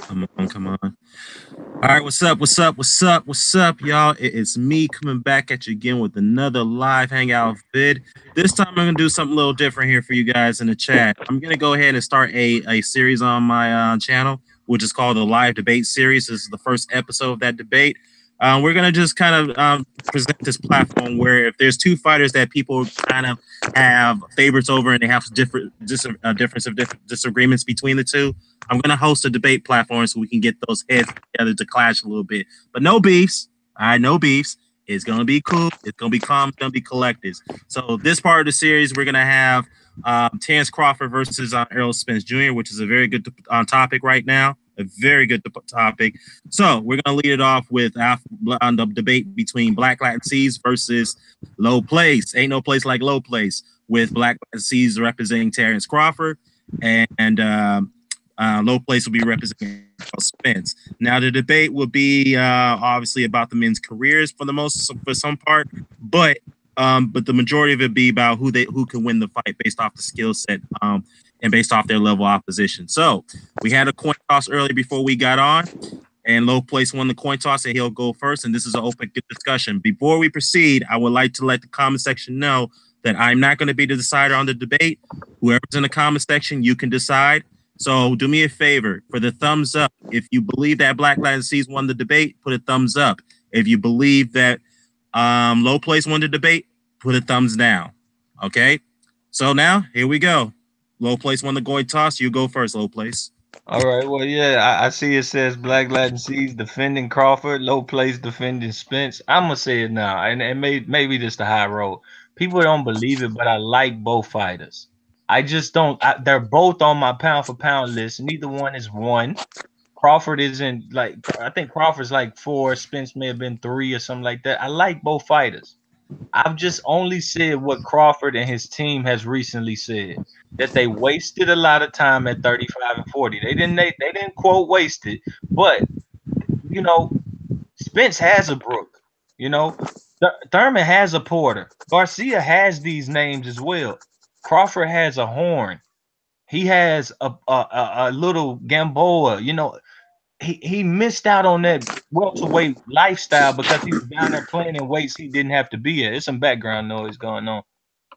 Come on, come on. All right, what's up? What's up? What's up? What's up, y'all? It is me coming back at you again with another live hangout vid. This time I'm gonna do something a little different here for you guys in the chat. I'm gonna go ahead and start a series on my channel, which is called the Live Debate Series. This is the first episode of that debate. We're gonna just kind of present this platform where if there's two fighters that people kind of have favorites over and they have difference of disagreements between the two, I'm gonna host a debate platform so we can get those heads together to clash a little bit. But no beefs. All right, no beefs. It's gonna be cool. It's gonna be calm. It's gonna be collected. So this part of the series, we're gonna have Terence Crawford versus Errol Spence Jr., which is a very good topic right now. A very good topic. So we're gonna lead it off with on the debate between Blklatinceez versus LowPlace. Ain't no place like LowPlace, with Blklatinceez representing Terence Crawford and LowPlace will be representing Spence. Now the debate will be obviously about the men's careers for some part, but the majority of it be about who can win the fight based off the skill set and based off their level of opposition. So we had a coin toss earlier before we got on, and LowPlace won the coin toss, and he'll go first. And this is an open discussion. Before we proceed, I would like to let the comment section know that I'm not going to be the decider on the debate. Whoever's in the comment section, you can decide. So do me a favor for the thumbs up. If you believe that Blklatinceez won the debate, put a thumbs up. If you believe that LowPlace won the debate, put a thumbs down. Okay. So now here we go. LowPlace won the coin toss. You go first, LowPlace. All right. Well, yeah, I see it says Blklatinceez defending Crawford, LowPlace defending Spence. I'm gonna say it now, and maybe this the high road. People don't believe it, but I like both fighters. I just don't. They're both on my pound for pound list. Neither one is one. Crawford isn't like. I think Crawford's like 4. Spence may have been 3 or something like that. I like both fighters. I've just only said what Crawford and his team has recently said, that they wasted a lot of time at 35 and 40. They didn't quote wasted, but you know, Spence has a Brook. You know, Thurman has a Porter. Garcia has these names as well. Crawford has a Horn. He has a little Gamboa. You know, he missed out on that welterweight lifestyle because he was down there playing in weights he didn't have to be at. There's some background noise going on.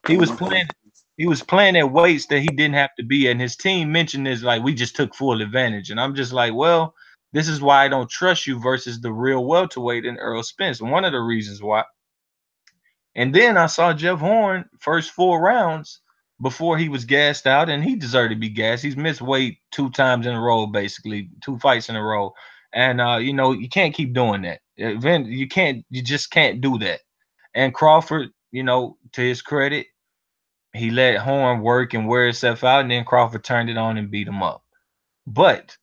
He was playing at weights that he didn't have to be at. And his team mentioned this like we just took full advantage. And I'm just like, well, this is why I don't trust you versus the real welterweight in Errol Spence. One of the reasons why. And then I saw Jeff Horn first 4 rounds before he was gassed out, and he deserved to be gassed. He's missed weight 2 times in a row, basically 2 fights in a row. And you know, you can't keep doing that. You just can't do that. And Crawford, you know, to his credit, he let Horn work and wear himself out, and then Crawford turned it on and beat him up. But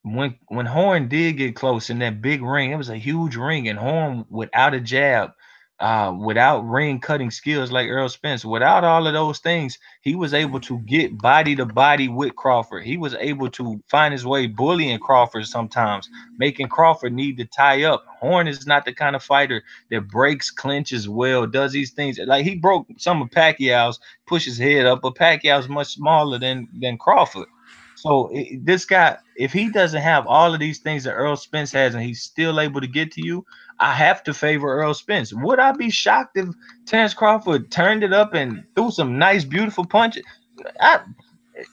when Horn did get close in that big ring, it was a huge ring, and Horn without a jab, without ring cutting skills like Errol Spence, without all of those things, he was able to get body to body with Crawford. He was able to find his way bullying Crawford sometimes, making Crawford need to tie up. Horn is not the kind of fighter that breaks, clinches well, does these things. Like he broke some of Pacquiao's, push his head up, but Pacquiao's much smaller than Crawford. So this guy, if he doesn't have all of these things that Errol Spence has and he's still able to get to you, I have to favor Errol Spence. Would I be shocked if Terence Crawford turned it up and threw some nice, beautiful punches?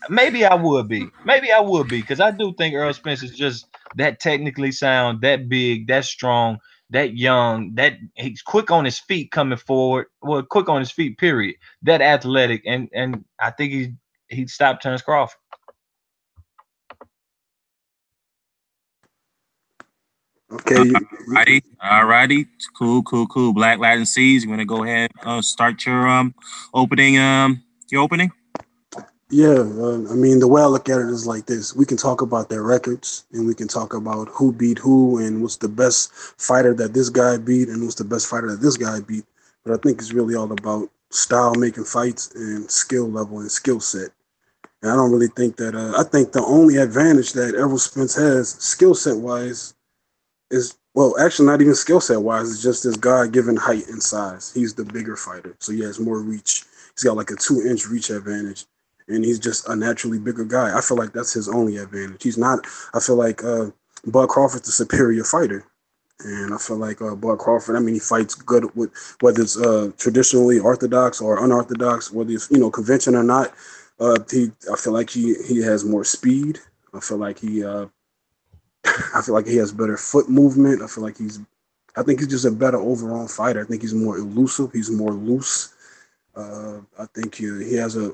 Maybe I would be. Maybe I would be, because I do think Errol Spence is just that technically sound, that big, that strong, that young, that he's quick on his feet coming forward. Well, quick on his feet, period. That athletic, and I think he'd stop Terence Crawford. Okay. All righty. Cool. Blklatinceez, you want to go ahead start your opening your opening? Yeah, I mean, the way I look at it is like this. We can talk about their records, and we can talk about who beat who and what's the best fighter that this guy beat and what's the best fighter that this guy beat. But I think it's really all about style making fights and skill level and skill set. And I don't really think that I think the only advantage that Errol Spence has skill set wise is, well, actually not even skill set wise, it's just his God given height and size. He's the bigger fighter, so he has more reach. He's got like a 2-inch reach advantage. and he's just a naturally bigger guy. I feel like that's his only advantage. He's not. I feel like Bud Crawford's the superior fighter. And I feel like Bud Crawford, I mean, he fights good with whether it's traditionally orthodox or unorthodox, whether it's convention or not. I feel like he has more speed. I feel like I feel like he has better foot movement. I think he's just a better overall fighter. I think he's more elusive. He's more loose. I think he has a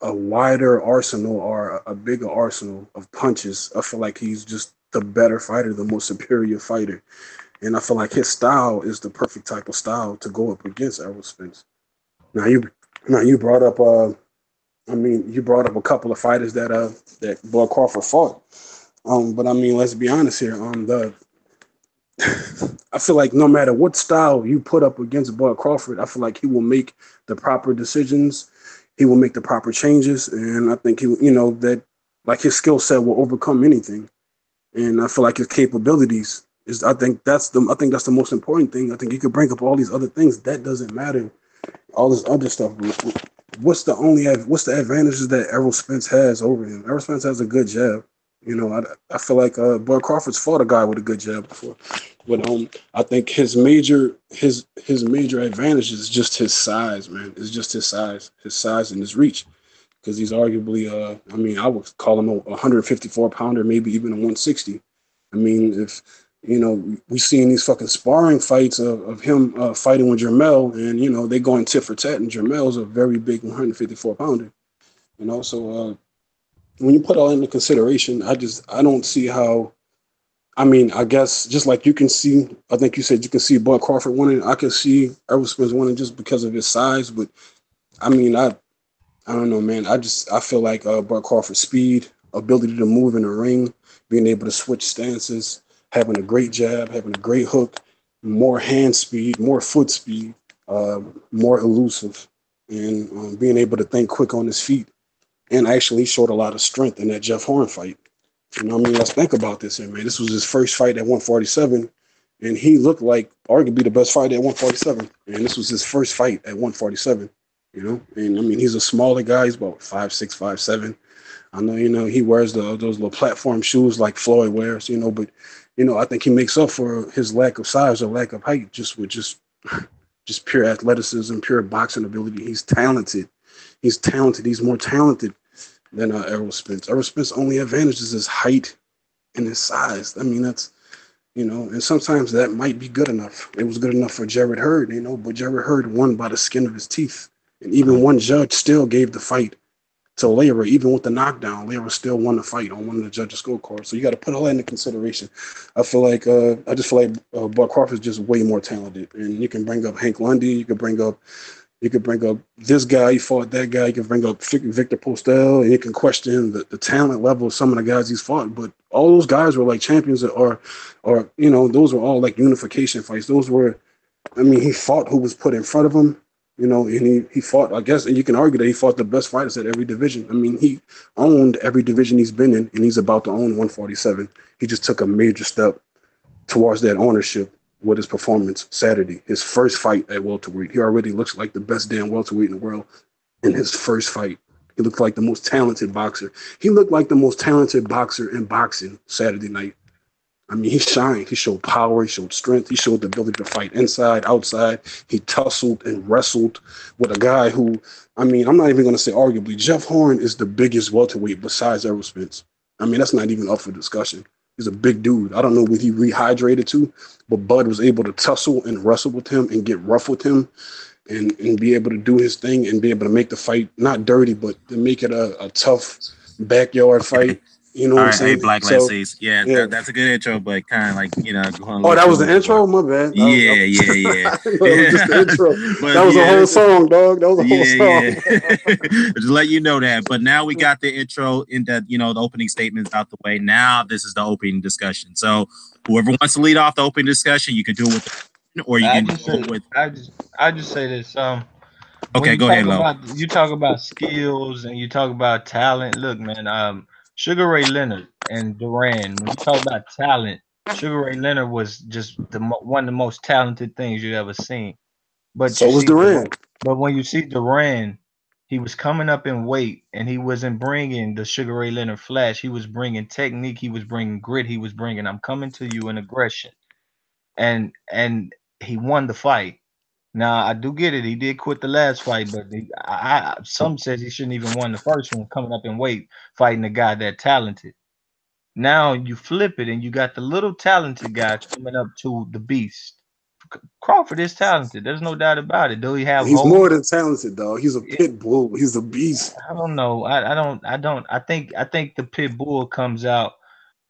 wider arsenal or a bigger arsenal of punches. I feel like he's just the better fighter, the more superior fighter. And I feel like his style is the perfect type of style to go up against Errol Spence. Now you brought up you brought up a couple of fighters that Bud Crawford fought. But I mean, let's be honest here. I feel like no matter what style you put up against Bud Crawford, I feel like he will make the proper decisions. He will make the proper changes, and I think that like his skill set will overcome anything. And I feel like his capabilities is. I think that's the most important thing. I think you could bring up all these other things. That doesn't matter. All this other stuff. What's the advantages that Errol Spence has over him? Errol Spence has a good jab. I feel like Bud Crawford's fought a guy with a good jab before, but I think his major advantage is just his size, man. It's just his size and his reach, because he's arguably I would call him a 154 pounder, maybe even a 160. I mean, if we seen these fucking sparring fights of him fighting with Jermell, and they going tit for tat, and Jermell's a very big 154 pounder. So when you put all into consideration, I don't see how. I mean, I guess just like you can see, I think you said you can see Bud Crawford winning. I can see Errol Spence winning just because of his size. But I mean, I don't know, man. I feel like Bud Crawford's speed, ability to move in the ring, being able to switch stances, having a great jab, having a great hook, more hand speed, more foot speed, more elusive, and being able to think quick on his feet. And actually showed a lot of strength in that Jeff Horn fight. Let's think about this here, man. This was his first fight at 147, and he looked like arguably the best fighter at 147. And this was his first fight at 147, And I mean, he's a smaller guy. He's about 5'6", 5'7". I know, he wears those little platform shoes like Floyd wears, but, I think he makes up for his lack of size or lack of height just with just pure athleticism, pure boxing ability. He's talented. He's more talented than Errol Spence. Errol Spence only advantage is his height and his size. I mean, that's, and sometimes that might be good enough. It was good enough for Jarrett Hurd, but Jarrett Hurd won by the skin of his teeth. And even one judge still gave the fight to Lara. Even with the knockdown, Lara still won the fight on one of the judges' scorecards. So you got to put all that into consideration. I feel like, Bud Crawford's just way more talented. And you can bring up Hank Lundy. You could bring up this guy, he fought that guy. You can bring up Victor Postel, and you can question the talent level of some of the guys he's fought. But all those guys were like champions, or those were all like unification fights. He fought who was put in front of him, and he fought, I guess, and you can argue that he fought the best fighters at every division. I mean, he owned every division he's been in, and he's about to own 147. He just took a major step towards that ownership with his performance Saturday, his first fight at welterweight. He already looks like the best damn welterweight in the world in his first fight. He looked like the most talented boxer. He looked like the most talented boxer in boxing Saturday night. I mean, he shined. He showed power. He showed strength. He showed the ability to fight inside, outside. He tussled and wrestled with a guy who, I mean, I'm not even going to say arguably, Jeff Horn is the biggest welterweight besides Errol Spence. I mean, that's not even up for discussion. He's a big dude. I don't know what he rehydrated to, but Bud was able to tussle and wrestle with him and get rough with him and be able to do his thing and be able to make the fight not dirty, but to make it a tough backyard fight. You know what I'm saying? Hey, Blklatinceez. Yeah, yeah. That's a good intro, but kind of like, Oh, that was the intro? My bad. Yeah. That was just the intro. That was a whole song, dog. That was a whole song. Yeah. Just let you know that. But now we got the intro in that, the opening statements out the way. Now this is the opening discussion. So whoever wants to lead off the opening discussion, you can do it with or you can do it with. I just say this. Okay, go ahead, Lo. You talk about skills and you talk about talent. Look, man, Sugar Ray Leonard and Duran. When you talk about talent, Sugar Ray Leonard was just one of the most talented things you ever seen. But so was Duran. But when you see Duran, he was coming up in weight, and he wasn't bringing the Sugar Ray Leonard flash. He was bringing technique. He was bringing grit. He was bringing, I'm coming to you in aggression, and he won the fight. Now I do get it. He did quit the last fight, but some says he shouldn't even won the first one, coming up in weight, fighting a guy that talented. Now you flip it, and you got the little talented guy coming up to the beast. Crawford is talented. There's no doubt about it. Do he have He's holes? more than talented, dog. He's a pit bull. He's a beast. I don't know. I don't. I think the pit bull comes out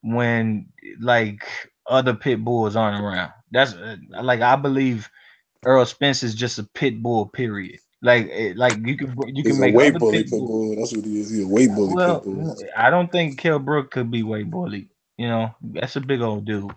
when like other pit bulls aren't around. That's like I believe Errol Spence is just a pit bull. Period. Like you He's can a make weight other bully pit pit bulls. bull. That's what he is. He's a weight bully pit Well, bull. I don't think Kell Brook could be weight bully. You know, that's a big old dude.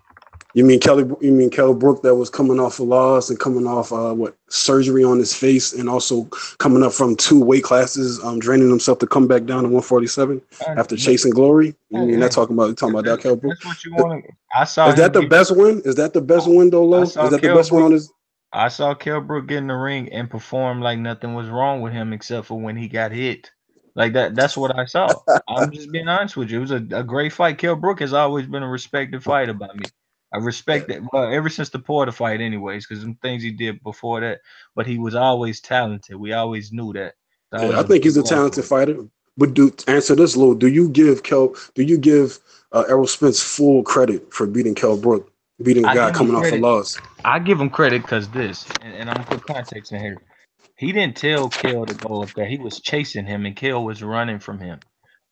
You mean Kelly? You mean Kell Brook that was coming off a loss and coming off what surgery on his face, and also coming up from 2 weight classes, draining himself to come back down to 147 after But chasing glory. You mean hey, that talking about that Kell Brook? that's what you want to. I saw Is that him the get. best win? Is that the best win though, I Low? Is saw that the Kell best win Brook. on his? I saw Kell Brook get in the ring and perform like nothing was wrong with him except for when he got hit. Like that. That's what I saw. I'm just being honest with you. It was a great fight. Kell Brook has always been a respected fighter by me. I respect that. Well, ever since the Porter fight, anyways, because some things he did before that. But he was always talented. We always knew that. So I Yeah, was I a think big he's a fan talented for it. fighter. But answer this, Lou. Do you give Errol Spence full credit for beating Kell Brook, beating a I guy give him coming off a credit. loss? I give him credit because this, and I'm gonna put context in here. He didn't tell Kel to go up there. He was chasing him, and Kel was running from him.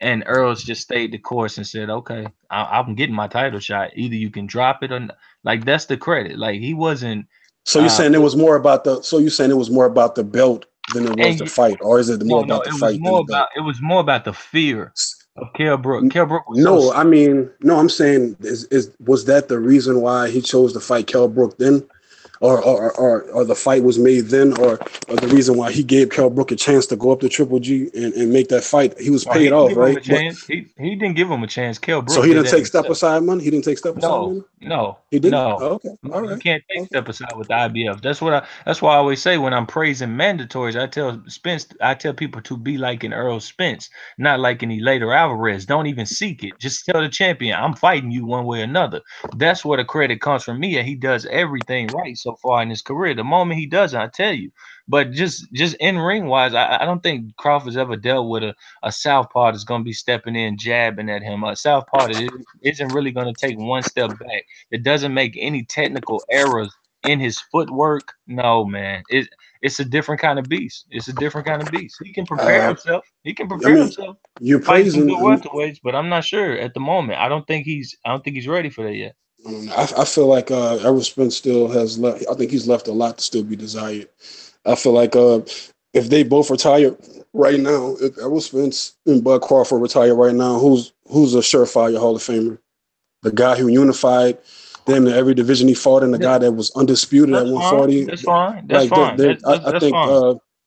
And Earls just stayed the course and said, "Okay, I'm getting my title shot. Either you can drop it or not." Like that's the credit. Like he wasn't. So you're saying it was more about the so you're saying it was more about the belt than it was And the fight, or is it more no, about the fight than the belt? it was more about the fear of Kel Brook. Kel Brook was so No, I scared. mean, no, I'm saying is was that the reason why he chose to fight Kell Brook then? Or the fight was made then, or the reason why he gave Kell Brook a chance to go up to Triple G and make that fight. He was No, he paid didn't off, give him right? a But chance. He didn't give him a chance. Kel so Brook he did didn't that take step himself. aside money. He didn't take step aside No, money. no, He didn't. no. Oh, okay, No, all you right, can't take okay. step aside with the IBF. That's why I always say when I'm praising mandatories, I tell people to be like an Earl Spence, not like any later Alvarez. Don't even seek it. Just tell the champion, I'm fighting you one way or another. That's where the credit comes from me, and he does everything right so far in his career. The moment he doesn't, I tell you. But just in ring wise, I don't think Crawford's ever dealt with a southpaw that's going to be stepping in, jabbing at him. A southpaw that isn't really going to take one step back. That doesn't make any technical errors in his footwork. No, man, it's a different kind of beast. It's a different kind of beast. He can prepare Uh, himself. He can I prepare mean, himself. you're Fight some praising. good welterweights, but I'm not sure at the moment. I don't think he's ready for that yet. I feel like Errol Spence still has left. I think he's left a lot to still be desired. I feel like if they both retire right now, if Errol Spence and Bud Crawford retire right now, who's a surefire Hall of Famer? The guy who unified damn near every division he fought in, the guy that was undisputed at That's fine. 140. That's fine. That's Like fine. I That's think fine.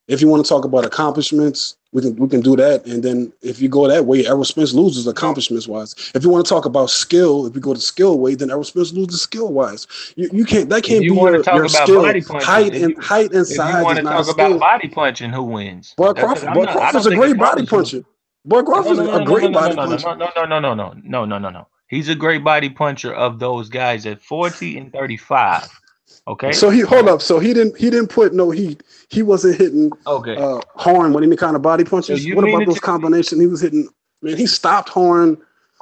if you want to talk about accomplishments, we can do that. And then if you go that way, Errol Spence loses No, accomplishments wise. If you want to talk about skill, if you go the skill way, then Errol Spence loses skill wise. You can't that if can't you be want to talk your about skill. body punching, Height and if you size want is to not a talk about skill. body punching, who wins? Because Bud I Crawford's don't a think great body accomplishment. puncher. Bud No, Crawford's no, a no, no, no, great no, no, body no, no, puncher. no, no, no, no, no, no, no, no, no, no. He's a great body puncher of those guys at 40 and 35. Okay, So he all hold right, up. So he didn't put no heat. He wasn't hitting okay. Horn with any kind of body So punches. you What mean about to those tell me? combinations he was hitting? Man, he stopped Horn.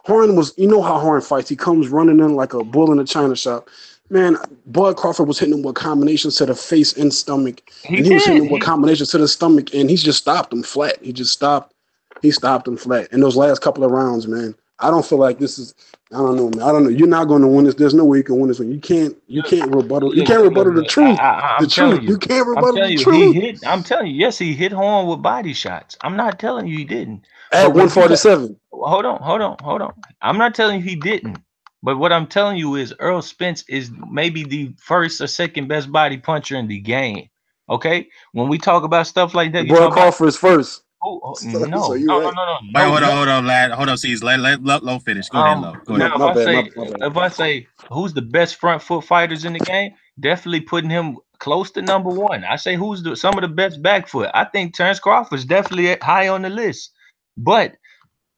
Horn was, you know how Horn fights. He comes running in like a bull in a china shop. Man, Bud Crawford was hitting him with combinations to the face and stomach, He and he was hitting did. him with combinations to the stomach, and he just stopped him flat. He stopped him flat in those last couple of rounds, man. I don't feel like this is. I don't know, man. I don't know. You're not going to win this. There's no way you can win this one. You can't. You Look, can't rebuttal. You look, can't look, look, rebuttal the look. truth. The I'm truth. telling You you. can't I'm rebuttal telling the you, he truth. hit. I'm telling you, yes, he hit Horn with body shots. I'm not telling you he didn't. At But when you got, 147. hold on. I'm not telling you he didn't. But what I'm telling you is Earl Spence is maybe the first or second best body puncher in the game. Okay? When we talk about stuff like that, you Bud talk about Crawford is first. no, So you're no, no, right. no, no, Wait, no, no. hold on, lad. Hold on, C's. Let Low finish. Go ahead, Low. Go My, ahead. Now my bad. My bad. if I say who's the best front foot fighters in the game, definitely putting him close to number one. I say who's some of the best back foot. I think Terence Crawford's definitely high on the list. But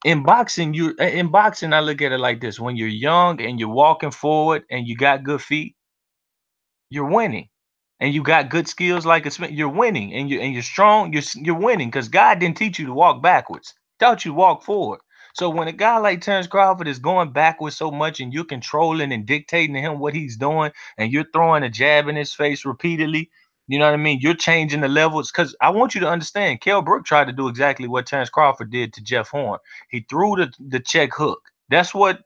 in boxing, I look at it like this: when you're young and you're walking forward and you got good feet, you're winning. And you got good skills like a Smith, you're winning. And you're strong, you're winning because God didn't teach you to walk backwards. He taught you to walk forward. So when a guy like Terence Crawford is going backwards so much and you're controlling and dictating to him what he's doing and you're throwing a jab in his face repeatedly, you know what I mean? You're changing the levels because I want you to understand. Kell Brook tried to do exactly what Terence Crawford did to Jeff Horn. He threw the check hook. That's what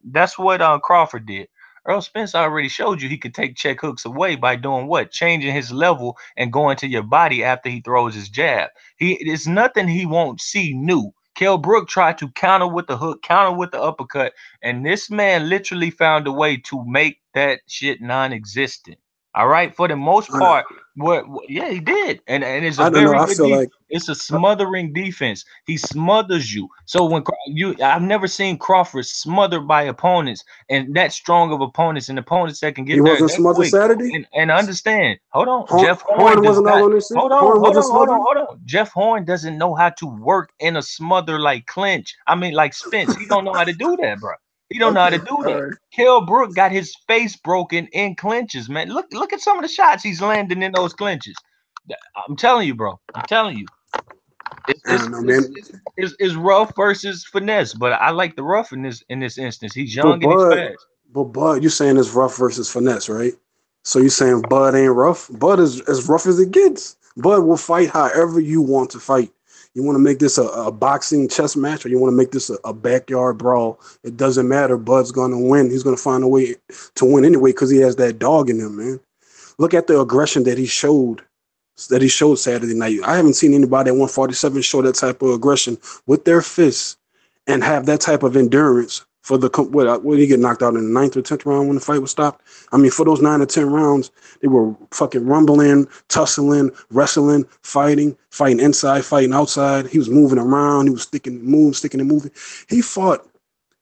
Crawford did. Earl Spence already showed you he could take check hooks away by doing what? Changing his level and going to your body after he throws his jab. It's nothing he won't see new. Kell Brook tried to counter with the hook, counter with the uppercut, and this man literally found a way to make that shit non-existent. All right, for the most I, part, yeah, he did, and it's a I don't know. very I good feel defense. like It's a smothering defense. He smothers you. So I've never seen Crawford smothered by opponents and that strong of opponents and opponents that can he get there wasn't that smothered quick. Saturday. And understand, hold on, Jeff Horn Horn does wasn't not. all on this shit. Hold on, Horn hold wasn't on, hold on, smothering. hold on. Jeff Horn doesn't know how to work in a smother like clinch. I mean, like Spence. He don't know how to do that, bro. He don't know how to Okay, do all that. right. Kell Brook got his face broken in clinches, man. Look at some of the shots he's landing in those clinches. I'm telling you, bro. I'm telling you. It's I it's don't know, it's man. it's, it's rough versus finesse, but I like the rough in this instance. He's But young and he's Bud, fast. but you saying it's rough versus finesse, right? So you saying Bud ain't rough? Bud is as rough as it gets. Bud will fight however you want to fight. You want to make this a boxing chess match, or you want to make this a backyard brawl? It doesn't matter. Bud's gonna win. He's gonna find a way to win anyway because he has that dog in him, man. Look at the aggression that he showed Saturday night. I haven't seen anybody at 147 show that type of aggression with their fists and have that type of endurance for the what he get knocked out in the ninth or 10th round when the fight was stopped. I mean, for those 9 or 10 rounds, they were fucking rumbling, tussling, wrestling, fighting inside, fighting outside. He was moving around. He was sticking and moving. He fought.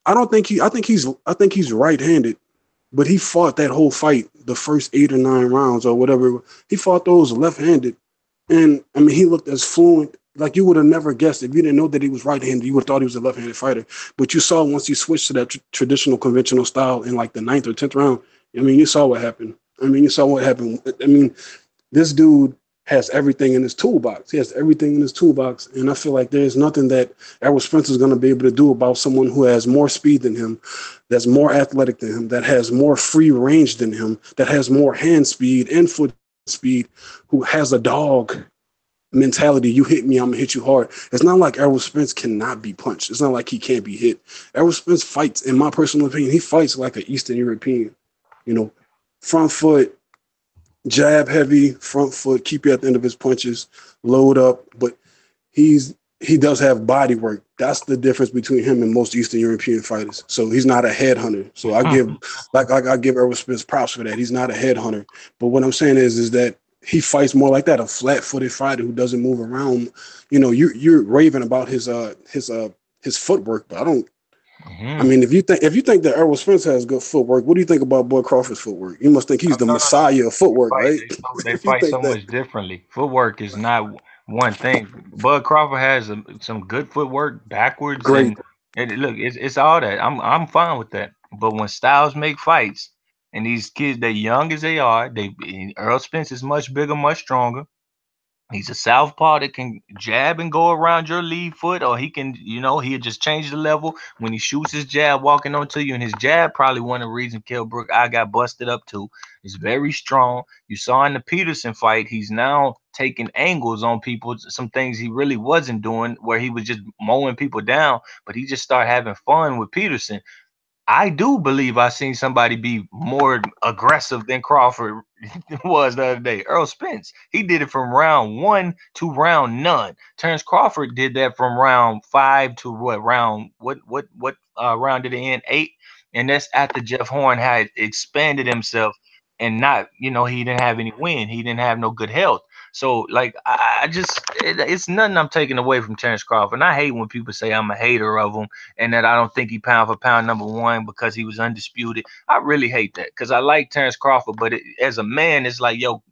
I don't think he. I think he's right-handed, but he fought that whole fight, the first 8 or 9 rounds or whatever. He fought those left-handed, and I mean, he looked as fluent. Like you would have never guessed if you didn't know that he was right-handed. You would have thought he was a left-handed fighter. But you saw once he switched to that traditional conventional style in like the ninth or 10th round. I mean, you saw what happened. I mean, you saw what happened. I mean, this dude has everything in his toolbox. He has everything in his toolbox, and I feel like there's nothing that Errol Spence is going to be able to do about someone who has more speed than him, that's more athletic than him, that has more free range than him, that has more hand speed and foot speed, who has a dog mentality. You hit me, I'm gonna hit you hard. It's not like Errol Spence cannot be punched. It's not like he can't be hit. Errol Spence fights, in my personal opinion, he fights like an Eastern European. You know, front foot, jab heavy, front foot, keep you at the end of his punches, load up. But he does have body work. That's the difference between him and most Eastern European fighters. So he's not a headhunter. So I give I give Errol Spence props for that. He's not a headhunter. But what I'm saying is that he fights more like that, a flat-footed fighter who doesn't move around. You know, you're raving about his footwork, but I don't. I Mhm. mean, if you think that Errol Spence has good footwork, what do you think about Bud Crawford's footwork? You must think he's the No, no, no. messiah of footwork, Fight. right? They You fight think so that much differently. Footwork is not one thing. Bud Crawford has some good footwork backwards, great. and look, it's all that. I'm fine with that. But when styles make fights, and these kids, they young as they are, they Earl Spence is much bigger, much stronger. He's a southpaw that can jab and go around your lead foot, or he can, he'll just change the level when he shoots his jab walking onto you. And his jab, probably one of the reasons Kell Brook I got busted up too, is very strong. You saw in the Peterson fight, he's now taking angles on people, some things he really wasn't doing, where he was just mowing people down, but he just started having fun with Peterson. I do believe I seen somebody be more aggressive than Crawford was the other day. Earl Spence, he did it from round one to round none. Terence Crawford did that from round five to what round did it end? Eight, and that's after Jeff Horn had expanded himself and not, he didn't have any win. He didn't have no good health. So like I just it's nothing I'm taking away from Terence Crawford. And I hate when people say I'm a hater of him and that I don't think he pound for pound number one because he was undisputed. I really hate that because I like Terence Crawford, but as a man, it's like, yo,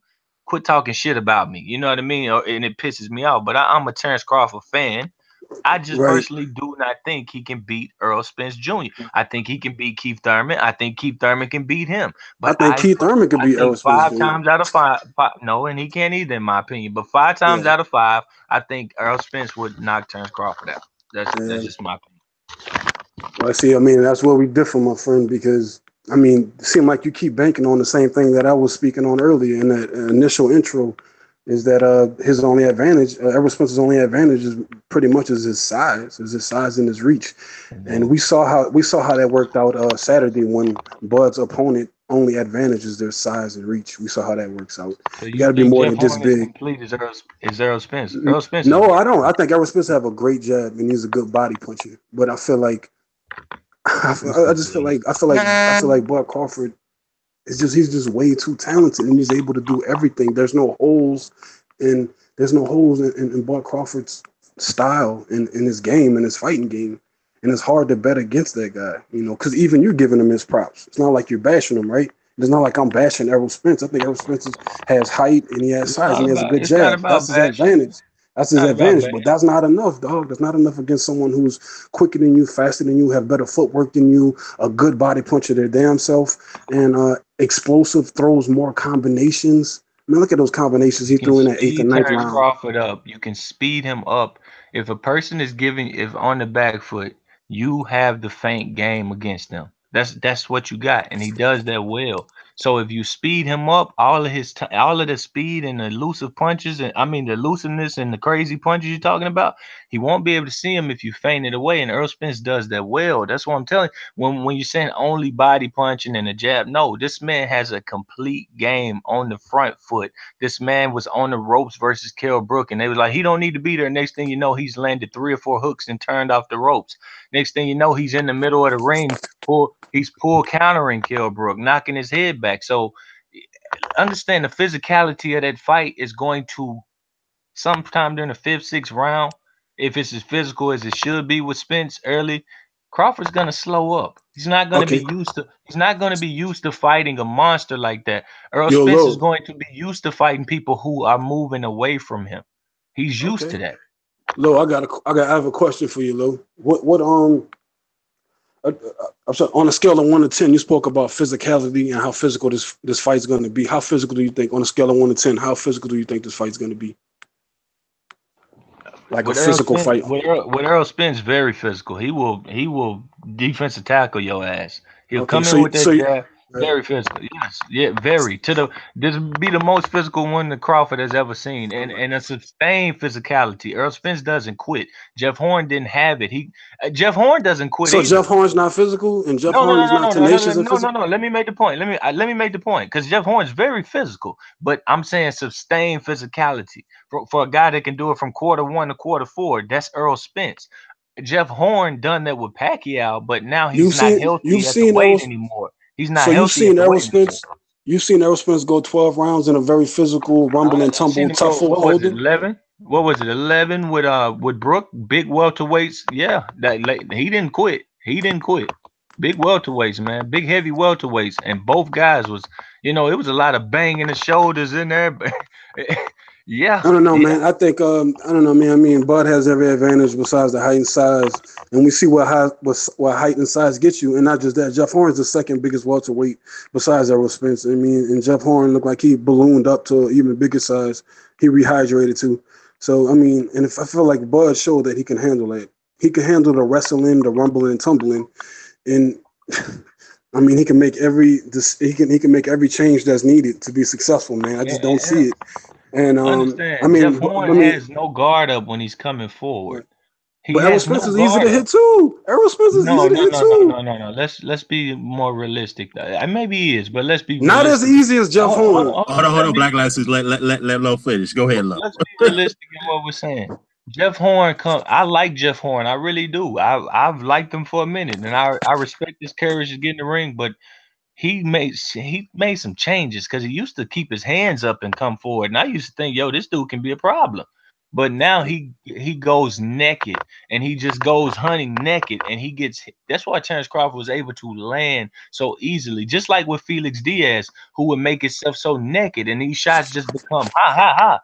quit talking shit about me. You know what I mean? And it pisses me off. But I'm a Terence Crawford fan. I just Right. personally do not think he can beat Earl Spence Jr. I think he can beat Keith Thurman. I think Keith Thurman can beat him. I But think Keith Thurman could I be Errol think Spence five Jr. times out of five, no, and he can't either, in my opinion. But five times Yeah. out of five, I think Earl Spence would knock Terence Crawford out. That's Yeah. just my opinion. Well, see, I mean, that's where we differ, my friend, because I mean, it seemed like you keep banking on the same thing that I was speaking on earlier in that initial intro, is that his only advantage, Errol Spencer's only advantage is pretty much is his size and his reach, and we saw how that worked out Saturday when Bud's opponent only advantage is their size and reach. We saw how that works out. So You you got to be think more Jeff than just Horn is big. complete as Earl Spence? Earl Spence is No, I very don't. I complete. think Errol Spence have a great jab and he's a good body puncher, but I feel like He's I just feel complete. like I feel like Bud Crawford is just he's just way too talented and he's able to do everything. In there's no holes in Bud Crawford's style in his game and his fighting game, and it's hard to bet against that guy. You know, because even you're giving him his props. It's not like you're bashing him, right? It's not like I'm bashing Errol Spence. I think Errol Spence has height and he has size and he has a good It's not jab. about That's his bashing. advantage. That's his Not about advantage, but bashing. that's not enough, dog. That's not enough against someone who's quicker than you, faster than you, have better footwork than you, a good body puncher their damn self, and explosive throws, more combinations. I mean, look at those combinations he You can threw in that eighth and speed ninth Terrence round. Crawford up. You can speed him up. If a person is giving, if on the back foot, you have the feint game against them. That's what you got, and he does that well. So if you speed him up, all of the speed and the elusive punches, and I mean the elusiveness and the crazy punches you're talking about, he won't be able to see him if you feint it away. And Earl Spence does that well. That's what I'm telling you. When you're saying only body punching and a jab, no, this man has a complete game on the front foot. This man was on the ropes versus Kell Brook, and they was like, he don't need to be there. Next thing you know, he's landed 3 or 4 hooks and turned off the ropes. Next thing you know, he's in the middle of the ring, he's pull countering Kell Brook, knocking his head back. So understand the physicality of that fight is going to sometime during the fifth, sixth round, if it's as physical as it should be with Spence early, Crawford's gonna slow up. He's not gonna be Okay, used to he's not gonna be used to fighting a monster like that. Earl yo, Spence is low. going to be used to fighting people who are moving away from him. He's used Okay, to that. low. I have a question for you, low. I'm sorry, on a scale of 1 to 10, you spoke about physicality and how physical this fight's going to be. How physical do you think, on a scale of 1 to 10, how physical do you think this fight's going to be? Like a physical fight. With Earl Spence, very physical. He will defensive tackle your ass. He'll Okay, come in with that so jab. Very physical. Yes, yeah, very. This be the most physical one that Crawford has ever seen, and a sustained physicality. Earl Spence doesn't quit. Jeff Horn didn't have it. Jeff Horn doesn't quit so either. Jeff Horn's not physical, and Jeff No, no, Horn no, is no, not no, no, no, tenacious and no, no, physical. no. Let me make the point. Let me make the point because Jeff Horn's very physical, but I'm saying sustained physicality for a guy that can do it from quarter one to quarter four. That's Earl Spence. Jeff Horn done that with Pacquiao, but now he's not You've healthy at the seen weight Errol. anymore. He's not So you've healthy at seen the Errol weight anymore. Spence. You've seen Errol Spence go 12 rounds in a very physical, rumble and I tumble, seen him tough go. What was it? holding. 11? What was it? 11 with Brook, big welterweights. Yeah, he didn't quit. He didn't quit. Big welterweights, man. Big heavy welterweights, and both guys was, it was a lot of banging the shoulders in there. But yeah, I don't know, yeah. man. I don't know, man. I mean, Bud has every advantage besides the height and size, and we see what height and size get you. And not just that, Jeff Horn's the second biggest welterweight besides Errol Spence. I mean, and Jeff Horn looked like he ballooned up to even bigger size. He rehydrated too. So I mean, and if I feel like Bud showed that he can handle it. He can handle the wrestling, the rumbling and tumbling, and I mean, he can make every change that's needed to be successful, man. I just don't And see it. And understand, Jeff Horn has no guard up when he's coming forward. He but Errol has Spence no is easy guard to up. hit too. Errol Spence is No, easy to no, hit no, no, too. no, no, no. Let's be more realistic. Maybe he is, but let's be Not as realistic. easy as Jeff Horn. Hold on, Blklatinceez. Let Low finish. Go ahead, Low. Let's be realistic in what we're saying. Jeff Horn come. I like Jeff Horn. I really do. I've liked him for a minute, and I respect his courage to get in the ring. But he made some changes because he used to keep his hands up and come forward, and I used to think, yo, this dude can be a problem. But now he goes naked and he just goes hunting naked and he gets hit. That's why Terence Crawford was able to land so easily, just like with Felix Diaz, who would make himself so naked and these shots just become ha ha ha.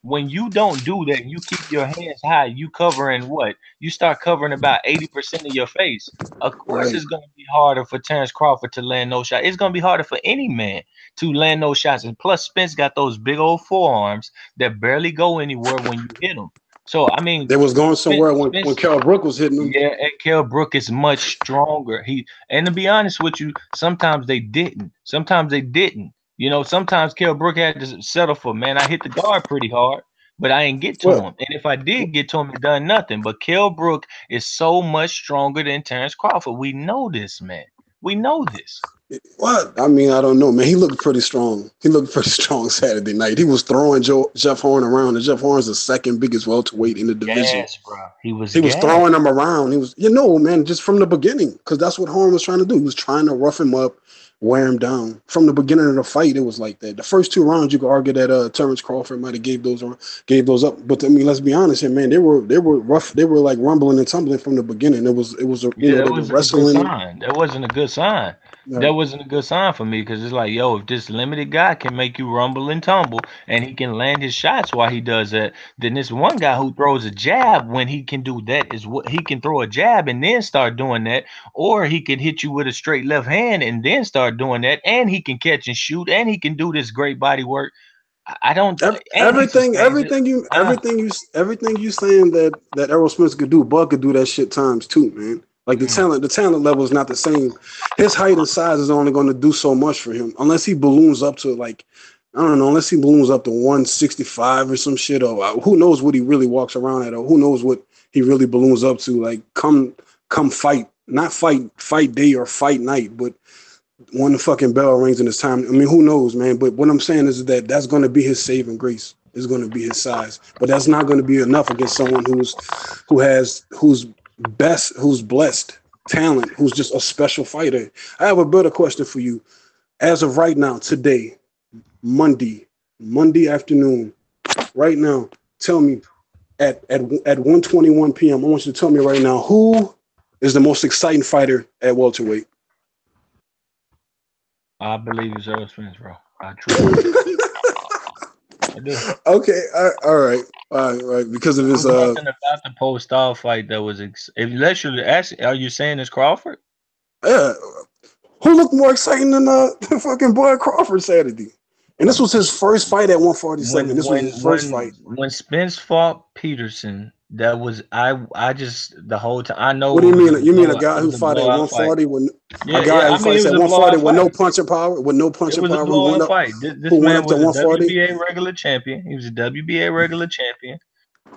When you don't do that, you keep your hands high, you covering what? You start covering about 80% of your face. Of course, Right. it's going to be harder for Terence Crawford to land those shots. It's going to be harder for any man to land those shots. And plus, Spence got those big old forearms that barely go anywhere when you hit them. So, I mean, They was going somewhere when Spence, Carl Brook was hitting them. yeah, and Kell Brook is much stronger. And to be honest with you, sometimes they didn't. Sometimes they didn't. You know, sometimes Kell Brook had to settle for, man, I hit the guard pretty hard, but I ain't get to Well, him. And if I did get to him, it done nothing. But Kell Brook is so much stronger than Terence Crawford. We know this, man. We know this. what? I mean, I don't know, man. He looked pretty strong. He looked pretty strong Saturday night. He was throwing Jeff Horn around, and Jeff Horn's the second biggest welterweight in the division. Gas, bro. He was He was gas. throwing him around. He was, man, just from the beginning, because that's what Horn was trying to do. He was trying to rough him up, wear him down. From the beginning of the fight, it was like that. The first two rounds, you could argue that Terence Crawford might have gave those up. But I mean, let's be honest here, man. They were rough. They were like rumbling and tumbling from the beginning. It was Yeah, that the wasn't a good wrestling. sign. That wasn't a good sign. That wasn't a good sign for me because it's like, yo, if this limited guy can make you rumble and tumble and he can land his shots while he does that, then this one guy who throws a jab when he can do that is what he can throw a jab and then start doing that, or he can hit you with a straight left hand and then start doing that, and he can catch and shoot, and he can do this great body work. I don't, and he sustains it. Everything you saying that Errol Spence could do, Bud could do that shit times two, man. Like the talent level is not the same. His height and size is only going to do so much for him, unless he balloons up to like, I don't know, unless he balloons up to 165 or some shit, or who knows what he really walks around at, or who knows what he really balloons up to. Like come fight, not fight day or fight night, but when the fucking bell rings and it's time. I mean, who knows, man? But what I'm saying is that that's going to be his saving grace. Is going to be his size, but that's not going to be enough against someone who's blessed talent, who's just a special fighter. I have a better question for you. As of right now, today, Monday afternoon, right now, tell me at 1:21 p.m. I want you to tell me right now who is the most exciting fighter at welterweight. I believe it's Errol Spence, bro. I truly I do. Okay, all right, because of his Nothing about the post-style fight that was. Unless you ask, are you saying it's Crawford? yeah, who looked more exciting than the fucking boy Crawford Saturday? And this was his first fight at 147. This was his first fight. When Spence fought Peterson, that was I just the whole time I know. What do you mean? You mean a guy who fought at 140 with a guy who fights at 140 with no punching power, with no punching power? It was a blowout fight. This man was a WBA regular champion. He was a WBA regular champion.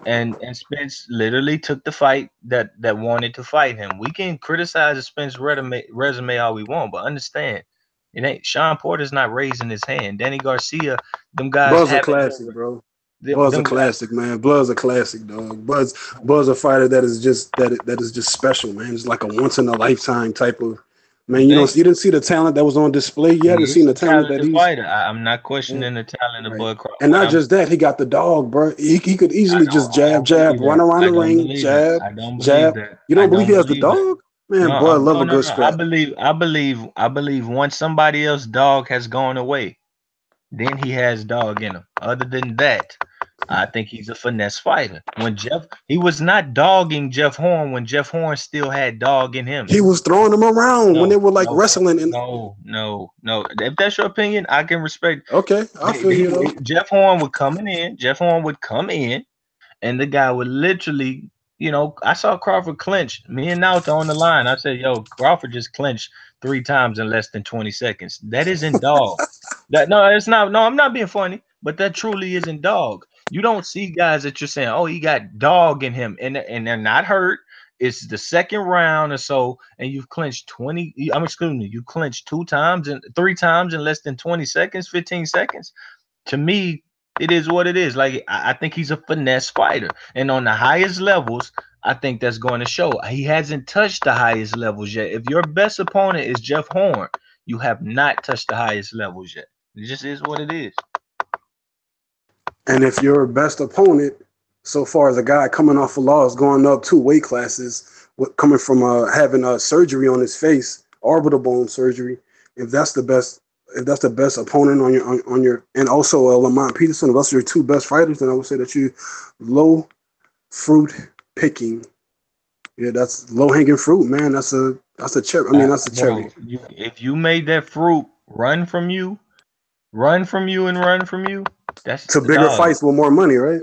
And Spence literally took the fight that wanted to fight him. We can criticize the Spence resume all we want, but understand, it ain't Sean Porter's not raising his hand. Danny Garcia, them guys. Bud's a classic, bro. Bud's a classic, man. Bud's a classic, dog. Bud's a fighter that is just special, man. It's like a once in a lifetime type of man. You didn't see the talent that was on display. You haven't seen the talent that he's fighter. I'm not questioning the talent of Bud Crawford. And not just that, he got the dog, bro. He could easily just jab, run around the ring, jab. You don't believe he has the dog? Man, Bud love a good scrap. I believe once somebody else's dog has gone away, then he has dog in him. Other than that, I think he's a finesse fighter. He was not dogging Jeff Horn when Jeff Horn still had dog in him. He was throwing him around when they were like wrestling. No. If that's your opinion, I can respect. Okay, I feel you. Jeff Horn would come in, and the guy would literally, I saw Crawford clinch. Me and Nauta on the line. I said, yo, Crawford just clinched 3 times in less than 20 seconds. That isn't dog. It's not. No, I'm not being funny, but that truly isn't dog. You don't see guys that you're saying, oh, he got dog in him, and they're not hurt. It's the second round or so, and you've clinched 20. You clinched 2 times and 3 times in less than 20 seconds, 15 seconds. To me, it is what it is. Like, I think he's a finesse fighter, and on the highest levels, I think that's going to show. He hasn't touched the highest levels yet. If your best opponent is Jeff Horn, you have not touched the highest levels yet. It just is what it is. And if your best opponent So far as a guy coming off of loss, going up 2 weight classes, coming from having a surgery on his face, orbital bone surgery, if that's the best opponent on your, and also Lamont Peterson, if those are your 2 best fighters, then I would say that you low fruit picking. Yeah, that's low hanging fruit, man. That's a cherry. I mean, that's a cherry. Bro, if you made that fruit run from you, run from you, and run from you, that's To bigger dog. fights with more money, right?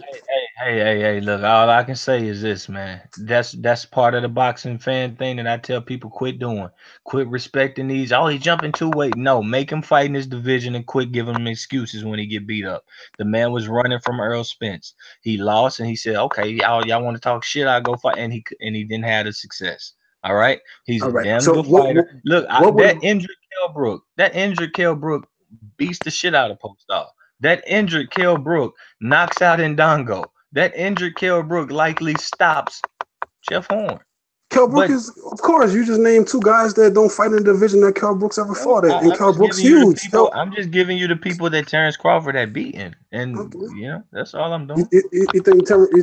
Hey, look, all I can say is this, man. That's part of the boxing fan thing that I tell people quit doing. Quit respecting these. Oh, he's jumping 2 weight. No, make him fight in his division and quit giving him excuses when he get beat up. The man was running from Errol Spence. He lost and he said, okay, y'all want to talk shit, I'll go fight. And he didn't have the success. All right. He's All a right. damn So good fighter. Look, what would that injured Kell Brook beats the shit out of Postal. That injured Kell Brook knocks out Ndongo. That injured Kell Brook likely stops Jeff Horn. Kell Brook But is, of course, you just named 2 guys that don't fight in the division that Kell Brook's ever fought at, and I'm Kell just Brook's giving you the huge. people. I'm just giving you the people that Terence Crawford had beaten, and Okay. that's all I'm You, doing. you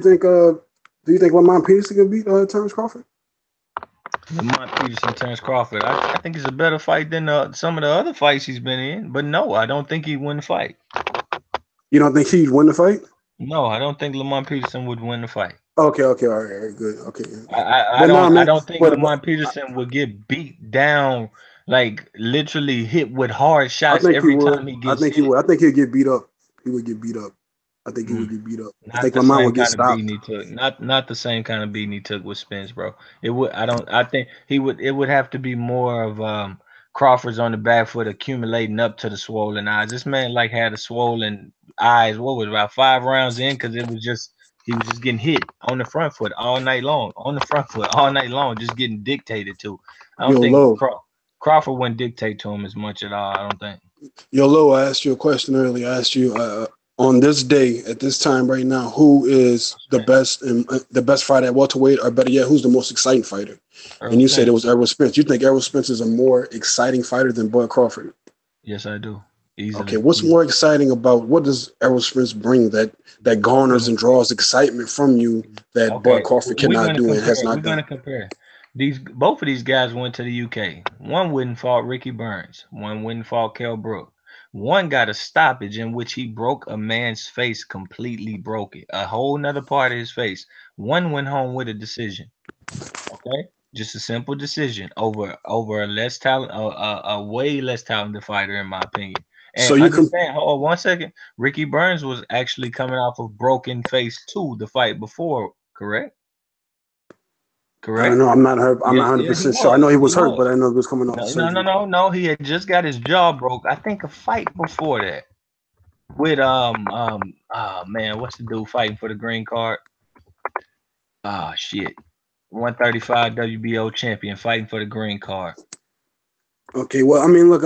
think do you think Lamont Peterson can beat Terence Crawford? Lamont Peterson, Terence Crawford. I think it's a better fight than some of the other fights he's been in. But no, I don't think he'd win the fight. You don't think he'd win the fight? No, I don't think Lamont Peterson would win the fight. Okay, all right, good. Okay. I But no, don't I man. don't think But Lamont Peterson would get beat down, like literally hit with hard I shots think he every would. time he I gets think he hit. would. I think he'd get beat up. He would get beat up. I think he would Mm. get beat up. I Not think the Lamont same would get kind of beating stopped. he took. Not the same kind of beating he took with Spence, bro. It would I don't I think he would it would have to be more of Crawford's on the back foot accumulating up to the swollen eyes. This man like had a swollen eyes, what was it, about 5 rounds in, because he was just getting hit on the front foot all night long. On the front foot all night long, just getting dictated to. I don't Yo, think Low. Crawford wouldn't dictate to him as much at all, I don't think. Yo, Low, I asked you a question earlier. I asked you on this day, at this time right now, who is the best and the best fighter at welterweight, or better yet, who's the most exciting fighter? Errol And you said it Spence. was Errol Spence. You think Errol Spence is a more exciting fighter than Bud Crawford? Yes, I do. Okay, Easily. what's more exciting about what does Errol Spence bring that garners Okay. and draws excitement from you that Bud Okay, Crawford we're cannot gonna do and has compare. not We're done? gonna compare. These both of these guys went to the UK. One went and fought Ricky Burns. One went and fought Kell Brook. One got a stoppage in which he broke a man's face, completely broke it, a whole nother part of his face. One went home with a decision. Okay, just a simple decision over a less talent, a way less talented fighter, in my opinion. So And you can understand, hold on 1 second. Ricky Burns was actually coming off of broken face 2 the fight before, correct? I don't Correct? know. I'm not Yeah, 100% sure. I know he He was hurt, was. but I know he was coming off the surgery. No. He had just got his jaw broke. I think a fight before that with oh man, what's the dude fighting for the green card? Oh shit. 135 WBO champion fighting for the green card. Okay, well, I mean, look,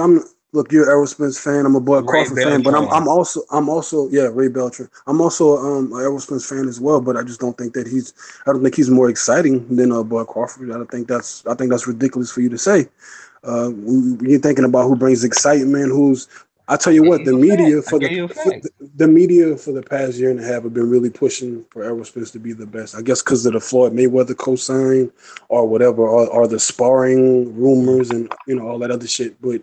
you're an Errol Spence fan. I'm a Bud Ray Crawford fan, but Beltran. I'm also yeah, Ray Beltran. I'm also an Errol Spence fan as well, but I just don't think that I don't think he's more exciting than Bud Crawford. I think that's ridiculous for you to say. You're thinking about who brings excitement, I tell I you gave what, you a fact. I gave you a fact. the media for the past year and a half have been really pushing for Errol Spence to be the best. I guess because of the Floyd Mayweather cosign or whatever, or the sparring rumors and all that other shit. But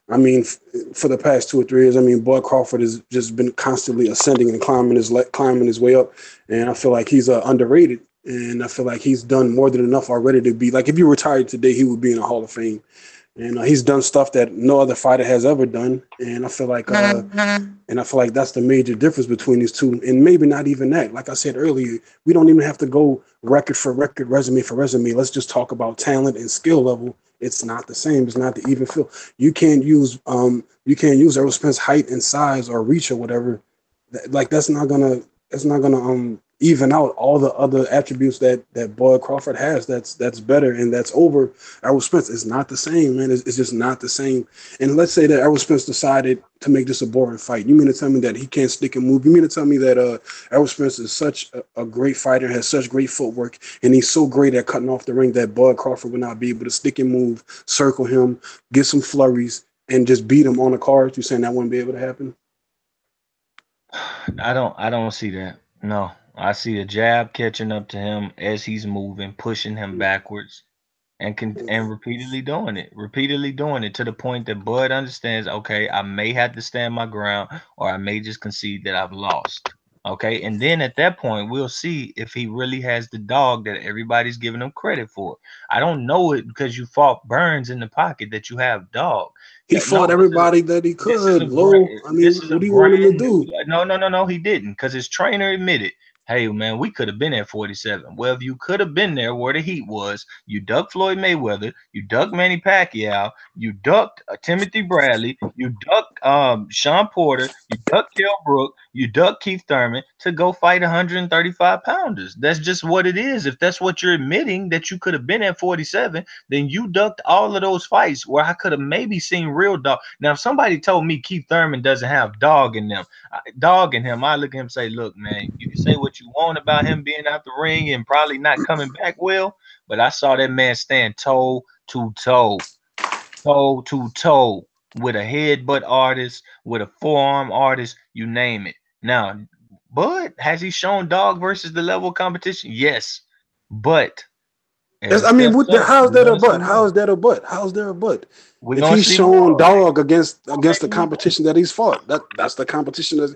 I mean, for the past 2 or 3 years, I mean, Bud Crawford has just been constantly ascending and climbing his way up, and I feel like he's underrated. And I feel like he's done more than enough already to be like, if you retired today, he would be in the Hall of Fame. And he's done stuff that no other fighter has ever done. And I feel like that's the major difference between these two. And maybe not even that. Like I said earlier, we don't even have to go record for record, resume for resume. Let's just talk about talent and skill level. It's not the same. It's not the even feel. You can't use Errol Spence's height and size or reach or whatever. Like that's not gonna even out all the other attributes that Bud Crawford has. That's better and that's over Errol Spence. It's not the same, man. It's just not the same. And let's say that Errol Spence decided to make this a boring fight. You mean to tell me that he can't stick and move? You mean to tell me that Errol Spence is such a great fighter, has such great footwork, and he's so great at cutting off the ring that Bud Crawford would not be able to stick and move, circle him, get some flurries, and just beat him on the cards? You saying that wouldn't be able to happen? I don't see that. No. I see a jab catching up to him as he's moving, pushing him backwards, and repeatedly doing it to the point that Bud understands. Okay, I may have to stand my ground, or I may just concede that I've lost. Okay, and then at that point, we'll see if he really has the dog that everybody's giving him credit for. I don't know it because you fought Burns in the pocket that you have dog. He fought everybody that he could. Low. I mean, This is a what do you want him to brand do? new. No, he didn't, because his trainer admitted, hey man, we could have been at 47. Well, if you could have been there where the heat was, you ducked Floyd Mayweather, you ducked Manny Pacquiao, you ducked Timothy Bradley, you ducked Sean Porter, you ducked Kell Brook, you ducked Keith Thurman to go fight 135 pounders. That's just what it is. If that's what you're admitting, that you could have been at 47, then you ducked all of those fights where I could have maybe seen real dog. Now, if somebody told me Keith Thurman doesn't have dog in him, I look at him and say, look, man, you can say what you want about him being out the ring and probably not coming back well, but I saw that man stand toe to toe with a headbutt artist, with a forearm artist, you name it. Now, Bud, has he shown dog versus the level of competition? Yes, but I mean, how's that a but? How's that a but? How's there a but? If he's shown dog against the competition that he's fought, that's the competition that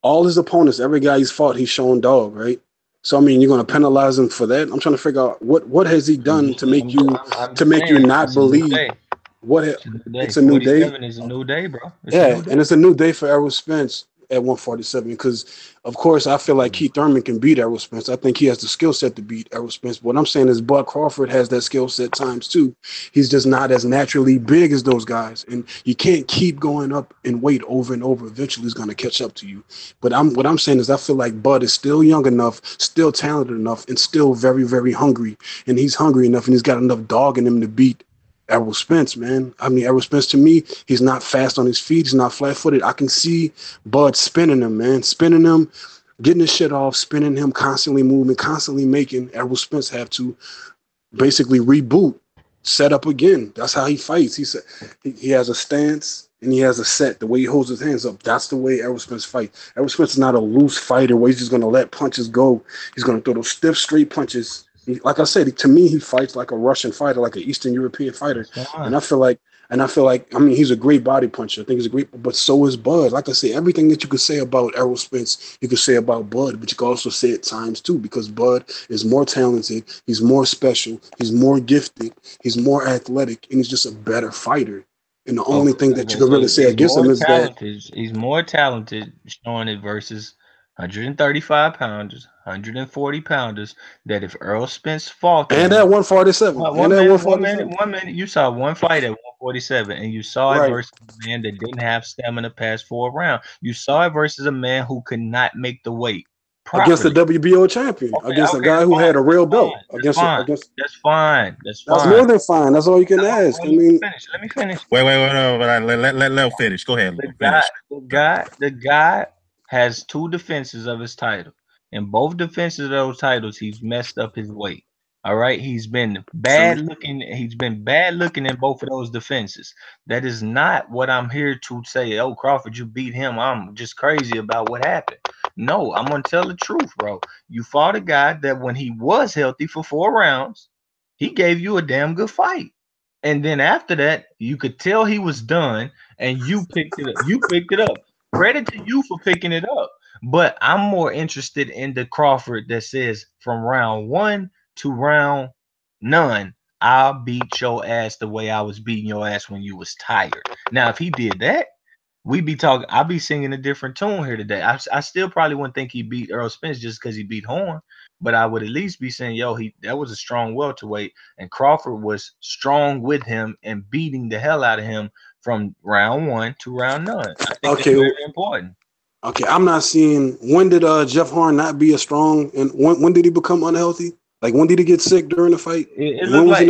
all his opponents, every guy he's fought, he's shown dog, right? So I mean, you're gonna penalize him for that? I'm trying to figure out what has he done to make you not believe what it's a new day. It's a new day, bro. And it's a new day for Errol Spence at 147 because, of course, I feel like Keith Thurman can beat Errol Spence. I think he has the skill set to beat Errol Spence. What I'm saying is Bud Crawford has that skill set times two. He's just not as naturally big as those guys, and you can't keep going up in weight over and over. Eventually, he's going to catch up to you. But what I'm saying is I feel like Bud is still young enough, still talented enough, and still very, very hungry. And he's hungry enough, and he's got enough dog in him to beat Errol Spence, man. I mean, Errol Spence, to me, he's not fast on his feet. He's not flat-footed. I can see Bud spinning him, man. Spinning him, getting his shit off, spinning him, constantly moving, constantly making Errol Spence have to basically reboot, set up again. That's how he fights. He has a stance and he has a set. The way he holds his hands up, that's the way Errol Spence fights. Errol Spence is not a loose fighter where he's just going to let punches go. He's going to throw those stiff, straight punches. Like I said, to me, he fights like a Russian fighter, like an Eastern European fighter. And I feel like, I mean, he's a great body puncher. I think he's a great, but so is Bud. Like I say, everything that you could say about Errol Spence, you could say about Bud, but you could also say it times two because Bud is more talented, he's more special, he's more gifted, he's more athletic, and he's just a better fighter. And the only thing that you can really say against him is that he's more talented, showing it versus 135 pounders, 140 pounders. That if Errol Spence fought and at 147, one minute, you saw one fight at 147, and you saw it versus a man that didn't have stamina past 4 rounds. You saw it verers a man who could not make the weight properly. Against the WBO champion, against a guy who had a real belt. That's fine. That's more than fine. That's all you can ask. I mean, let me finish. Wait, let finish. Go ahead. The guy has 2 defenses of his title. In both defenses of those titles, he's messed up his weight. All right, he's been bad looking. He's been bad looking in both of those defenses. That is not what I'm here to say. Oh, Crawford, you beat him. I'm just crazy about what happened. No, I'm gonna tell the truth, bro. You fought a guy that when he was healthy for 4 rounds, he gave you a damn good fight. And then after that, you could tell he was done, and you picked it up. You picked it up. Credit to you for picking it up. But I'm more interested in the Crawford that says from round 1 to round none, I'll beat your ass the way I was beating your ass when you was tired. Now, if he did that, we'd be talking. I'll be singing a different tune here today. I still probably wouldn't think he beat Errol Spence just because he beat Horn, but I would at least be saying, yo, that was a strong welterweight, and Crawford was strong with him and beating the hell out of him from round 1 to round none. I think that's very important. Okay, I'm not seeing when did Jeff Horn not be as strong, and when did he become unhealthy? Like when did he get sick during the fight? It looked like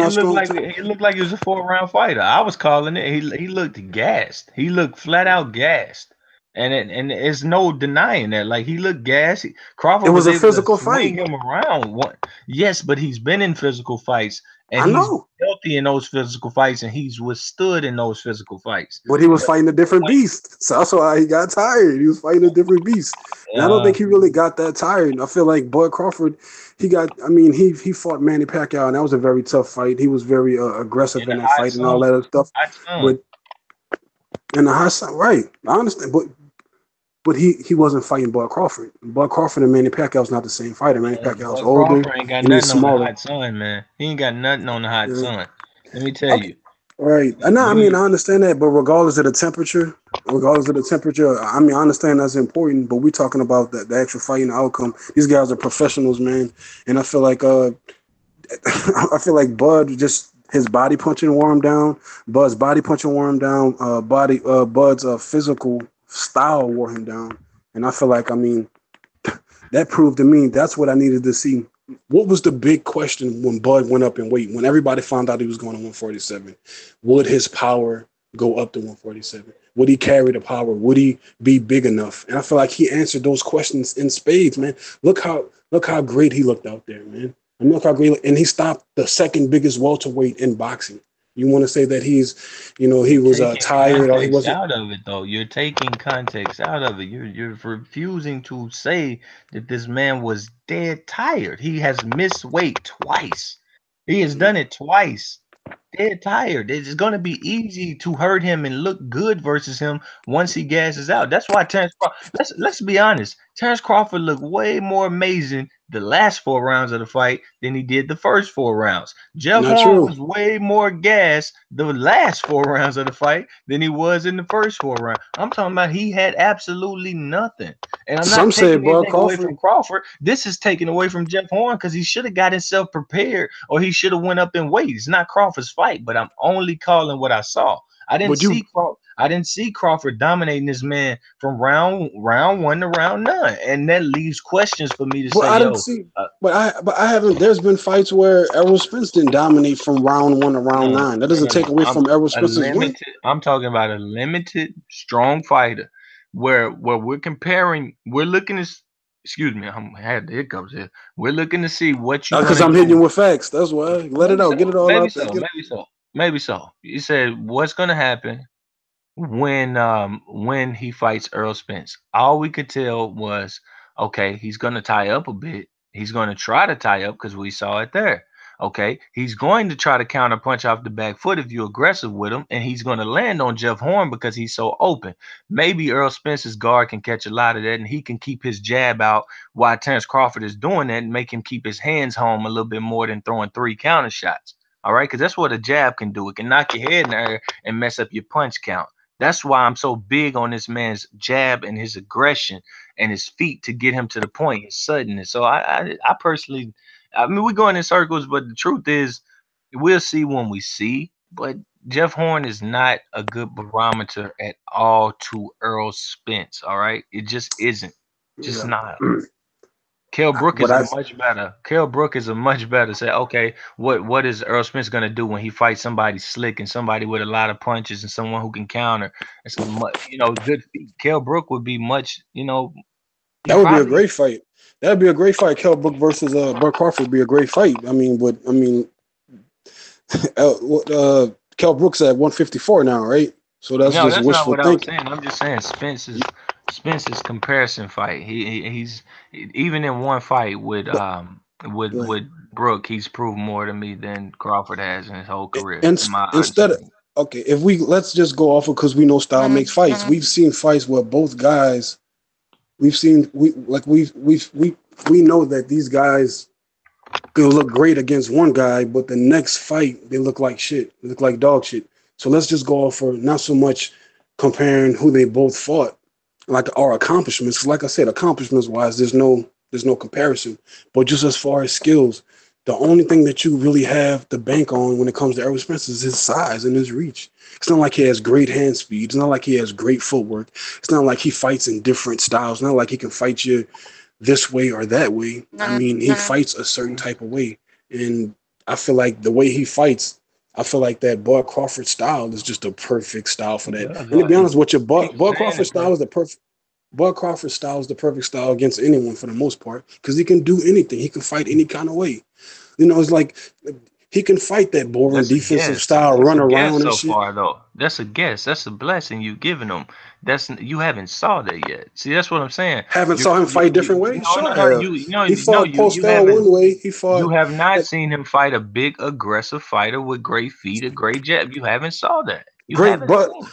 he was a 4-round fighter. I was calling it. He looked gassed. He looked flat out gassed. And it's no denying that. Like, he looked gassy. It Crawford was was a able to physical swing fight. him around. Yes, but he's been in physical fights, and I he's know, healthy in those physical fights, and he's withstood in those physical fights. but he was But fighting a different when, beast. So that's why he got tired. He was fighting a different beast, and I don't uh, think he really got that tired. I feel like Bud Crawford, he got. I mean, he fought Manny Pacquiao, and that was a very tough fight. He was very aggressive in the in that hot fight and all sun, that other stuff. hot sun. But in the high side, right? I understand, but he wasn't fighting Bud Crawford. Bud Crawford and Manny Pacquiao's not the same fighter. Manny Pacquiao's But older Crawford ain't got and he's nothing on the smaller. hot sun, man. He ain't got nothing on the hot Yeah. sun. Let me tell Okay. you. Right. And I mean, You I understand that, but regardless of the temperature, I mean, I understand that's important, but we're talking about the actual fighting outcome. These guys are professionals, man. And I feel like I feel like Bud just his body punching wore him down. Bud's body punching wore him down. Bud's physical style wore him down. And I feel like, I mean, that proved to me that's what I needed to see. What was the big question when Bud went up in weight? When everybody found out he was going to 147, would his power go up to 147? Would he carry the power? Would he be big enough? And I feel like he answered those questions in spades, man. Look how great he looked out there, man. I mean, look how great, and he stopped the second biggest welterweight in boxing. You want to say that he You're was taking tired or he context wasn't? out of it, though. You're taking context out of it. You're refusing to say that this man was dead tired. He has missed weight twice. He has done it twice. Dead tired. It's going to be easy to hurt him and look good versus him once he gasses out. That's why let's be honest. Terence Crawford looked way more amazing the last 4 rounds of the fight than he did the first 4 rounds. Jeff Not Horn true. was way more gassed the last 4 rounds of the fight than he was in the first 4 rounds. I'm talking about he had absolutely nothing. And I'm Some not say taking Bud anything away Crawford. from Crawford. This is taken away from Jeff Horn because he should have got himself prepared or he should have went up in weight. It's not Crawford's fight, but I'm only calling what I saw. But you I didn't see Crawford dominating this man from round one to round nine, and that leaves questions for me to But say, I didn't yo, see. But I haven't. There's been fights where Errol Spence didn't dominate from round one to round no, nine. That doesn't take no. away I'm from Errol a Spence's win. limited. I'm talking about a limited, strong fighter, where we're comparing. We're looking to. Excuse me, I had the hiccups here. We're looking to see what you're Because gonna I'm hitting you do. with facts. That's why. Let it Maybe out. Get so. it all Maybe out there. so. Maybe so. Maybe so. You said what's gonna happen when he fights Earl Spence. All we could tell was, okay, he's gonna tie up a bit. He's gonna try to tie up because we saw it there. Okay, he's going to try to counter punch off the back foot if you're aggressive with him, and he's going to land on Jeff Horn because he's so open. Maybe Earl Spence's guard can catch a lot of that, and he can keep his jab out while Terence Crawford is doing that, and make him keep his hands home a little bit more than throwing 3 counter shots. All right, because that's what a jab can do. It can knock your head in the air and mess up your punch count. That's why I'm so big on this man's jab and his aggression and his feet to get him to the point, his suddenness. So I personally, I mean, we're going in circles, but the truth is, we'll see when we see. But Jeff Horn is not a good barometer at all to Earl Spence. All right, it just isn't, just Yeah. not. Kell Brook What is a I much better. Kell Brook is a much better. Say, okay, what is Earl Spence gonna do when he fights somebody slick and somebody with a lot of punches and someone who can counter and some good feet? Kell Brook would be much. He That would be a probably great fight. That'd be a great fight. Kell Brook versus Bud Crawford would be a great fight. I mean, Kell Brook's at 154 now, right? So that's no. just That's not wishful what I was thinking. saying. I'm just saying Spence's comparison fight. He's even in one fight Right. with Brook, he's proved more to me than Crawford has in his whole career, And in my honest instead of opinion. okay, if we let's just go off of because we know style makes fights. We've seen fights where both guys. We've seen we know that these guys can look great against one guy, but the next fight they look like shit. They look like dog shit. So let's just go off for not so much comparing who they both fought, like our accomplishments. 'Cause like I said, accomplishments wise, there's no comparison. But just as far as skills, the only thing that you really have to bank on when it comes to Errol Spence is his size and his reach. It's not like he has great hand speed. It's not like he has great footwork. It's not like he fights in different styles. It's not like he can fight you this way or that way. I mean, he fights a certain type of way. And I feel like the way he fights I feel like that Bud Crawford style is just a perfect style for He that. does. And to be honest with you, Keep Bud saying Crawford it, bro. style is the perfect. Bud Crawford style is the perfect style against anyone for the most part because he can do anything. He can fight any kind of way. It's like he can fight that boring That's a defensive guess. style, That's run a guess around and so shit. far, though. That's a guess. That's a blessing you giving him. That's you haven't saw that yet. See, that's what I'm saying. Haven't saw him fight different ways. No, Sure, no, I no. have. He fought You Postel haven't. one way. He You fought have not like seen him fight a big aggressive fighter with great feet, a great jab. You haven't saw that. You great, haven't but seen.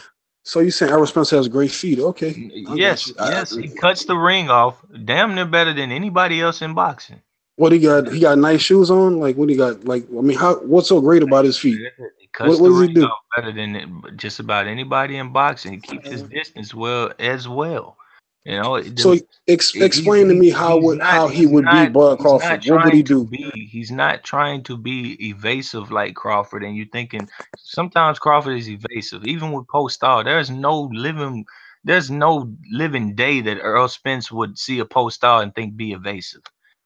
so you saying Errol Spence has great feet? Okay, I got Yes, you. yes. He cuts the ring off damn near better than anybody else in boxing. What he got? He got nice shoes on. Like what he got? Like I mean, how? What's so great about his feet? He cuts What the does he ring do? off better than just about anybody in boxing. He keeps his distance well as well. You know, So explain to me how he would beat Bud Crawford. What would he do? he's not trying to be evasive like Crawford. And you thinking sometimes Crawford is evasive. Even with Postal, there's no living day that Earl Spence would see a Postal and think be evasive.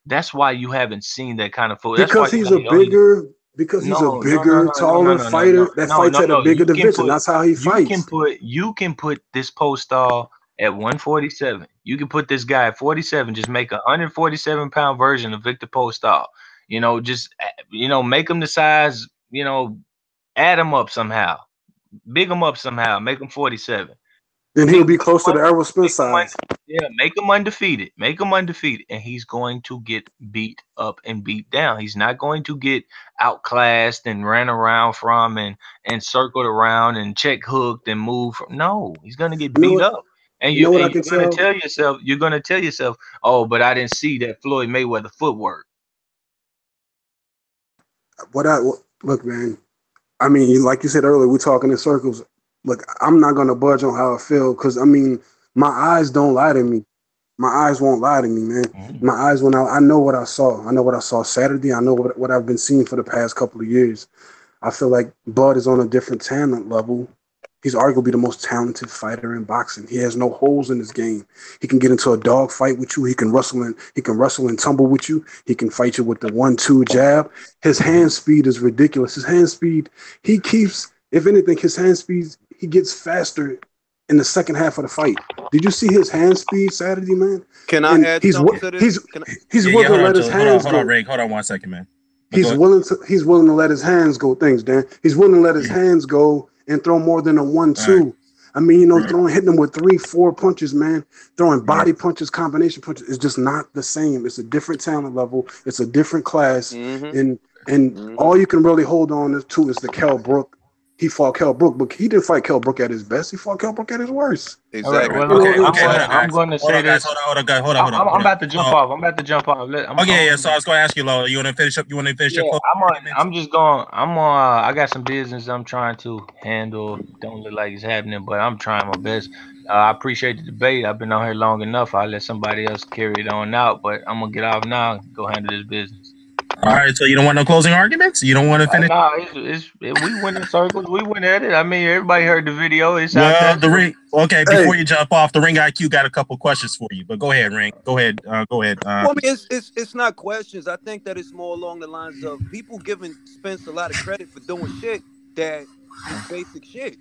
That's why you haven't seen that kind of foot. That's why Because you're he's a like, oh, bigger, because he's a no, no, no, bigger, no, no, no, taller no, no, no, fighter that no, fights no, at a no. bigger division. That's how he fights. You can put this Postal at 147. You can put this guy at 47. Just make a 147-pound version of Victor Postal. Just make him the size. Add him up somehow, big him up somehow, make him 47. Then he'll Make be close to the Errol make Spence him size. yeah, make him undefeated. Make him undefeated, and he's going to get beat up and beat down. He's not going to get outclassed and ran around from and circled around and check hooked and moved from. No, he's going to get You know beat what? up. And You know what I you're can going to tell? tell yourself, oh, but I didn't see that Floyd Mayweather footwork. Look, man. I mean, like you said earlier, we're talking in circles. Look, I'm not gonna budge on how I feel because I mean, my eyes don't lie to me. My eyes won't lie to me, man. Mhm. My eyes went out. I know what I saw. I know what I saw Saturday. I know what I've been seeing for the past couple of years. I feel like Bud is on a different talent level. He's arguably the most talented fighter in boxing. He has no holes in his game. He can get into a dog fight with you. He can wrestle and tumble with you. He can fight you with the 1-2 jab. His hand speed is ridiculous. His hand speed, he keeps, if anything, his hand speed, he gets faster in the second half of the fight. Did you see his hand speed Saturday, man? Can I And add something to this? he's Yeah, willing to hold on, let his hands hold on, go. Rick. Hold on 1 second, man. But He's go willing to let his hands go. Things, Dan. He's willing to let his ahead. hands go and throw more than a one, All right. two. I mean, hitting them with 3, 4 punches, man. Throwing body punches, combination punches is just not the same. It's a different talent level. It's a different class, Mm-hmm. and Mm-hmm. all you can really hold on to is the Kell Brook. He fought Kell Brook, but he didn't fight Kell Brook at his best. He fought Kell Brook at his worst. All right. Exactly. Well, You look, know, Okay, hold on, I'm guys. going to Hold say on, guys. this. Hold on, guys. Hold on, hold on, hold I'm on. about to jump off. I'm about to jump off. Okay, yeah. So I was going to ask you, Lo. You want to finish up? You want to finish your Yeah, closing arguments? I'm just going. I'm on. I got some business I'm trying to handle. Don't look like it's happening, but I'm trying my best. I appreciate the debate. I've been on here long enough. I'll let somebody else carry it on out, but I'm gonna get off now. And go handle this business. All right. So you don't want no closing arguments? You don't want to finish? Nah, we went in circles. We went at it. I mean, everybody heard the video. It's out Well, there. the ring. Okay, hey, before you jump off, the Ring IQ got a couple questions for you. But go ahead, Ring. Go ahead. Go ahead. Well, I mean, it's not questions. I think that it's more along the lines of people giving Spence a lot of credit for doing shit that is basic shit.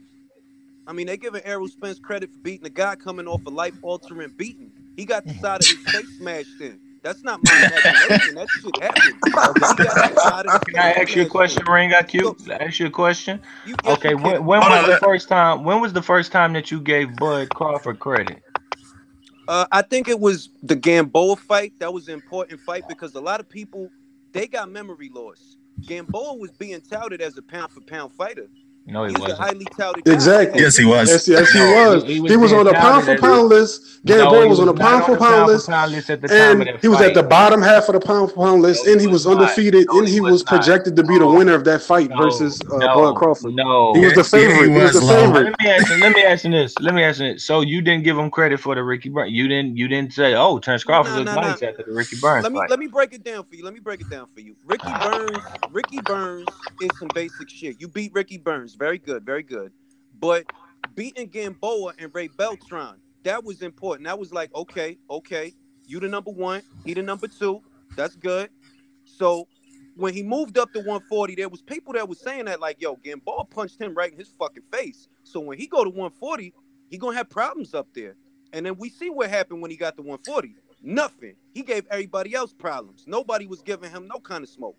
I mean, they giving Errol Spence credit for beating a guy coming off a life-altering beating. He got the side of his face smashed in. That's not my imagination. That shit happened. Okay. He got the side of the Can I face ask you a smashed in. question, Ring So IQ? Ask you a question. yes, Okay. you can. When Hold was on. the first time? When was the first time that you gave Bud Crawford credit? I think it was the Gamboa fight. That was an important fight because a lot of people they got memory loss. Gamboa was being touted as a pound for pound fighter. No, he He's a wasn't. highly touted guy. He exactly. had Yes, he history. was. Yes, he No, was. he was He was being on the pound touted for as pound list. no, Gamboa he was on was the not pound on for the pound pound for list, pound list at the time of and that he was at fight. the bottom half of the pound for pound No, list, he and he was was not. undefeated, No, and he he was was not. projected to be the No, winner of that fight no, versus Bud no, Crawford. He was no. the Yeah, he favorite. He was was the low. favorite. Let me ask you this. Let me ask you this. So you didn't give him credit for the Ricky Burns. You didn't say, oh, Terence Crawford Nah, looked nah, nah. nice after the Ricky Burns fight. Let me break it down for you. Let me break it down for you. Ricky Burns is some basic shit. You beat Ricky Burns. Very good, very good. But beating Gamboa and Ray Beltran, that was important. That was like, okay, you the number one, he the number two. That's good. So when he moved up to 140, there was people that was saying that like, yo, Gamboa punched him right in his fucking face. So when he go to 140, he gonna have problems up there. And then we see what happened when he got to 140. Nothing. He gave everybody else problems. Nobody was giving him no kind of smoke.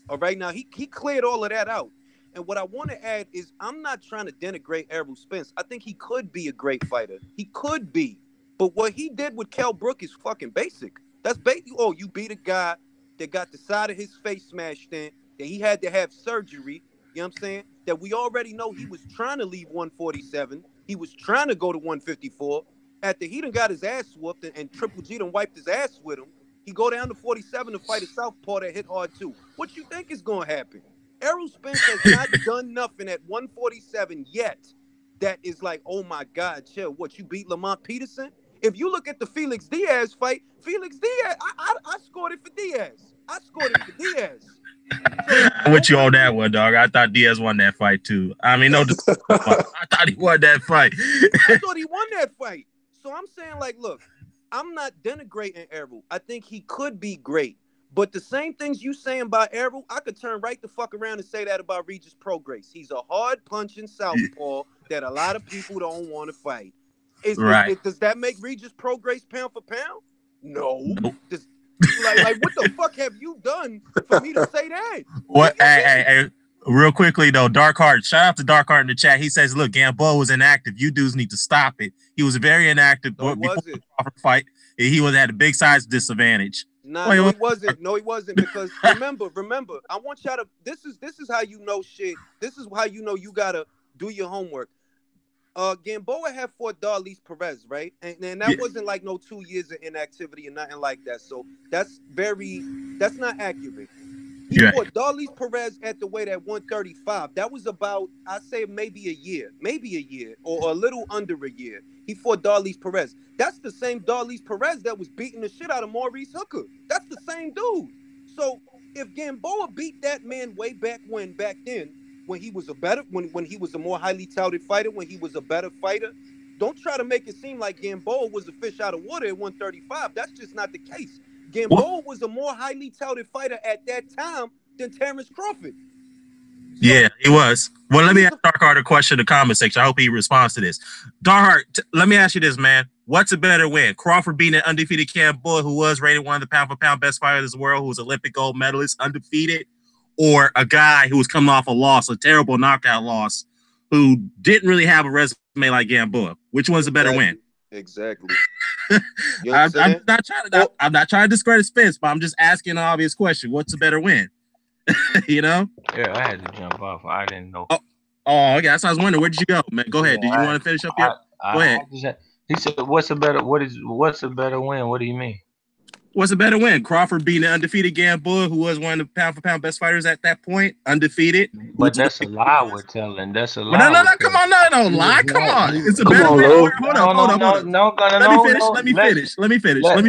All right, now he cleared all of that out. And what I want to add is I'm not trying to denigrate Errol Spence. I think he could be a great fighter. He could be. But what he did with Kell Brook is fucking basic. That's basic. Oh, you beat a guy that got the side of his face smashed in, that he had to have surgery. You know what I'm saying? That we already know he was trying to leave 147. He was trying to go to 154. After he done got his ass whooped and Triple G done wiped his ass with him, he go down to 47 to fight a southpaw that hit hard too. What you think is going to happen? Errol Spence has not done nothing at 147 yet that is like, oh my God, chill. What, you beat Lamont Peterson? If you look at the Felix Diaz fight, Felix Diaz, I scored it for Diaz. I scored it for Diaz. So, I'm with you on that one, dog. I thought Diaz won that fight too. I mean, no, I thought he won that fight. I thought he won that fight. So I'm saying, like, look, I'm not denigrating Errol. I think he could be great. But the same things you saying about Errol, I could turn right the fuck around and say that about Regis Prograis. He's a hard-punching southpaw that a lot of people don't want to fight. Does that make Regis Prograis pound for pound? No. Nope. Like, what the fuck have you done for me to say that? What? Hey, real quickly though, Dark Heart. Shout out to Dark Heart in the chat. He says, "Look, Gamboa was inactive. You dudes need to stop it. He was very inactive before the Crawford fight. He had a big size disadvantage." No, he wasn't. No, he wasn't. Because remember, I want y'all to. This is how you know shit. This is how you know you gotta do your homework. Gamboa had fought Darlise Perez, right? And that wasn't like no 2 years of inactivity or nothing like that. So that's not accurate. He fought Darlise Perez at the weight at 135. That was about, I'd say maybe a year or a little under a year. He fought Darlise Perez. That's the same Darlise Perez that was beating the shit out of Maurice Hooker. That's the same dude. So if Gamboa beat that man way back then, when he was when he was a more highly touted fighter, when he was a better fighter, don't try to make it seem like Gamboa was a fish out of water at 135. That's just not the case. Gamboa was a more highly touted fighter at that time than Terence Crawford. Yeah, he was. Well, let me ask Dark Heart a question in the comment section. I hope he responds to this. Dark Heart, let me ask you this, man. What's a better win? Crawford beating an undefeated Gamboa who was rated one of the pound-for-pound best fighters in the world, who was Olympic gold medalist, undefeated, or a guy who was coming off a loss, a terrible knockout loss, who didn't really have a resume like Gamboa? Which one's a better win? Exactly. I'm not trying to discredit Spence, but I'm just asking an obvious question. What's a better win? You know? Yeah, I had to jump off. I didn't know. Oh, okay. That's what I was wondering. Where did you go, man? Go ahead. Did you want to finish up here? Go ahead. He said, what's a better win? What do you mean? What's a better win? Crawford beating an undefeated Gamboa, who was one of the pound-for-pound best fighters at that point, undefeated. But that's a lie we're telling. That's a lie. No, come on, no, lie. Come on. It's a better win. Hold on. Let me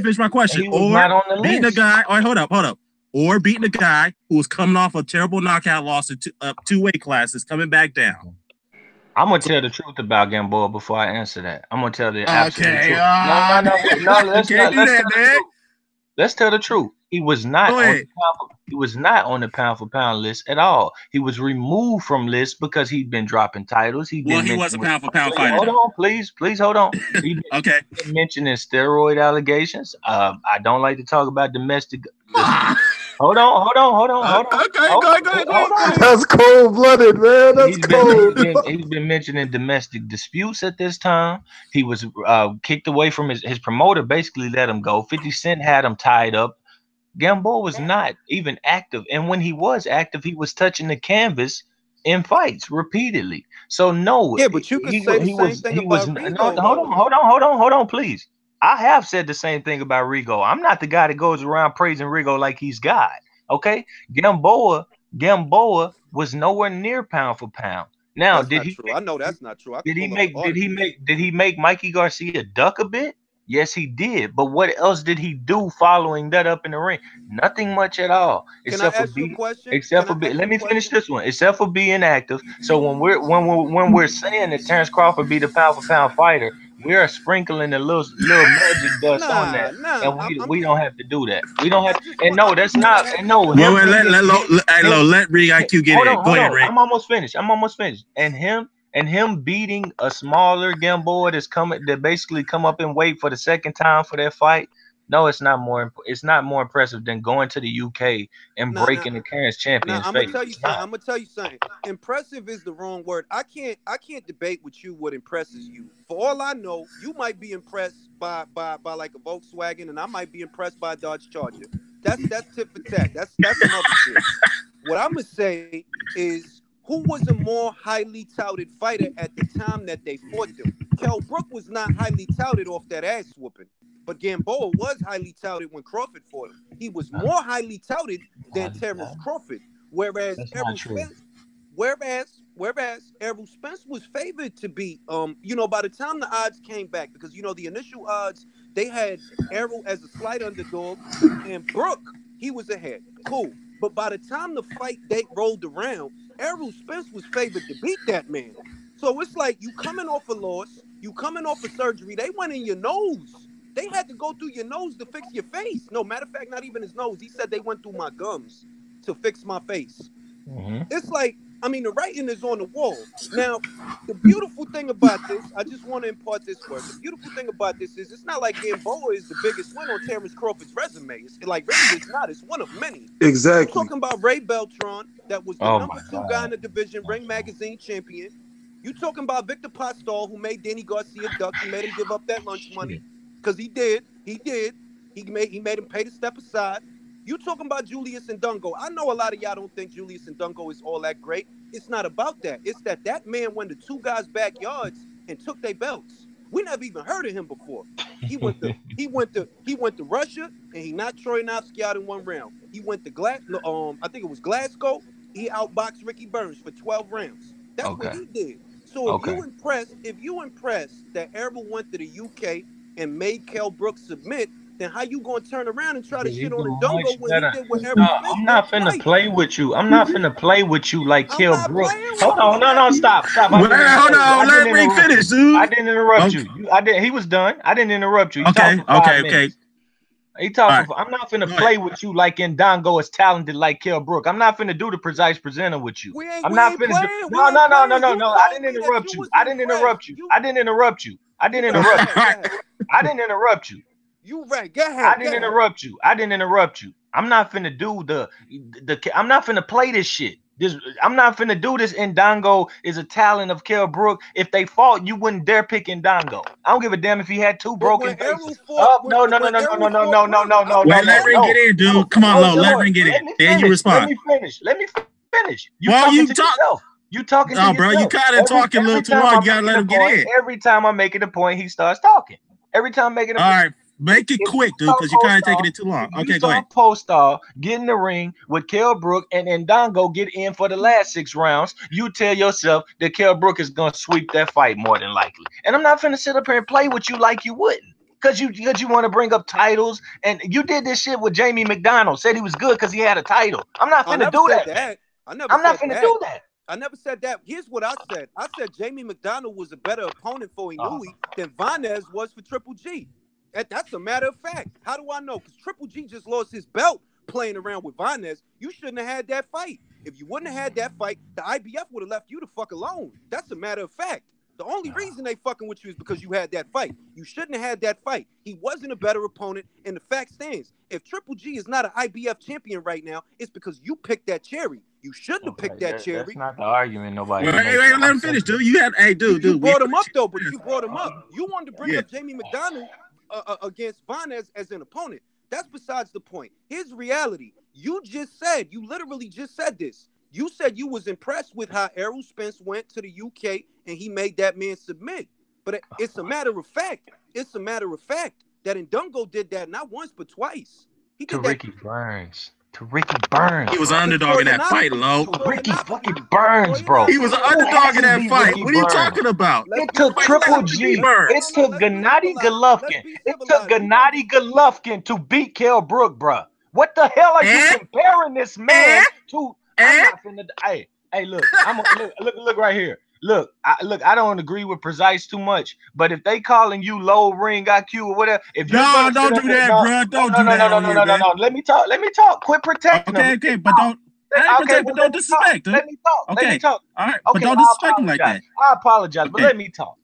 finish my question. Or beating a guy. All right, hold up. Or beating a guy who was coming off a terrible knockout loss in two weight classes, coming back down. I'm gonna tell the truth about Gamboa before I answer that. I'm gonna tell the absolute truth. No. Let's tell the truth. He was not on the pound for pound list at all. He was removed from lists because he'd been dropping titles. He was a pound for pound fighter. Hold on, please hold on. He'd been mentioning steroid allegations. I don't like to talk about domestic. Hold on. Okay, go. That's cold-blooded, man. That's cold. He's been mentioning domestic disputes at this time. He was kicked away from his promoter, basically let him go. 50 Cent had him tied up. Gamboa was not even active. And when he was active, he was touching the canvas in fights repeatedly. So no. Yeah, but you could say the same thing about Rigo. Hold on, please. I have said the same thing about Rigo. I'm not the guy that goes around praising Rigo like he's God. Okay, Gamboa was nowhere near pound for pound. Now, I know that's not true. Did he make Mikey Garcia duck a bit? Yes, he did. But what else did he do following that up in the ring? Nothing much at all. Except for being active. So when we're saying that Terence Crawford be the pound for pound fighter, we're sprinkling a little magic dust on Nah, that, nah. and I'm we don't have to do that. We don't have. I just And want I no, just that's want to not. have And this no, Well, him let beating let Rick IQ get in. Go hold ahead, on. Rick. I'm almost finished. And him beating a smaller game boy that basically come up in weight for the second time for that fight. No, it's not more impressive than going to the UK and nah, nah. breaking the Terence Now champion's I'm gonna face. tell you It's something. not. I'm gonna tell you something. Impressive is the wrong word. I can't debate with you what impresses you. For all I know, you might be impressed by like a Volkswagen, and I might be impressed by a Dodge Charger. That's tit for tat. That's some other shit. What I'm gonna say is who was a more highly touted fighter at the time that they fought them? Kell Brook was not highly touted off that ass whooping, but Gamboa was highly touted when Crawford fought him. He was more highly touted than Terence Crawford, whereas That's not Errol true. Spence, whereas Errol Spence was favored to beat. By the time the odds came back, because the initial odds they had Errol as a slight underdog, and Brook he was ahead. Cool, but by the time the fight date rolled around, Errol Spence was favored to beat that man. So it's like you coming off a loss, you coming off a surgery. They went in your nose. They had to go through your nose to fix your face. No, matter of fact, not even his nose. He said they went through my gums to fix my face. It's like, the writing is on the wall. Now, the beautiful thing about this, I just want to impart this word. The beautiful thing about this is it's not like Gamboa is the biggest win on Terence Crawford's resume. It's like really it's not. It's one of many. You Exactly. talking about Ray Beltran, that was the Oh number my 2 guy in God. the division, Ring Magazine champion. You talking about Victor Postol, who made Danny Garcia duck. He made him give up that lunch money. Shit. Because he did. He did. He made him pay to step aside. You talking about Julius and Dungo. I know a lot of y'all don't think Julius and Dungo is all that great. It's not about that. It's that man went to 2 guys' backyards and took their belts. We never even heard of him before. He went to Russia and he knocked Troyanovsky out in 1 round. He went to I think it was Glasgow. He outboxed Ricky Burns for 12 rounds. That's what Okay. he did. So if Okay. you impressed that Errol went to the UK and made Kell Brooks submit, then how you gonna turn around and try to Because shit you on do Ndungo much when he better. did what Errol No, Spence I'm did not finna twice? play with you. I'm not finna play with you like I'm Kell not Brook. playing with Hold you. on, no, stop. I Well, didn't hold interrupt you. on. I Let didn't Rick interrupt finish, you. I dude. didn't interrupt Okay, you. I did. He was done. I didn't interrupt you. He talked okay, for five okay. minutes. He All talking right, for. I'm not finna go ahead. play with you like Ndongo is talented like Kell Brook. I'm not finna do the precise presenter with you. We ain't I'm we not ain't finna do. playing. We No, ain't no, no, no, playing. no, You no. I told didn't me that interrupt you you. was I didn't impressed. interrupt you. You I didn't interrupt you. I you didn't right. Go interrupt ahead. you. Go All ahead. I didn't interrupt you. You right. Go I ahead. Go didn't ahead. interrupt you. I didn't interrupt you. I'm not finna do the I'm not finna play this shit. I'm not finna do this. Ndongo is a talent of Kell Brook. If they fought, you wouldn't dare pick Ndongo. I don't give a damn if he had 2 But when broken Errol faces. fought, Oh when no no no when no no no Errol no fought no no Brook, no I no was no Well, let no Rick ready. get no in, no dude. Come on, no. Low. Let Boy, Rick get in. let me Then you finish. Let respond. me finish. Let me finish. You Well, talking you to talk. yourself. You talking to Oh, bro, you yourself. kind of talking a little Every too time long. I'm You gotta making let a him get point, in. every time I'm making a point, he starts talking. Every time I'm making a All point. right, make it If you quick, dude, saw because you're kind of taking Postal, it too long. if you Okay, go saw ahead. Postal get in the ring with Kell Brook and Ndongo get in for the last 6 rounds, you tell yourself that Kell Brook is gonna sweep that fight more than likely. And I'm not finna sit up here and play with you like you wouldn't. Cause you want to bring up titles, and you did this shit with Jamie McDonald. Said he was good because he had a title. I'm not I finna never do said that, man. that. I never I'm not said finna that. do that. I never said that. Here's what I said. I said Jamie McDonald was a better opponent for Oh, Inouye than Vanez was for Triple G. That's a matter of fact. How do I know? Because Triple G just lost his belt playing around with Vanez. You shouldn't have had that fight. If you wouldn't have had that fight, the IBF would have left you the fuck alone. That's a matter of fact. The only reason they fucking with you is because you had that fight. You shouldn't have had that fight. He wasn't a better opponent, and the fact stands. If Triple G is not an IBF champion right now, it's because you picked that cherry. You shouldn't have picked okay. that That's cherry. not the argument Well, nobody's hey, making. let I'm him finish, simply dude. You have, hey, You dude, we brought him up appreciate though, but this. you brought him up. You wanted to bring Yeah. up Jamie McDonald against Vanez as an opponent. That's besides the point. Here's reality. You literally just said this. You said you was impressed with how Errol Spence went to the UK and he made that man submit. But it's a matter of fact. It's a matter of fact that Ndungo did that not once but twice. He to did that Ricky Burns. To Ricky Burns, He was bro. an to underdog in that fight, Low. Ricky Troyanovsky. fucking Burns, bro. He was an Who underdog in hasn't that beat fight. Ricky What are you Burns? talking about? Let's It be took Nobody said Triple civilized. Ricky G. Burns. It took Let's be Gennady civilized. Let's Golovkin. be It took civilized. Gennady Golovkin to beat Kell Brook, bro. What the hell are you Eh? comparing this Eh? man to? I'm Eh? not finna. Hey, look. Look right here. look, I don't agree with Precise too much, but if they calling you low ring IQ or whatever, if you're No, don't do that, bro. Don't do that on here, man. no. Let me talk. Quit protecting them. Okay, but don't. I ain't protect, but don't disrespect him. Let me talk. Okay, Let me talk. all right, Okay, but don't disrespect him like that. I apologize, but let me talk.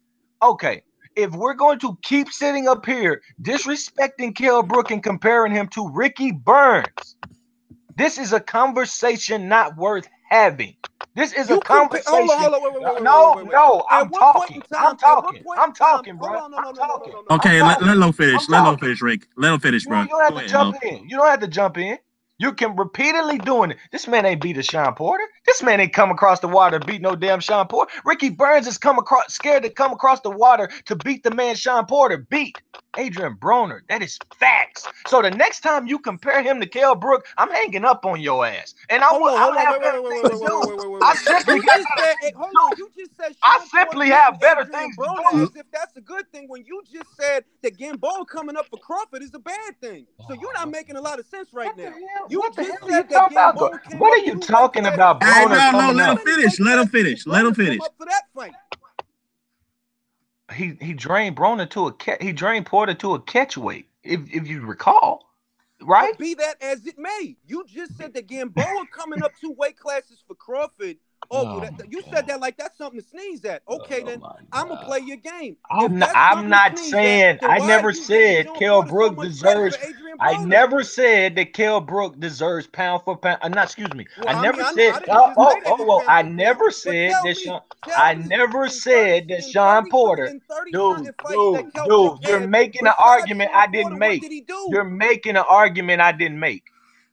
Okay, if we're going to keep sitting up here disrespecting Kell Brook and comparing him to Ricky Burns, this is a conversation not worth having. This is a conversation. Hold on, No, I'm talking, bro. Okay, let Low finish. Let Low finish, Rick. Let him finish, bro. You don't have to jump in. You don't have to jump in. You can repeatedly doing it. This man ain't beat a Sean Porter. This man ain't come across the water to beat no damn Sean Porter. Ricky Burns is scared to come across the water to beat the man Sean Porter beat. Adrian Broner. That is facts. So the next time you compare him to Kell Brook, I'm hanging up on your ass. And I simply have better things to do. As if that's a good thing when you just said that Gamboa coming up for Crawford is a bad thing. So you're not making a lot of sense right now. You just said that Gamboa came What are you talking about, Hey, Broner? no, let him finish. Let him finish. Let him finish. For that fight. He drained he drained Porter to a catch weight, if you recall, right? But be that as it may, you just said that Gamboa coming up 2 weight classes for Crawford. You said that like that's something to sneeze at. Okay, then I'm gonna play your game. I'm not saying. I never said Kell Brook deserves. I never said that Kell Brook deserves pound for pound. Excuse me. I never said. I never said that. I never said that Sean Porter. Dude, you're making an argument I didn't make. You're making an argument I didn't make.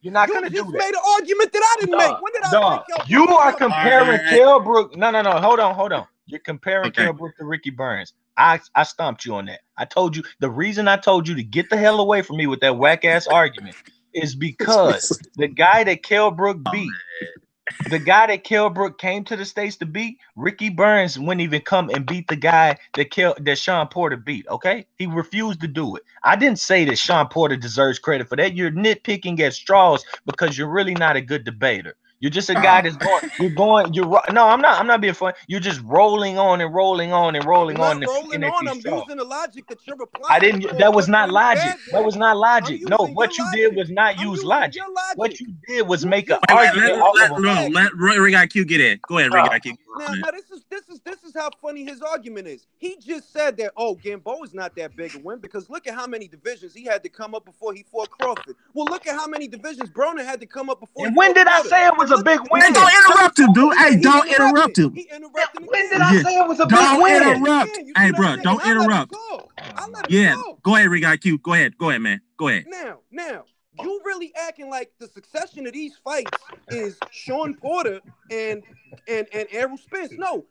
You're not going to do that. You just made an argument that I didn't make. When did I make you are comparing Kell Brook. No. Hold on. You're comparing Kell Brook to Ricky Burns. I stumped you on that. I told you. The reason I told you to get the hell away from me with that whack-ass argument is because the guy that Kell Brook beat, the guy that Kell Brook came to the States to beat, Ricky Burns wouldn't even come and beat the guy that Sean Porter beat, okay? He refused to do it. I didn't say that Sean Porter deserves credit for that. You're nitpicking at straws because you're really not a good debater. You're just a guy that's no, I'm not being funny. You're just rolling on. I'm using the logic that you're applying. That was not logic. That was not logic. No, what you did was not use logic. What you did was make an argument. Let Ring IQ get in. Go ahead, Ring IQ. Now this is how funny his argument is. He just said that Gamboa is not that big a win because look at how many divisions he had to come up before he fought Crawford. Well, look at how many divisions Broner had to come up before. And when did I say it was a big win? Hey, don't interrupt him, dude. Hey, don't interrupt him. He interrupted me. When did I say it was a big win? Don't interrupt. Hey, bro, don't interrupt. Yeah, go ahead, Ring IQ. Go ahead, man. Go ahead. Now. You really acting like the succession of these fights is Sean Porter and Errol Spence. No,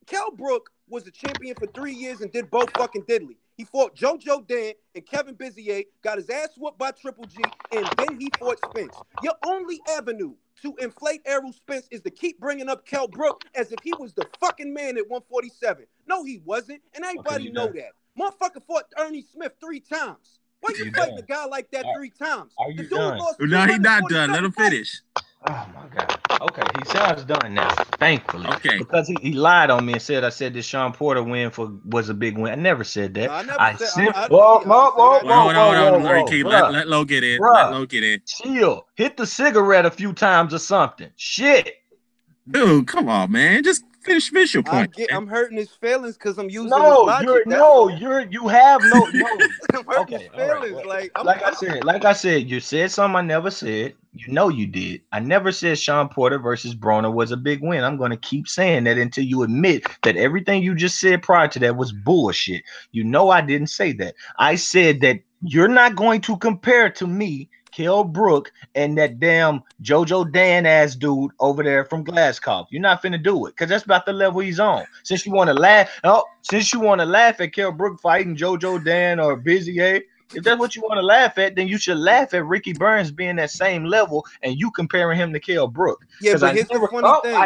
Kell Brook was a champion for 3 years and did both fucking diddly. He fought JoJo Dan and Kevin Bizier, got his ass whooped by Triple G, and then he fought Spence. Your only avenue to inflate Errol Spence is to keep bringing up Kell Brook as if he was the fucking man at 147. No, he wasn't, and everybody know that. Motherfucker fought Ernie Smith 3 times. Why you fighting a guy like that 3 times? Are you done? No, he's not done. Let him finish. Oh my God. Okay, he sounds done now. Thankfully. Okay. Because he lied on me and said I said this Sean Porter win was a big win. I never said that. Whoa. Let Low get in. Let Low get in. Chill. Hit the cigarette a few times or something. Shit. Dude, come on, man. Just finish your point. I'm hurting his feelings because I'm using you have no. I'm hurting his feelings. Right. Like I said, you said something I never said. You know you did. I never said Sean Porter versus Broner was a big win. I'm going to keep saying that until you admit that everything you just said prior to that was bullshit. You know I didn't say that. I said that you're not going to compare to me Kell Brook and that damn JoJo Dan ass dude over there from Glasgow. You're not finna do it because that's about the level he's on. Since you want to laugh at Kell Brook fighting JoJo Dan or Bizier, if that's what you want to laugh at, then you should laugh at Ricky Burns being that same level and you comparing him to Kell Brook. Yeah, but I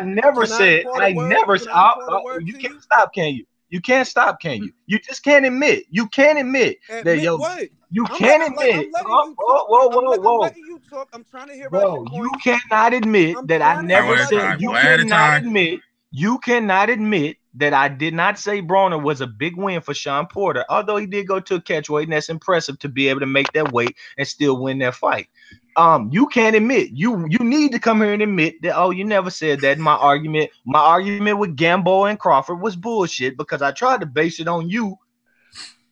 never said. You can't stop, can you? You can't stop, can you? You just can't admit. You can't admit that you can't admit. Whoa. I'm trying to hear. Bro, you cannot admit that I never said. You cannot admit that I did not say Broner was a big win for Sean Porter, although he did go to a catch weight, and that's impressive to be able to make that weight and still win that fight. You can't admit, you need to come here and admit that, oh, you never said that. My argument with Gambo and Crawford was bullshit because I tried to base it on you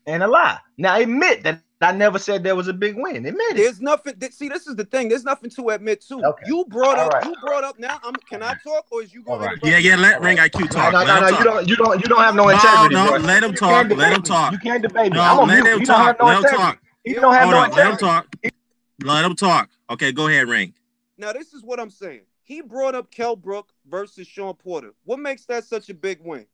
and a lie. Now admit that I never said there was a big win. Admit it. There's nothing. See, this is the thing. There's nothing to admit to. Okay. You brought up. Now, can I talk, or is you going? Right. Yeah. Let Ring IQ talk. No. You don't have no integrity. No, bro. let him talk. Let him talk. You can't debate me. No, I'm on let mute. him You don't have talk. no Let him integrity. talk. You don't have no integrity. Let him talk. Let him talk. Okay, go ahead, Ring. Now, this is what I'm saying. He brought up Kell Brook versus Sean Porter. What makes that such a big win?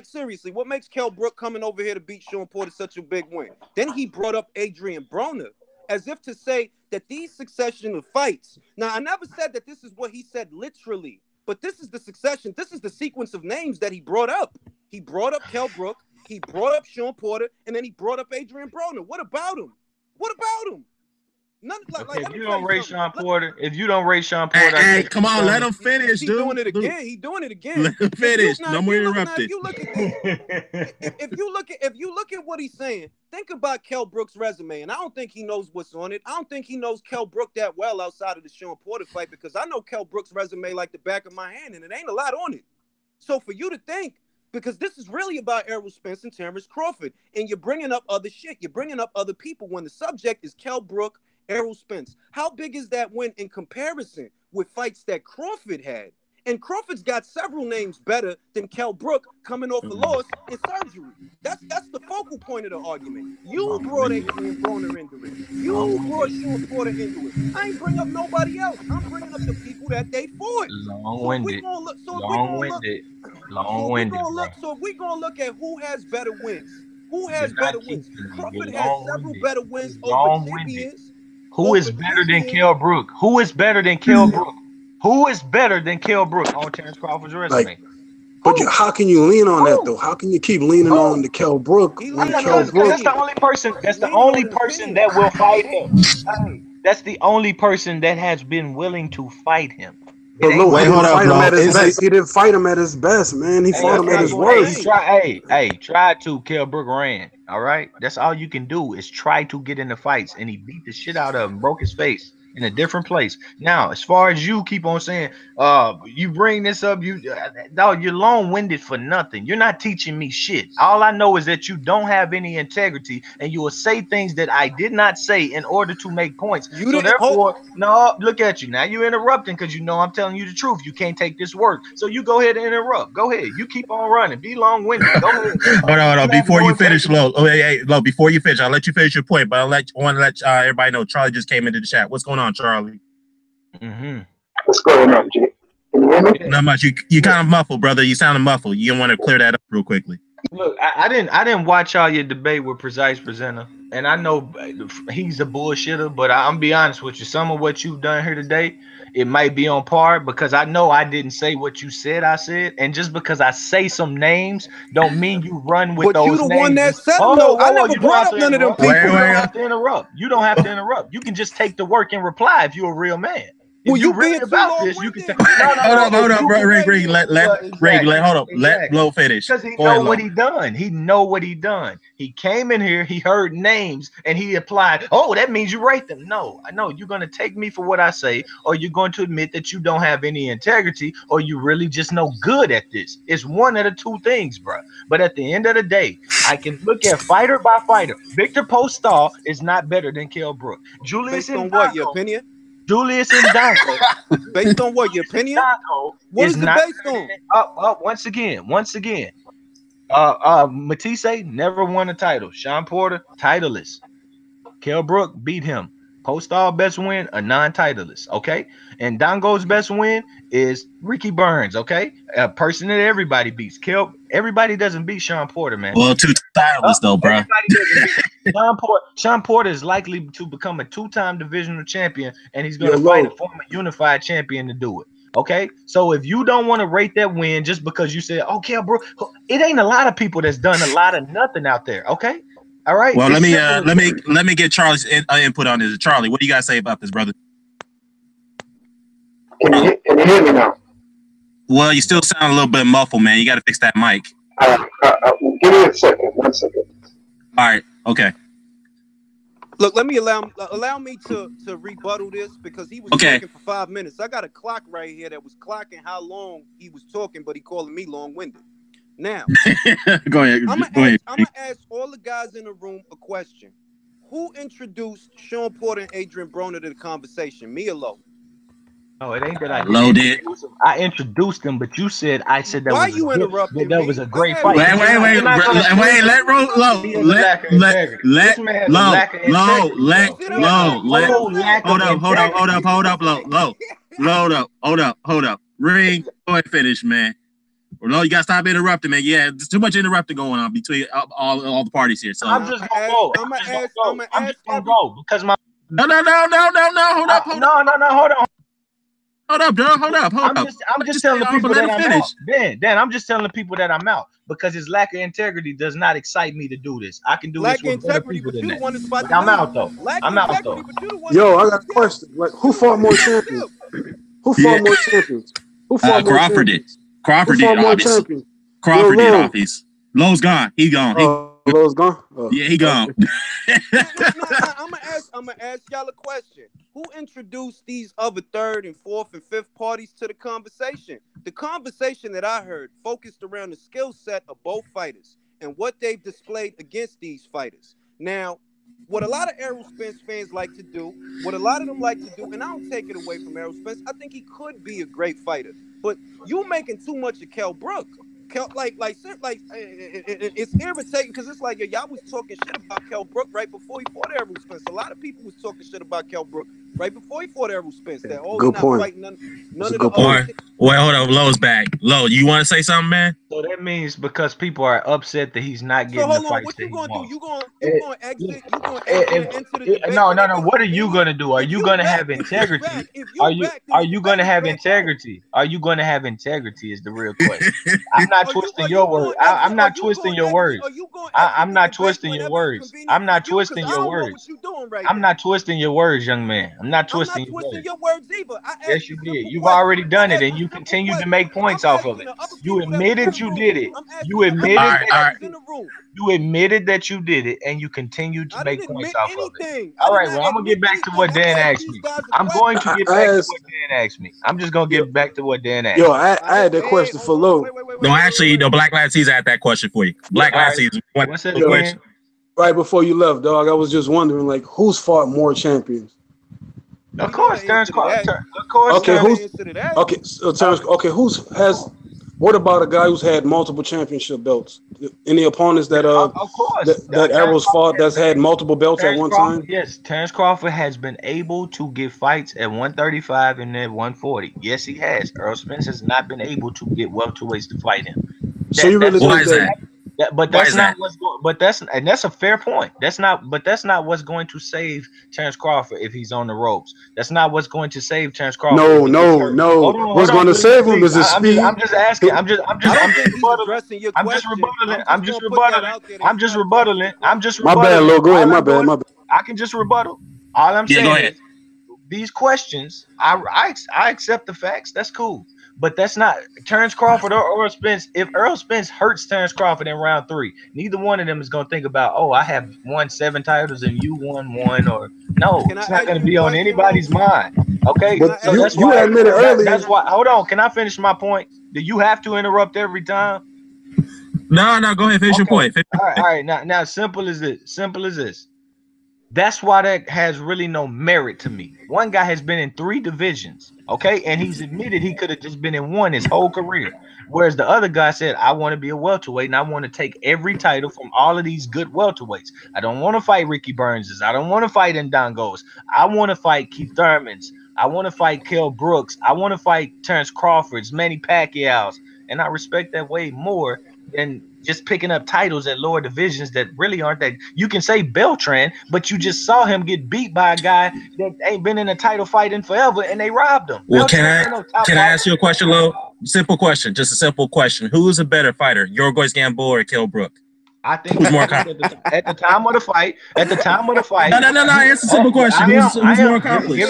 Seriously, what makes Kell Brook coming over here to beat Sean Porter such a big win? Then he brought up Adrian Broner as if to say that these succession of fights. Now, I never said that this is what he said literally, but this is the succession. This is the sequence of names that he brought up. He brought up Kell Brook, he brought up Sean Porter, and then he brought up Adrian Broner. What about him? Nothing if you don't rate Sean Porter, hey, come on, let him finish, He's dude. doing it again. He's doing it again. Let him finish. No more interrupted. If you look at this, if you look at what he's saying, think about Kell Brook's resume, and I don't think he knows what's on it. I don't think he knows Kell Brook that well outside of the Sean Porter fight, because I know Kell Brook's resume like the back of my hand, and it ain't a lot on it. So for you to think, because this is really about Errol Spence and Terence Crawford, and you're bringing up other shit, you're bringing up other people when the subject is Kell Brook, Errol Spence. How big is that win in comparison with fights that Crawford had? And Crawford's got several names better than Kell Brook coming off a loss in surgery. That's the focal point of the argument. You brought Adrian Broner into it. You brought Sean Porter into it. I ain't bring up nobody else. I'm bringing up the people that they fought. Long-winded. So if we're gonna look at who has better wins, Crawford has several better wins over champions. Who is better than Kell Brook? Who is better than Kell Brook? Who is better than Kell Brook on Terence Crawford's resume? But how can you lean on that though? How can you keep leaning on the Kell Brook? That's the only person. That's the only person that will fight him. That's the only person that has been willing to fight him. But look, he didn't fight him at his best, man. He fought him at his worst. Try to. Kell Brook ran. All right, that's all you can do is try to get into fights, and he beat the shit out of him, broke his face in a different place. Now, as far as you keep on saying, you bring this up, you're long-winded for nothing. You're not teaching me shit. All I know is that you don't have any integrity, and you will say things that I did not say in order to make points. No, look at you. Now you're interrupting because you know I'm telling you the truth. You can't take this work. So you go ahead and interrupt. Go ahead. You keep on running. Be long-winded. Go ahead. Hold on. Before you finish, Lo. Lo, before you finish, I'll let you finish your point, but I want to let everybody know Charlie just came into the chat. What's going on, Charlie? What's going on, G? Can you hear me? Not much. You kind of muffled, brother. You sounded muffled. You want to clear that up real quickly. Look, I didn't watch all your debate with Precise Presenter, and I know he's a bullshitter, but I'm be honest with you. Some of what you've done here today, it might be on par, because I know I didn't say what you said I said, and just because I say some names don't mean you run with those names. But you the one that said them, though. I never brought up none of them people. You don't have to interrupt. You don't have to interrupt. You can just take the work and reply if you're a real man. Well, you really about this, you can say, hold up, Ring, let Blow finish. Because he know what he done. He know what he done. He came in here, he heard names, and he applied. Oh, that means you rate them. No, I know you're gonna take me for what I say, or you're going to admit that you don't have any integrity, or you really just no good at this. It's one of the two things, bro. But at the end of the day, I can look at fighter by fighter. Victor Postol is not better than Kell Brook. Julius, based on what, your opinion? Julius Indongo. Based on what, your opinion? What is it based on? Once again. Matisse never won a title. Sean Porter, titleist. Kell Brook beat him. Postall best win, a non-titleist, okay? And Dongo's best win is Ricky Burns, okay? A person that everybody beats. Everybody doesn't beat Sean Porter, man. Well, two titleists though, bro. Sean Porter is likely to become a two-time divisional champion, and he's going to fight a former unified champion to do it. Okay, so if you don't want to rate that win just because you said, okay, bro, it ain't a lot of people that's done a lot of nothing out there. Okay. All right. Well, let me get Charlie's input on this. Charlie, what do you guys say about this, brother? Can you hear me now? Well, you still sound a little bit muffled, man. You got to fix that mic. Give me a second. 1 second. All right. Okay. Look, let me allow me to rebuttal this because he was talking for 5 minutes. I got a clock right here that was clocking how long he was talking, but he calling me long-winded. Now, go ahead. I'm gonna ask all the guys in the room a question. Who introduced Sean Porter and Adrian Broner to the conversation? Me or Low? No, it ain't that I Low did. I introduced them, but you said I said that Why was you interrupting that me? was a great I fight. asked- Wait, let Low, hold up. Ring, go ahead, finish, man. No, you gotta stop interrupting, man. Yeah, there's too much interrupting going on between all the parties here. So I'm just gonna go. I'm just gonna go because my no. Hold up. Hold up, bro. Hold up. I'm just telling the people that I'm out. Dan, I'm just telling the people that I'm out because his lack of integrity does not excite me to do this. I can do this with better people than that. I'm out though. I'm out though. Yo, I got a question. Like, who fought more champions? Who fought more champions? Who fought more Crawford champions? did. Crawford did, obviously. Crawford did, obviously. Low's gone. He gone. Low's gone? Yeah, he gone. I'm gonna ask y'all a question. Who introduced these other third and fourth and fifth parties to the conversation? The conversation that I heard focused around the skill set of both fighters and what they've displayed against these fighters. Now, what a lot of Errol Spence fans like to do, what a lot of them like to do, and I don't take it away from Errol Spence, I think he could be a great fighter. But you making too much of Kell Brook. It's irritating because it's like, y'all was talking shit about Kell Brook right before he fought Errol Spence. A lot of people was talking shit about Kell Brook right before he fought Errol Spence. That good point. Fighting none of the other shit. Wait, hold up. Low's back. Low, you want to say something, man? So that means because people are upset that he's not getting the fights. What you gonna do? You gonna exit? No. What are you gonna do? Are you gonna have integrity? Are you gonna have integrity? Are you gonna have integrity? Is the real question. I'm not twisting your words. I'm not twisting your words. I'm not twisting your words. I'm not twisting your words. I'm not twisting your words, young man. I'm not twisting your words either. Yes, you did. You've already done it, and you continue to make points off of it. You admitted you did it. You admitted you admitted that you did it, and you continue to make points off of it. All right, well, I'm gonna get back to what Dan asked me. I'm going to get back to what Dan asked me. I'm just gonna get back to what Dan asked me. Yo, I had that question for Low. No, actually, Blklatinceez had that question for you. Blklatinceez, what's that question? Right before you left, dog, I was just wondering, like, who's fought more champions? Of course, Terence Crawford. Of course. Okay, what about a guy who's had multiple championship belts? Any opponents that of course that Errol's fought that's had multiple belts at one time? Yes, Terence Crawford has been able to get fights at 135 and at 140. Yes, he has. Errol Spence has not been able to get welterweights to fight him. So you really think that? That's a fair point. That's not what's going to save Terence Crawford if he's on the ropes. That's not what's going to save Terence Crawford. No. What's going to save him is his speed. I'm just asking. I'm just rebuttaling. My bad, Lo. Go ahead. My bad. I can just rebuttal. All I'm saying is these questions. I accept the facts. That's cool. But that's not Terence Crawford or Errol Spence. If Errol Spence hurts Terence Crawford in round 3, neither one of them is going to think about, I have won 7 titles and you won 1. Or no, it's not going to be on anybody's mind. Okay, but so that's you why. Admitted earlier. That's why. Hold on, can I finish my point? Do you have to interrupt every time? No. Go ahead. Finish your point. All right. Now, simple as this. That's why that has really no merit to me. One guy has been in 3 divisions, okay? And he's admitted he could have just been in 1 his whole career. Whereas the other guy said, I want to be a welterweight and I want to take every title from all of these good welterweights. I don't want to fight Ricky Burns's. I don't want to fight Ndongo's. I want to fight Keith Thurman's. I want to fight Kell Brooks. I want to fight Terence Crawford's, Manny Pacquiao's. And I respect that way more than just picking up titles at lower divisions that really aren't that. You can say Beltran, but you just saw him get beat by a guy that ain't been in a title fight in forever, and they robbed him. Well, can I ask you a question, Lo? Simple question, just a simple question. Who is a better fighter, Yorgos Gamboa or Kell Brook? I think Who's more at the time of the fight. At the time of the fight. No. It's a simple question. Who's more accomplished?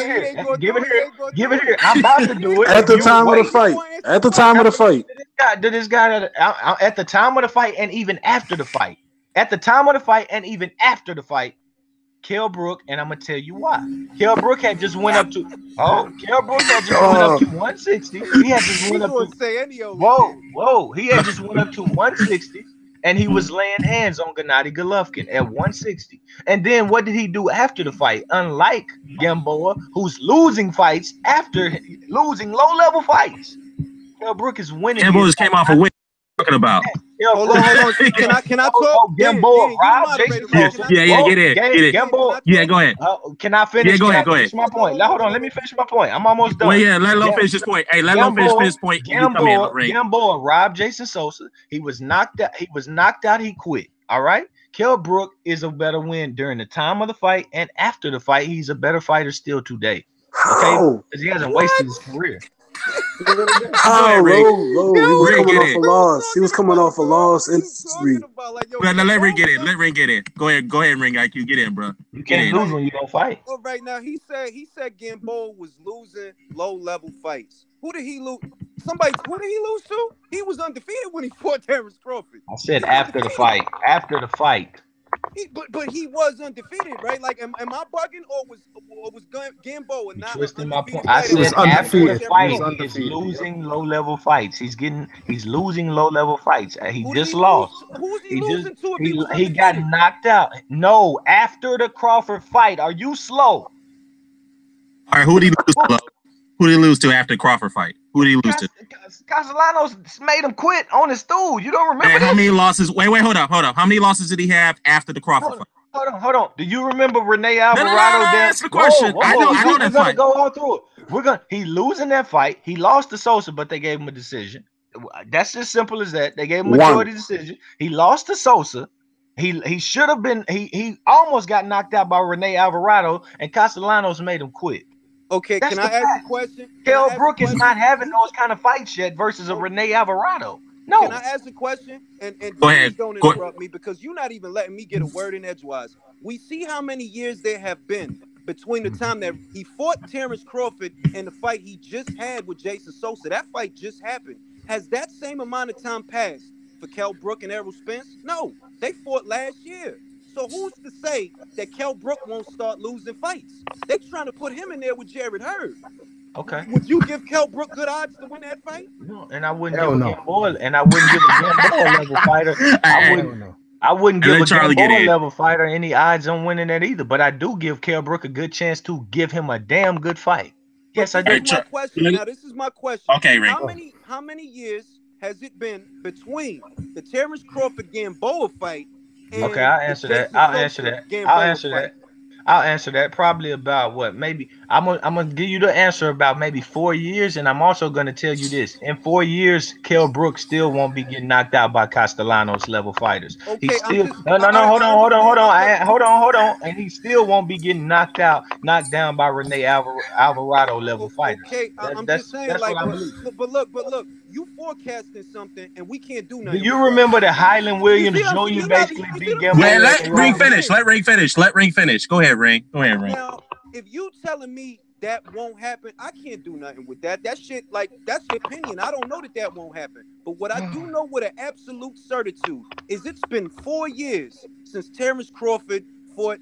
Give it here. I'm about to do it. At the time of the fight. At the time of the fight. Did this guy at the time of the fight and even after the fight? At the time of the fight and even after the fight, Kell Brook, and I'm gonna tell you why. Kell Brook had just went up to 160. He had just went up to He had just went up to 160, and he was laying hands on Gennady Golovkin at 160. And then what did he do after the fight? Unlike Gamboa, who's losing fights after losing low-level fights, Kell Brook is winning. Gamboa just came off a win. Talking about. Hold on. Can I talk? Gamboa, Rob, Jason. Yeah, get it. Gamboa. Yeah, go ahead. Can I finish? Yeah, go ahead. Finish my point. Hold on, let me finish my point. I'm almost done. Well, yeah, let Low finish his point. Hey, let Low finish his point. Gamboa robbed Jason Sosa. He was knocked out. He quit. All right. Kell Brook is a better win during the time of the fight and after the fight. He's a better fighter still today. Okay, because he hasn't wasted his career. He was coming off a loss in street. Let Ring get in. Let Ring get in. Go ahead, Ring IQ. Get in, bro. You can't lose when you don't fight. Well, right now he said Gamboa was losing low-level fights. Who did he lose? Who did he lose to? He was undefeated when he fought Terence Crawford. I said after the fight. After the fight. But he was undefeated, right? Like, am I bugging or was Gamboa not twisting my point? I said after the fight, he's losing low-level fights. He's losing low-level fights. He just lost. Who's he losing to? He got knocked out. No, after the Crawford fight. Are you slow? All right, who did he lose to? Who did he lose to after the Crawford fight? Who did he lose to? Castellanos made him quit on his stool. You don't remember that? How many losses? Wait, hold up. How many losses did he have after the Crawford fight? Hold on. Do you remember Rene Alvarado? No, that's the question. I know that fight. Go all through it. He losing that fight. He lost to Sosa, but they gave him a decision. That's as simple as that. They gave him a majority decision. He lost to Sosa. He should have been. He almost got knocked out by Rene Alvarado, and Castellanos made him quit. Okay, can I ask a question? Kell Brook is not having those kind of fights yet versus a Rene Alvarado. No. Can I ask a question? And go ahead. Don't interrupt me because you're not even letting me get a word in edgewise. We see how many years there have been between the time that he fought Terence Crawford and the fight he just had with Jason Sosa. That fight just happened. Has that same amount of time passed for Kell Brook and Errol Spence? No, they fought last year. So who's to say that Kell Brook won't start losing fights? They're trying to put him in there with Jared Hurd. Okay. Would you give Kell Brook good odds to win that fight? No, and I wouldn't give a Gamboa level fighter. I wouldn't give a Gamboa level fighter any odds on winning that either. But I do give Kell Brook a good chance to give him a damn good fight. Yes, I do. Now this is my question. Okay, Ray. How many years has it been between the Terence Crawford Gamboa fight? Okay, I'll answer that. I'll answer that. Probably about what? Maybe I'm gonna give you the answer about maybe 4 years, and I'm also gonna tell you this: in 4 years, Kell Brook still won't be getting knocked out by Castellanos level fighters. Okay, he still hold on, and he still won't be getting knocked down by Rene Alvarado level fighters. Okay, I'm just saying, like, but look, you forecasting something, and we can't do nothing. Do you remember that Highland Williams Jr. basically beat Gamboa? Man, let Ring finish. Go ahead, Ring. Now, if you telling me that won't happen, I can't do nothing with that. That shit, like, that's your opinion. I don't know that won't happen. But what I do know with an absolute certitude is it's been 4 years since Terence Crawford fought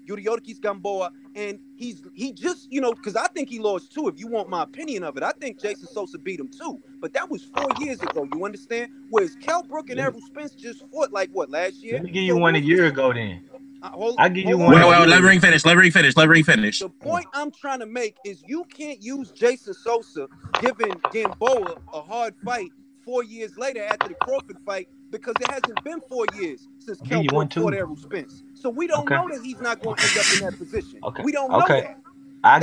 Yuriorkis Gamboa, and he just, because I think he lost too, if you want my opinion of it. I think Jason Sosa beat him too, but that was 4 years ago, you understand? Whereas Kell Brook and Errol Spence just fought, like, what, last year? Let me give you one a year ago then. I'll give you one. Well, let Ring finish. The point I'm trying to make is you can't use Jason Sosa giving Gamboa a hard fight 4 years later after the Crawford fight because it hasn't been 4 years since Kell Brook fought Errol Spence. So we don't know that he's not going to end up in that position. We don't know that. I'll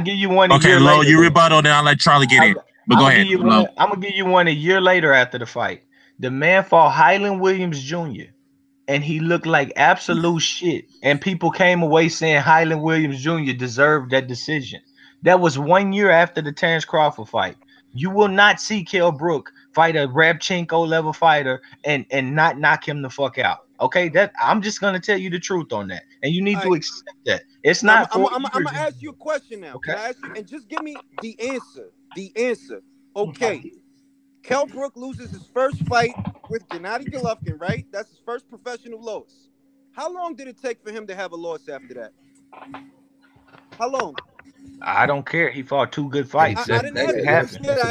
give you one. Okay, Low, you rebuttal, then I'll let Charlie get in. But go ahead. I'm gonna give you one a year later after the fight. The man fought Highland Williams Jr. and he looked like absolute shit. And people came away saying Highland Williams Jr. deserved that decision. That was 1 year after the Terence Crawford fight. You will not see Kell Brook fight a Rabchenko level fighter and not knock him the fuck out. Okay, that I'm just gonna tell you the truth on that, and you need to accept that. It's not I'm for gonna ask you a question now. Okay. Can I ask you and just give me the answer? The answer. Okay. Kell Brook loses his first fight with Gennady Golovkin, right? That's his first professional loss. How long did it take for him to have a loss after that? How long? I don't care. He fought 2 good fights. I didn't ask That you. happened. I asked you That's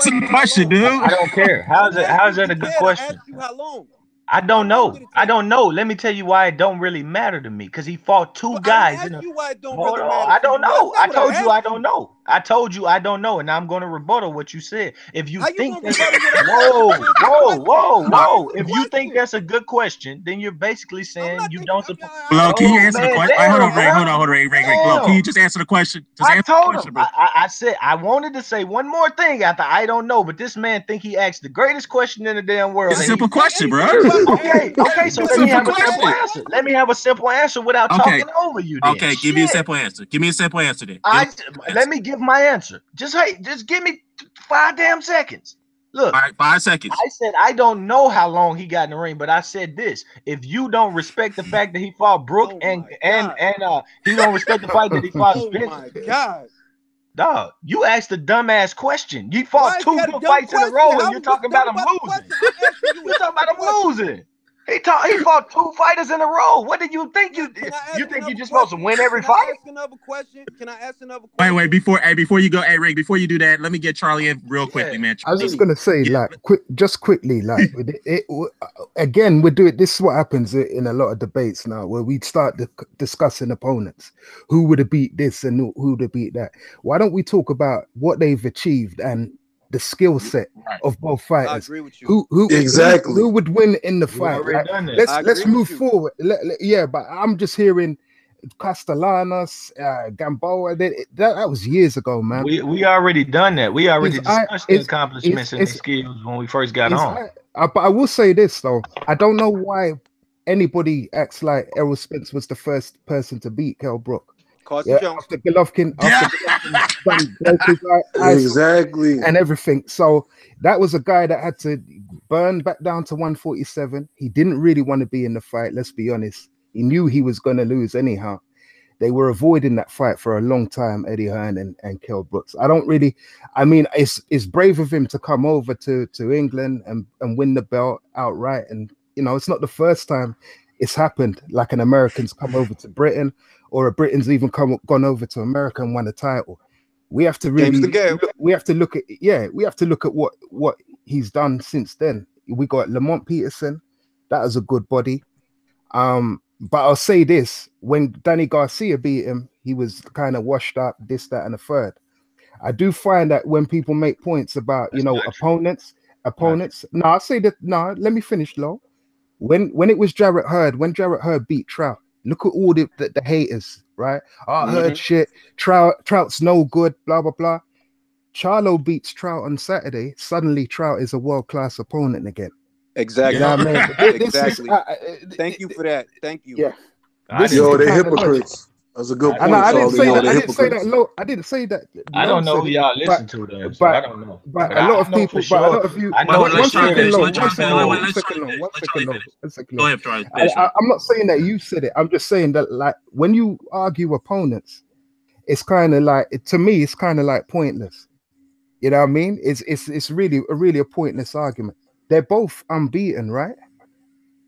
a how question, long? dude. I don't care. I didn't ask How's you that a if you good cared. I question? asked you how long. I don't How long know. did it I take? don't know. Let me tell you why it don't really matter to me. Because he fought 2 But I didn't guys ask in a you why it don't Hold really on. matter I to don't you. That's know. not I what I told you I asked don't you. know. I told you I don't know, and I'm gonna rebuttal what you said. If you How you think gonna that's rebuttal what I said? whoa, Just answer the whoa, question. whoa, Just No. whoa. answer the If you think question. that's a good question, then you're basically I'm saying not you thinking. don't support. Bro, can you Oh answer the man, question? All right, hold damn, on, Ray. bro. Hold on, Ray. Bro, can you Damn. just answer the question? Just I answer the told question, him. bro. I said I wanted to say one more thing after I don't know, but this man think he asked the greatest question in the damn world, It's a and he simple question, bro. Anything you about to okay, ask, okay. So It's a let me simple have a simple question. answer. Let me have a simple answer without Okay. talking over you. Then Okay, give me a shit. simple answer. Give me a simple answer then. Give me a simple Let answer. me give my answer. Just give me 5 damn seconds. Look, All right, 5 seconds. I said I don't know how long he got in the ring, but I said this: if you don't respect the fact that he fought Brook Oh and my God. he don't respect the fact that he fought Oh Spence, my God. dog, you asked a dumbass question. You Why fought is 2 that a good dumb fights in a question? row, and you're What's talking dumb about him about the losing. question? I'm asking you a You're talking simple about him question. losing. He fought 2 fighters in a row. What did you think? Can I You ask think you another just supposed to question? win every Can I fight? ask another question? Can I ask another Wait, question? before you go, hey Rick, before you do that, let me get Charlie in real quickly, Yeah. man. I was just Charlie, gonna say, like, quickly, like, again, we do it. This is what happens in a lot of debates now, where we start discussing opponents, who would have beat this and who would have beat that. Why don't we talk about what they've achieved and the skill set of both I fighters? agree with you. Exactly. Who would win in the We fight? already Like, done that. let's I agree with move you. forward. Yeah, but I'm just hearing Castellanos, Gamboa. That was years ago, man. We already done that. We already Is discussed the accomplishments and the skills when we first got on. But I will say this though, I don't know why anybody acts like Errol Spence was the first person to beat Kell Brook. Carson Yeah, Jones. after Golovkin broke his eyes Exactly. and everything. So that was a guy that had to burn back down to 147. He didn't really want to be in the fight. Let's be honest. He knew he was going to lose anyhow. They were avoiding that fight for a long time, Eddie Hearn and Kell Brooks. I mean, it's brave of him to come over to England and win the belt outright. And, you know, it's not the first time it's happened, like an American's come over to Britain or a Britain's even gone over to America and won a title. We have to really, we have to look at what he's done since then. We got Lamont Peterson. That was a good body. But I'll say this: when Danny Garcia beat him, he was kind of washed up, this, that, and a third. I do find that when people make points about, you know, opponents. No, I'll say that. No, let me finish, Low. When it was Jarrett Hurd, when Jarrett Hurd beat Trout, look at all the haters, right? Hurd shit. Trout's no good. Blah blah blah. Charlo beats Trout on Saturday. Suddenly, Trout is a world-class opponent again. Exactly. You know what I mean? Exactly. Thank you for that. Thank you. Yeah. They're hypocrites. That's a good point. I didn't say that. I didn't say that. I don't know who y'all listen to then, so I don't know. But a lot of people, sure, but a lot of you. I know One second, Low. One second, Low. I'm not saying that you said it. I'm just saying that, like, when you argue opponents, it's kind of like, to me, it's kind of like pointless. You know what I mean? It's really a pointless argument. They're both unbeaten, right?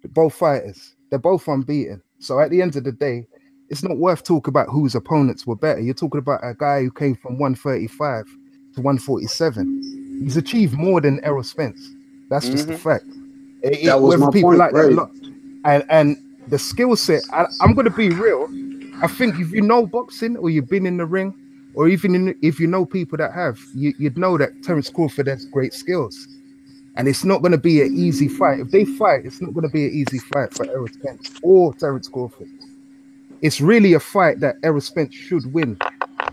Both fighters. They're both unbeaten. So at the end of the day, it's not worth talking about whose opponents were better. You're talking about a guy who came from 135 to 147. He's achieved more than Errol Spence. That's just a fact. That was my point, like right? that a lot. And the skill set, I'm going to be real. I think if you know boxing or you've been in the ring, or even if you know people that have, you'd know that Terence Crawford has great skills. And it's not going to be an easy fight. If they fight, it's not going to be an easy fight for Errol Spence or Terence Crawford. It's really a fight that Errol Spence should win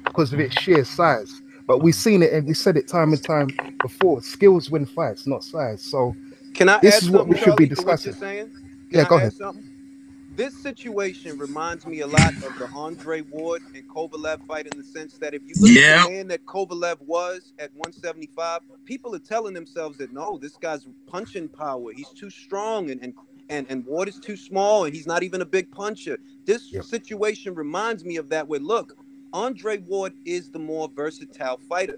because of its sheer size. But we've seen it and we said it time and time before. Skills win fights, not size. So can I this add is what something, we should be Charlie, to what you're discussing. saying? Yeah, go ahead. this situation reminds me a lot of the Andre Ward and Kovalev fight in the sense that if you look at the man that Kovalev was at 175, people are telling themselves that no, this guy's punching power, he's too strong, and Ward is too small, and he's not even a big puncher. This situation reminds me of that. Where look, Andre Ward is the more versatile fighter.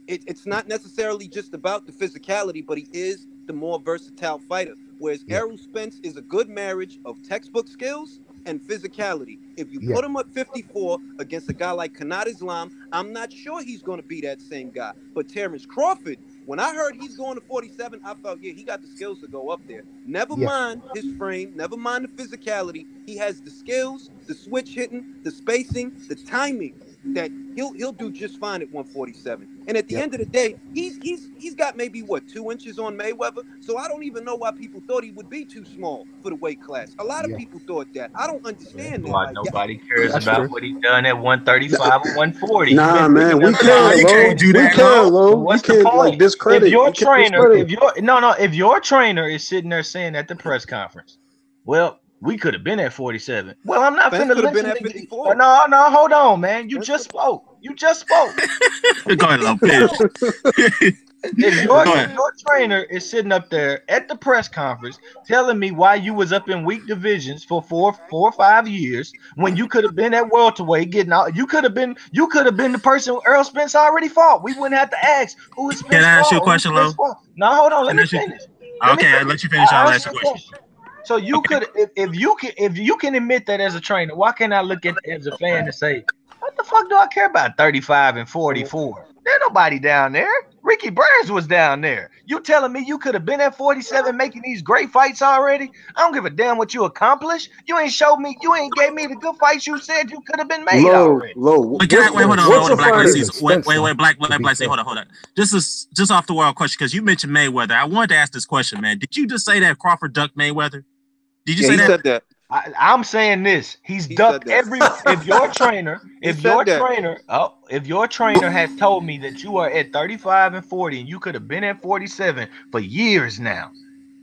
It's not necessarily just about the physicality, but he is the more versatile fighter. Whereas Errol Spence is a good marriage of textbook skills and physicality. If you put him at 54 against a guy like Kanat Islam, I'm not sure he's going to be that same guy. But Terence Crawford, when I heard he's going to 47, I felt, he got the skills to go up there. Never mind his frame, never mind the physicality. He has the skills, the switch hitting, the spacing, the timing that he'll do just fine at 147. And at the end of the day, he's got maybe 2 inches on Mayweather. So I don't even know why people thought he would be too small for the weight class. A lot of people thought that. I don't understand that. Like, nobody cares about what he done at 135 or 140. Nah, man, we can't. You can't do that. We can't, Lo. What's we can't the point? like discredit. If your trainer, if your trainer is sitting there saying at the press conference, well, we could have been at 47. Well, I'm not finna have been at 54. No, hold on, man. You just spoke. Go ahead, LowPlace. If your trainer is sitting up there at the press conference telling me why you was up in weak divisions for four or 5 years when you could have been at welterweight getting out, you could have been the person Errol Spence already fought. We wouldn't have to ask who is Spence. Can I ask you a question, Lo? No, hold on. Let me finish. Okay, I'll let you finish. I'll ask you a question. So you could, if you can admit that as a trainer, why can't I look at it as a fan and say, what the fuck do I care about 35 and 44? There's nobody down there. Ricky Burns was down there. You telling me you could have been at 47 making these great fights already? I don't give a damn what you accomplished. You ain't showed me. You ain't gave me the good fights you said you could have been made already. Wait, hold on. Blklatinceez. Hold on. This is just off the wall question because you mentioned Mayweather. I wanted to ask this question, man. Did you just say that Crawford ducked Mayweather? Did you say that? He said that. I'm saying this. He ducked every. If your trainer has told me that you are at 35 and 40 and you could have been at 47 for years now,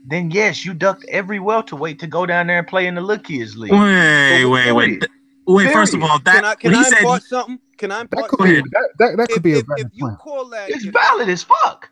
then yes, you ducked every welterweight to go down there and play in the little kids league. Wait. First of all, that can I impart something? Can I impart something? That could be a valid if you point. call that, it's valid as fuck.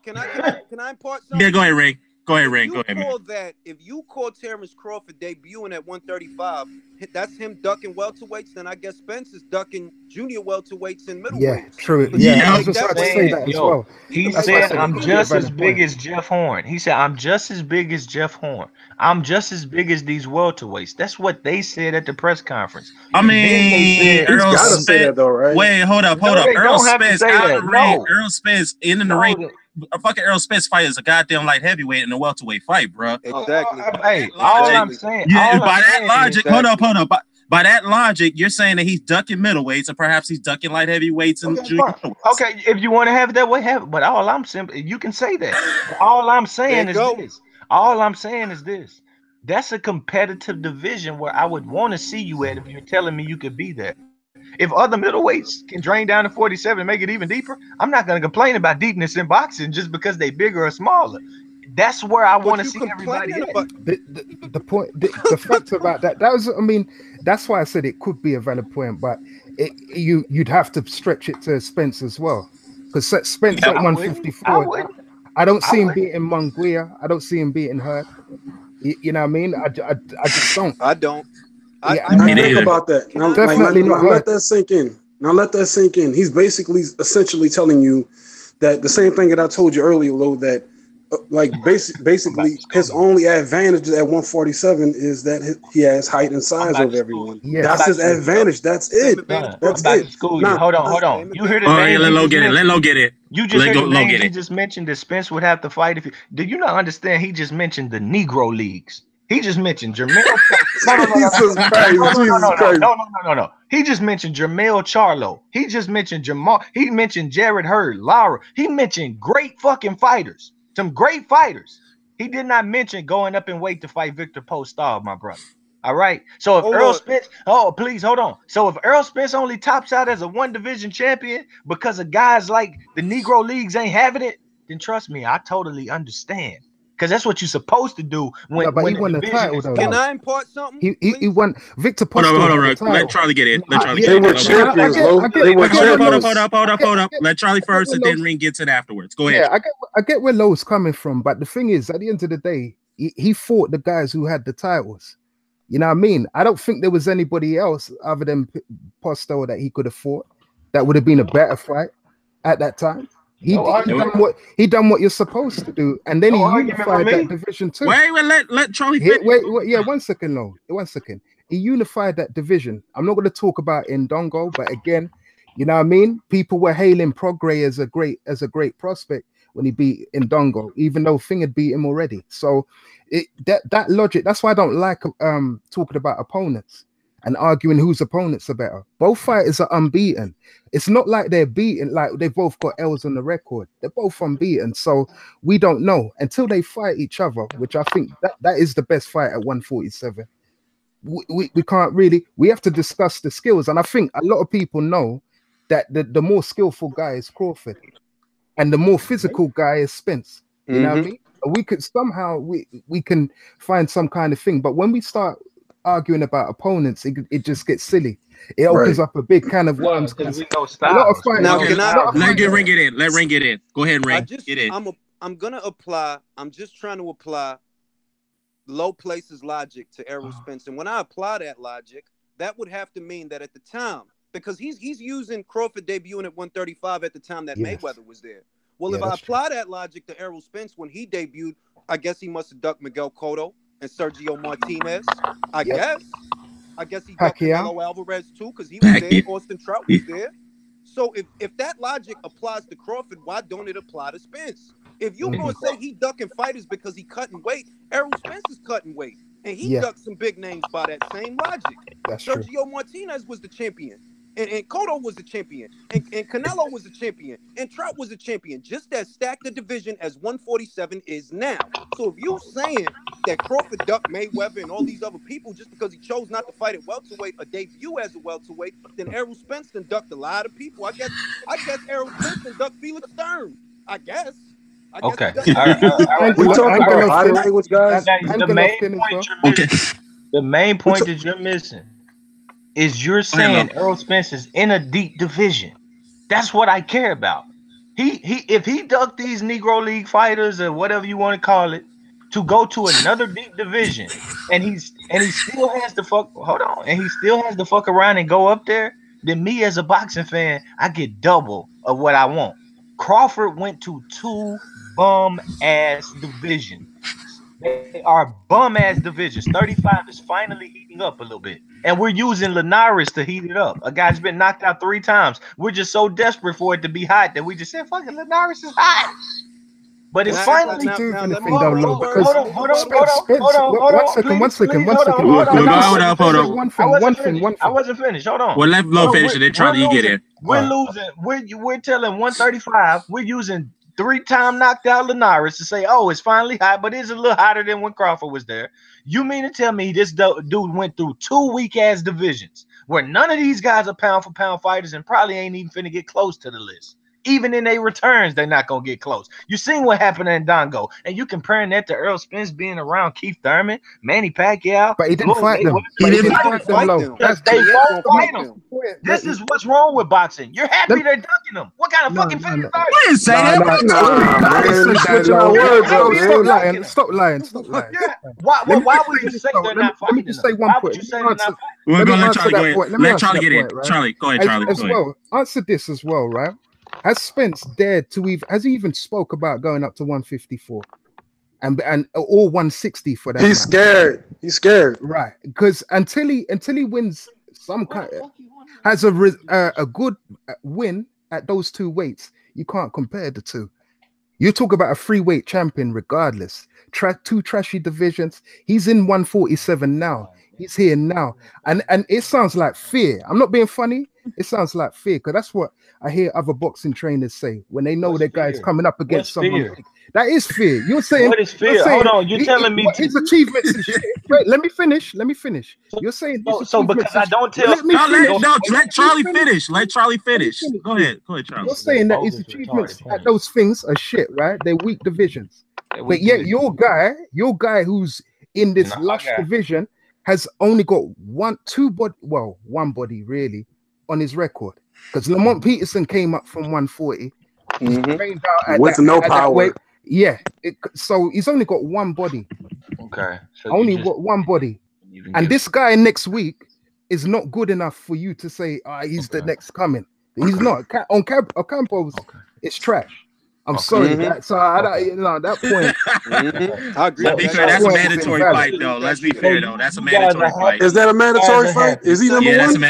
Can I impart something? Yeah, go ahead, Ray. Go ahead, man. If you call Terence Crawford debuting at 135, that's him ducking welterweights, then I guess Spence is ducking junior welterweights and middleweights. Yeah, true. Yeah, I was just about to say that as well. He said, I'm just as big as Jeff Horn. He said, I'm just as big as Jeff Horn. I'm just as big as these welterweights. That's what they said at the press conference. I mean, Errol Spence. Say that though, right? Wait, hold up. Errol Spence out of the ring. Errol Spence in the ring. A fucking Errol Spence fight is a goddamn light heavyweight in a welterweight fight, bro. Exactly. Hey, all I'm saying. By that logic, hold up. By that logic, you're saying that he's ducking middleweights and perhaps he's ducking light heavyweights and junior. Okay, if you want to have it that way, have it. But all I'm simply, you can say that. All I'm saying is this. All I'm saying is this. That's a competitive division where I would want to see you at if you're telling me you could be there. If other middleweights can drain down to 47 and make it even deeper, I'm not going to complain about deepness in boxing just because they bigger or smaller. That's where I want to see everybody at. The point, the fact about that was, I mean, that's why I said it could be a valid point, but you'd have to stretch it to Spence as well, because Spence at 154, I don't see him beating Munguia. I don't see him beating Hurd. You know what I mean? I just don't. I don't. I think about that. Now, Definitely not. Let that sink in. Now let that sink in. He's basically essentially telling you that the same thing that I told you earlier, Lo, that basically his only advantage at 147 is that he has height and size over everyone. Yeah, that's his advantage. That's it. That's it. Hold on. You heard it. Let Lo get it. You just heard the name he just mentioned that Spence would have to fight if. Do you not understand? He just mentioned the Negro leagues. He just mentioned Jermell. No. He just mentioned Jermell Charlo. He just mentioned Jamal. He mentioned Jared Hurd, Lara. He mentioned great fucking fighters. Some great fighters. He did not mention going up in weight to fight Victor Postol, my brother. All right. So if Errol Spence, please hold on. So if Errol Spence only tops out as a one division champion because of guys like the Negro leagues ain't having it, then trust me, I totally understand. because that's what you're supposed to do when No, but when he won the division title is though. Can close. I impart something? He won. Victor Hold Postol on, hold on, had the Rick. title. Let Charlie get it. Let Charlie They get were it. champions, I Lo. get- They were Wait, hold up, champions. hold up. Let Charlie first, and where then Ring gets it afterwards. Go ahead. Yeah, I get where Lowe's coming from, but the thing is, at the end of the day, he fought the guys who had the titles. You know what I mean? I don't think there was anybody else other than Postol that he could have fought that would have been a better fight at that time. He done what you're supposed to do, and then he unified that division too. Wait, let Charlie Wait, finish. yeah, 1 second, no, 1 second. He unified that division. I'm not going to talk about Ndongo, but again, you know what I mean? People were hailing Prograis as a great prospect when he beat Ndongo, even though Thing had beat him already. So that logic, that's why I don't like talking about opponents and arguing whose opponents are better. Both fighters are unbeaten. It's not like they're beaten, like they've both got L's on the record. They're both unbeaten. So we don't know until they fight each other, which I think that is the best fight at 147. We can't really, we have to discuss the skills. And I think a lot of people know that the more skillful guy is Crawford and the more physical guy is Spence. You know what I mean? We could somehow, we can find some kind of thing. But when we start arguing about opponents, it just gets silly. It opens up a big can of worms. Because we know A lot of styles. fighters. Now, We can know I- styles. Let Ring get in. Let Ring get in. Go ahead, Ring. Get in. I'm gonna apply. I'm just trying to apply LowPlace's logic to Errol Spence, and when I apply that logic, that would have to mean that at the time, because he's using Crawford debuting at 135 at the time that Yes. Mayweather was there. Well, Yeah, if I that's apply that logic to Errol Spence when he debuted, I guess he must have ducked Miguel Cotto and Sergio Martinez. I guess he ducked Pacquiao. Canelo Alvarez too, because he was there. Pacquiao. Austin Trout was there. So if that logic applies to Crawford, why don't it apply to Spence? If you're going to say he ducking fighters because he cutting weight, Errol Spence is cutting weight. And he ducked some big names by that same logic. That's true. Sergio Martinez was the champion. And Cotto was the champion. And Canelo was the champion. And Trout was the champion. Just as stacked the division as 147 is now. So if you're saying that Crawford ducked Mayweather and all these other people just because he chose not to fight at welterweight or debut as a welterweight, then Errol Spence done ducked a lot of people. I guess Errol Spence done ducked Felix Sturm. I guess. Okay. he ducked- We talking about body language, guys. The main point that you're missing is you're saying Errol Spence is in a deep division. That's what I care about. If he ducked these Negro League fighters or whatever you want to call it to go to another deep division, and he still has to fuck around and go up there, then me as a boxing fan, I get double of what I want. Crawford went to 2 bum ass divisions. They are bum ass divisions. 35 is finally heating up a little bit. And we're using Linares to heat it up. A guy's been knocked out 3 times. We're just so desperate for it to be hot that we just said, fucking Linares is hot. But it's finally. Now, let me- Hold on. I wasn't finished. Hold on. Well, let Low finish it. Then Charlie, you get in. We're losing. We're telling 135. We're using 3-time knocked out Linares to say, oh, it's finally hot, but it's a little hotter than when Crawford was there. You mean to tell me this dude went through 2 weak ass divisions where none of these guys are pound for pound fighters and probably ain't even finna get close to the list? Even in their returns, they're not gonna get close. You seen what happened in Dongo, and you comparing that to Errol Spence being around Keith Thurman, Manny Pacquiao. But he didn't fight them. He didn't fight them. They won't fight them. This is what's wrong with boxing. You're happy they're ducking them. What kind of fucking fighters are I didn't say that. Stop lying. Why would you say they're not fighting them? Why would you say they're not fighting? We're gonna let Charlie go in. Let Charlie get in. Charlie, go ahead, Charlie. As well, answer this as well, right? Has Spence dared to even? Has he even spoke about going up to 154 and or 160 for that? He's scared. He's scared, right? Because until he wins some kind, has a good win at those 2 weights, you can't compare the 2. You talk about a 3-weight champion, regardless. 2 trashy divisions. He's in 147 now. He's here now, and it sounds like fear. I'm not being funny. It sounds like fear, because that's what I hear other boxing trainers say when they know their guys coming up against someone big. That is fear. You're saying what is fear? Hold on, you're telling me his achievements and shit. Wait, let me finish. You're saying so because I don't tell. Let Charlie finish. Let Charlie finish. Go ahead, Charlie. You're saying that his achievements at those things are shit, right? They're weak divisions. But yet your guy who's in this lush division has only got one body really on his record. Because Lamont Peterson came up from 140. Trained out with no power. So he's only got one body. Okay. So got one body. And this guy next week is not good enough for you to say he's the next coming. He's not. On Ocampo's, it's trash. I'm sorry. So at that point, I agree. Let's be fair, that's a mandatory fight, though. Let's be fair, though. That's a mandatory fight. Is that a mandatory fight? Is he number one?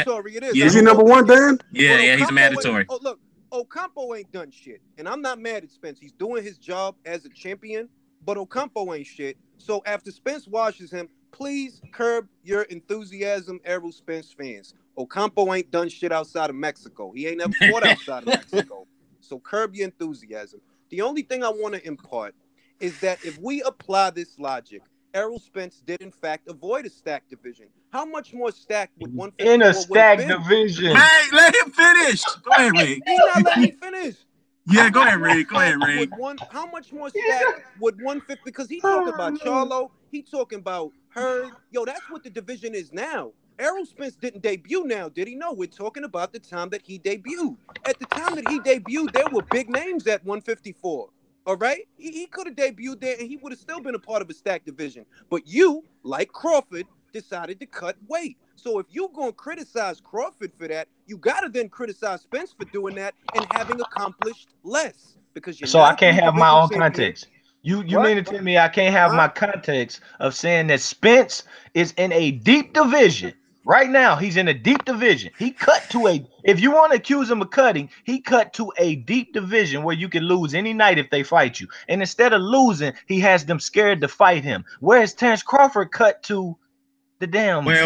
Is he number one, Dan? Yeah, he's a mandatory. Oh, look, Ocampo ain't done shit, and I'm not mad at Spence. He's doing his job as a champion, but Ocampo ain't shit. So after Spence washes him, please curb your enthusiasm, Errol Spence fans. Ocampo ain't done shit outside of Mexico. He ain't never fought outside of Mexico. So curb your enthusiasm. The only thing I want to impart is that if we apply this logic, Errol Spence did in fact avoid a stacked division. How much more stacked would 154 in a stacked division? Hey, let him finish. Go ahead, Ray. He's not letting me finish. Yeah, go ahead, Ray. Go ahead, Ray. How much more stacked would 150? Because he's talking about Charlo. He talking about Hurd. Yo, that's what the division is now. Errol Spence didn't debut now, did he? No, we're talking about the time that he debuted. At the time that he debuted, there were big names at 154. All right? He could have debuted there, and he would have still been a part of a stacked division. But you, like Crawford, decided to cut weight. So if you're going to criticize Crawford for that, you got to then criticize Spence for doing that and having accomplished less. Because I can't have my own context. You mean to tell me I can't have my context of saying that Spence is in a deep division? Right now, he's in a deep division. He cut to if you want to accuse him of cutting, he cut to a deep division where you can lose any night if they fight you. And instead of losing, he has them scared to fight him. Whereas Terence Crawford cut to the damn. Wait.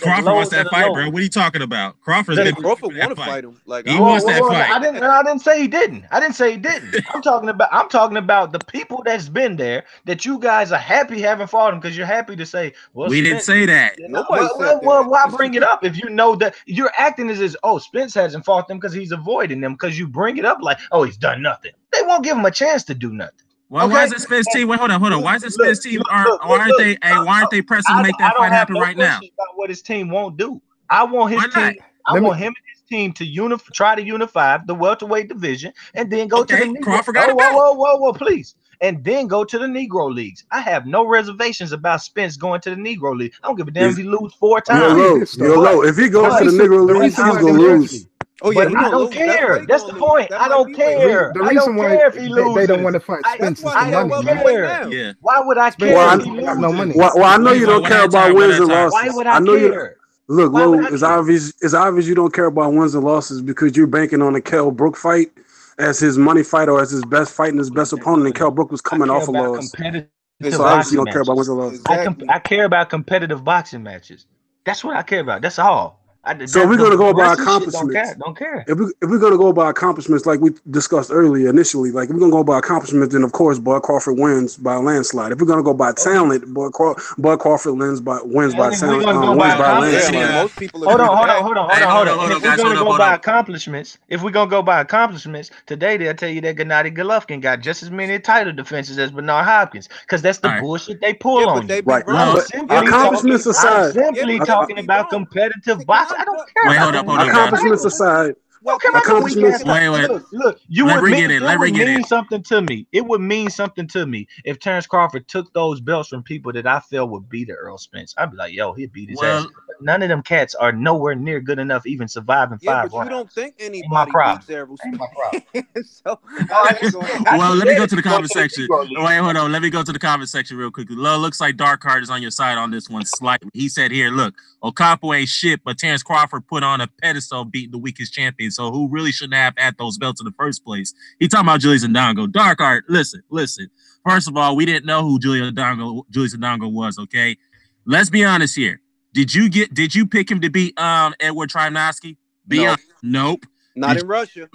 Crawford wants that fight, bro. What are you talking about? Crawford want to fight him. Like he wants that fight. I didn't say he didn't. I'm talking about the people that's been there that you guys are happy having fought him because you're happy to say. Well, we didn't say that. Why bring it up if you know that you're acting as Spence hasn't fought them because he's avoiding them because you bring it up like he's done nothing. They won't give him a chance to do nothing. Well, why is it Spence team? Wait, hold on. Why is it Spence team? Why aren't they pressing to make that fight happen right now? About what his team won't do. I want his team. I want him and his team to try to unify the welterweight division, and then go to the Negro. Crawford whoa, please, and then go to the Negro leagues. I have no reservations about Spence going to the Negro league. I don't give a damn if he lose 4 times. If he goes to the Negro league, he's gonna lose. Oh yeah, I don't care. That's the point. I don't care. The reason why if he loses. They don't want to fight Spence is I don't care. Yeah. Why would I care? Well, no money. Well, I know you don't care about wins and losses. Why would I care? Look, Lo, it's obvious you don't care about wins and losses because you're banking on the Kell Brook fight as his money fight or as his best fight and his best opponent. And Kell Brook was coming off a loss. So obviously you don't care about wins and losses. I care about competitive boxing matches. That's what I care about. That's all. So we're going to go by accomplishments. Don't care. If we're going to go by accomplishments like we discussed earlier initially, like if we're going to go by accomplishments, then of course Bud Crawford wins by a landslide. If we're going to go by talent, Bud Crawford wins by talent. Most people hold on. If we're going to go by accomplishments, today they'll tell you that Gennady Golovkin got just as many title defenses as Bernard Hopkins because that's the bullshit they pull on. Right. Accomplishments aside, I'm simply talking about competitive boxing. I don't care. Wait, hold up. Accomplishments aside. Accomplishments. Wait. Look. It would mean something to me. It would mean something to me if Terence Crawford took those belts from people that I feel would beat Errol Spence. I'd be like, yo, he'd beat his ass. None of them cats are nowhere near good enough, even surviving 5 rounds. But you don't think anybody beats Errol Spence. Well, let me go to the comment section. Wait, hold on. Let me go to the comment section real quickly. Looks like Dark Heart is on your side on this one slightly. He said here, look, Ocampo ain't shit, but Terence Crawford put on a pedestal beating the weakest champion. So who really shouldn't have had those belts in the first place? He talking about Julius Ndongo. Dark Heart, listen. First of all, we didn't know who Julius Ndongo was, okay? Let's be honest here. Did you pick him to beat Edward Trinovsky? Nope. Not in Russia.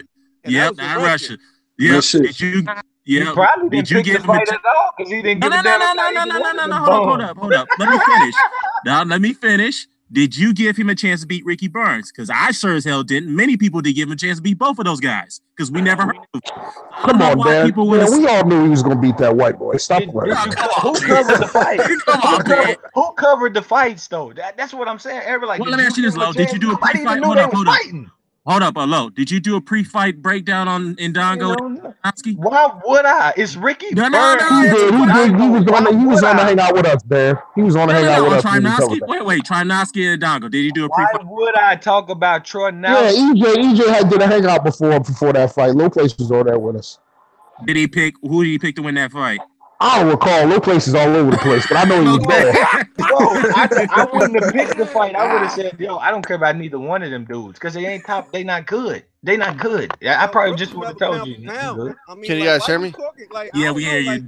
Yep, not in Russia. Yep. Did you? Yeah. Did you give him a fight at all? Because he didn't get No. Hold up. Let me finish. Did you give him a chance to beat Ricky Burns? Because I sure as hell didn't. Many people did give him a chance to beat both of those guys because we never heard of them. Come on, Dan. We all knew he was going to beat that white boy. Stop playing. Who covered the fight? Who covered the fights, though? That's what I'm saying. Everybody, well, let me ask you this, Lo. Did you do a pre-fight? Hold up, Lo. Did you do a pre-fight breakdown on Indongo? Why would I? It's Ricky. He was on to hang out with us, man. He was on to hang out with us. Wait, Trimnoski and Indongo. Did you do a pre-fight? Why would I talk about Troy now? Yeah, EJ did a hangout before that fight. LowPlace was on there with us. Who did he pick to win that fight? I don't recall. LowPlace is all over the place, but I know he was there. I wouldn't have picked the fight. I would have said, yo, I don't care about neither one of them dudes because they ain't top. They not good. They not good. I probably just would have told you. Can you guys hear me? Yeah, we hear you.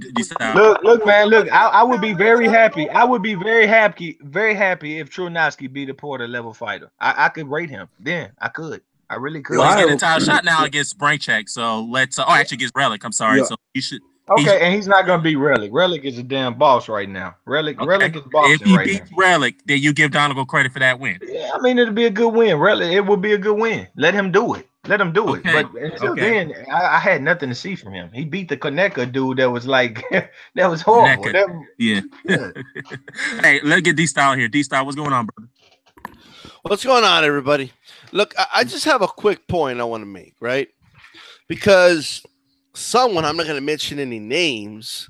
Look, man. Look, I would be very happy. I would be very happy if Trunowski beat a Porter level fighter. I could rate him. Then I could. I really could. Well, he's getting a title shot now against Braincheck. So let's. Actually, against Relic. I'm sorry. Yeah. So you should. Okay, and he's not gonna beat Relic. Relic is a damn boss right now. Relic is bossing right now. If he beats Relic, then you give Donegal credit for that win. Yeah, I mean it'll be a good win. Relic, it will be a good win. Let him do it. But until then, I had nothing to see from him. He beat the Koneka dude that was like that was horrible. Yeah. Hey, let's get D-Style here. D-Style, what's going on, brother? What's going on, everybody? Look, I just have a quick point I want to make, right? Because someone, I'm not going to mention any names,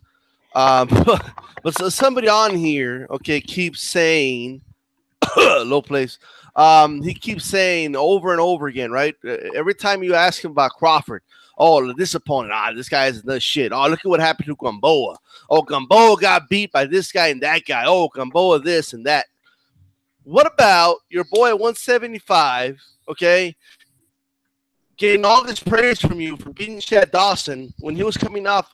but somebody on here, okay, keeps saying, LowPlace, he keeps saying over and over again, right? Every time you ask him about Crawford, oh, this opponent, this guy is the shit. Oh, look at what happened to Gamboa. Oh, Gamboa got beat by this guy and that guy. Oh, Gamboa this and that. What about your boy at 175, okay, getting all this praise from you for beating Chad Dawson when he was coming off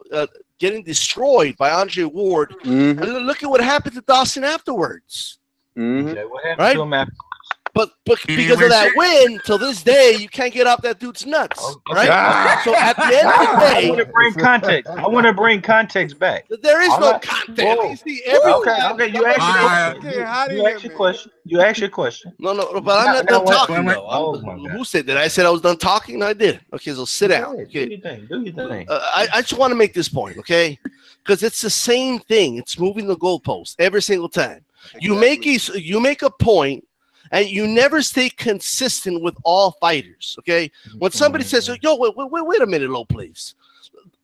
getting destroyed by Andre Ward? Mm-hmm. And look at what happened to Dawson afterwards. Mm-hmm. Okay, what happened to him afterwards? But because of that win, till this day, you can't get off that dude's nuts, right? So at the end of the day, I want to bring context. I want to bring context back. There is no context. You see, okay. You ask your question. You ask your question. No, but I'm not done talking. Who said that? I said I was done talking. No, I did. Okay, so sit down. Okay. Do your thing. I just want to make this point, okay? Because it's the same thing. It's moving the goalpost every single time. Exactly. You make a point. And you never stay consistent with all fighters, okay? When somebody says, "Yo, wait a minute, LowPlace.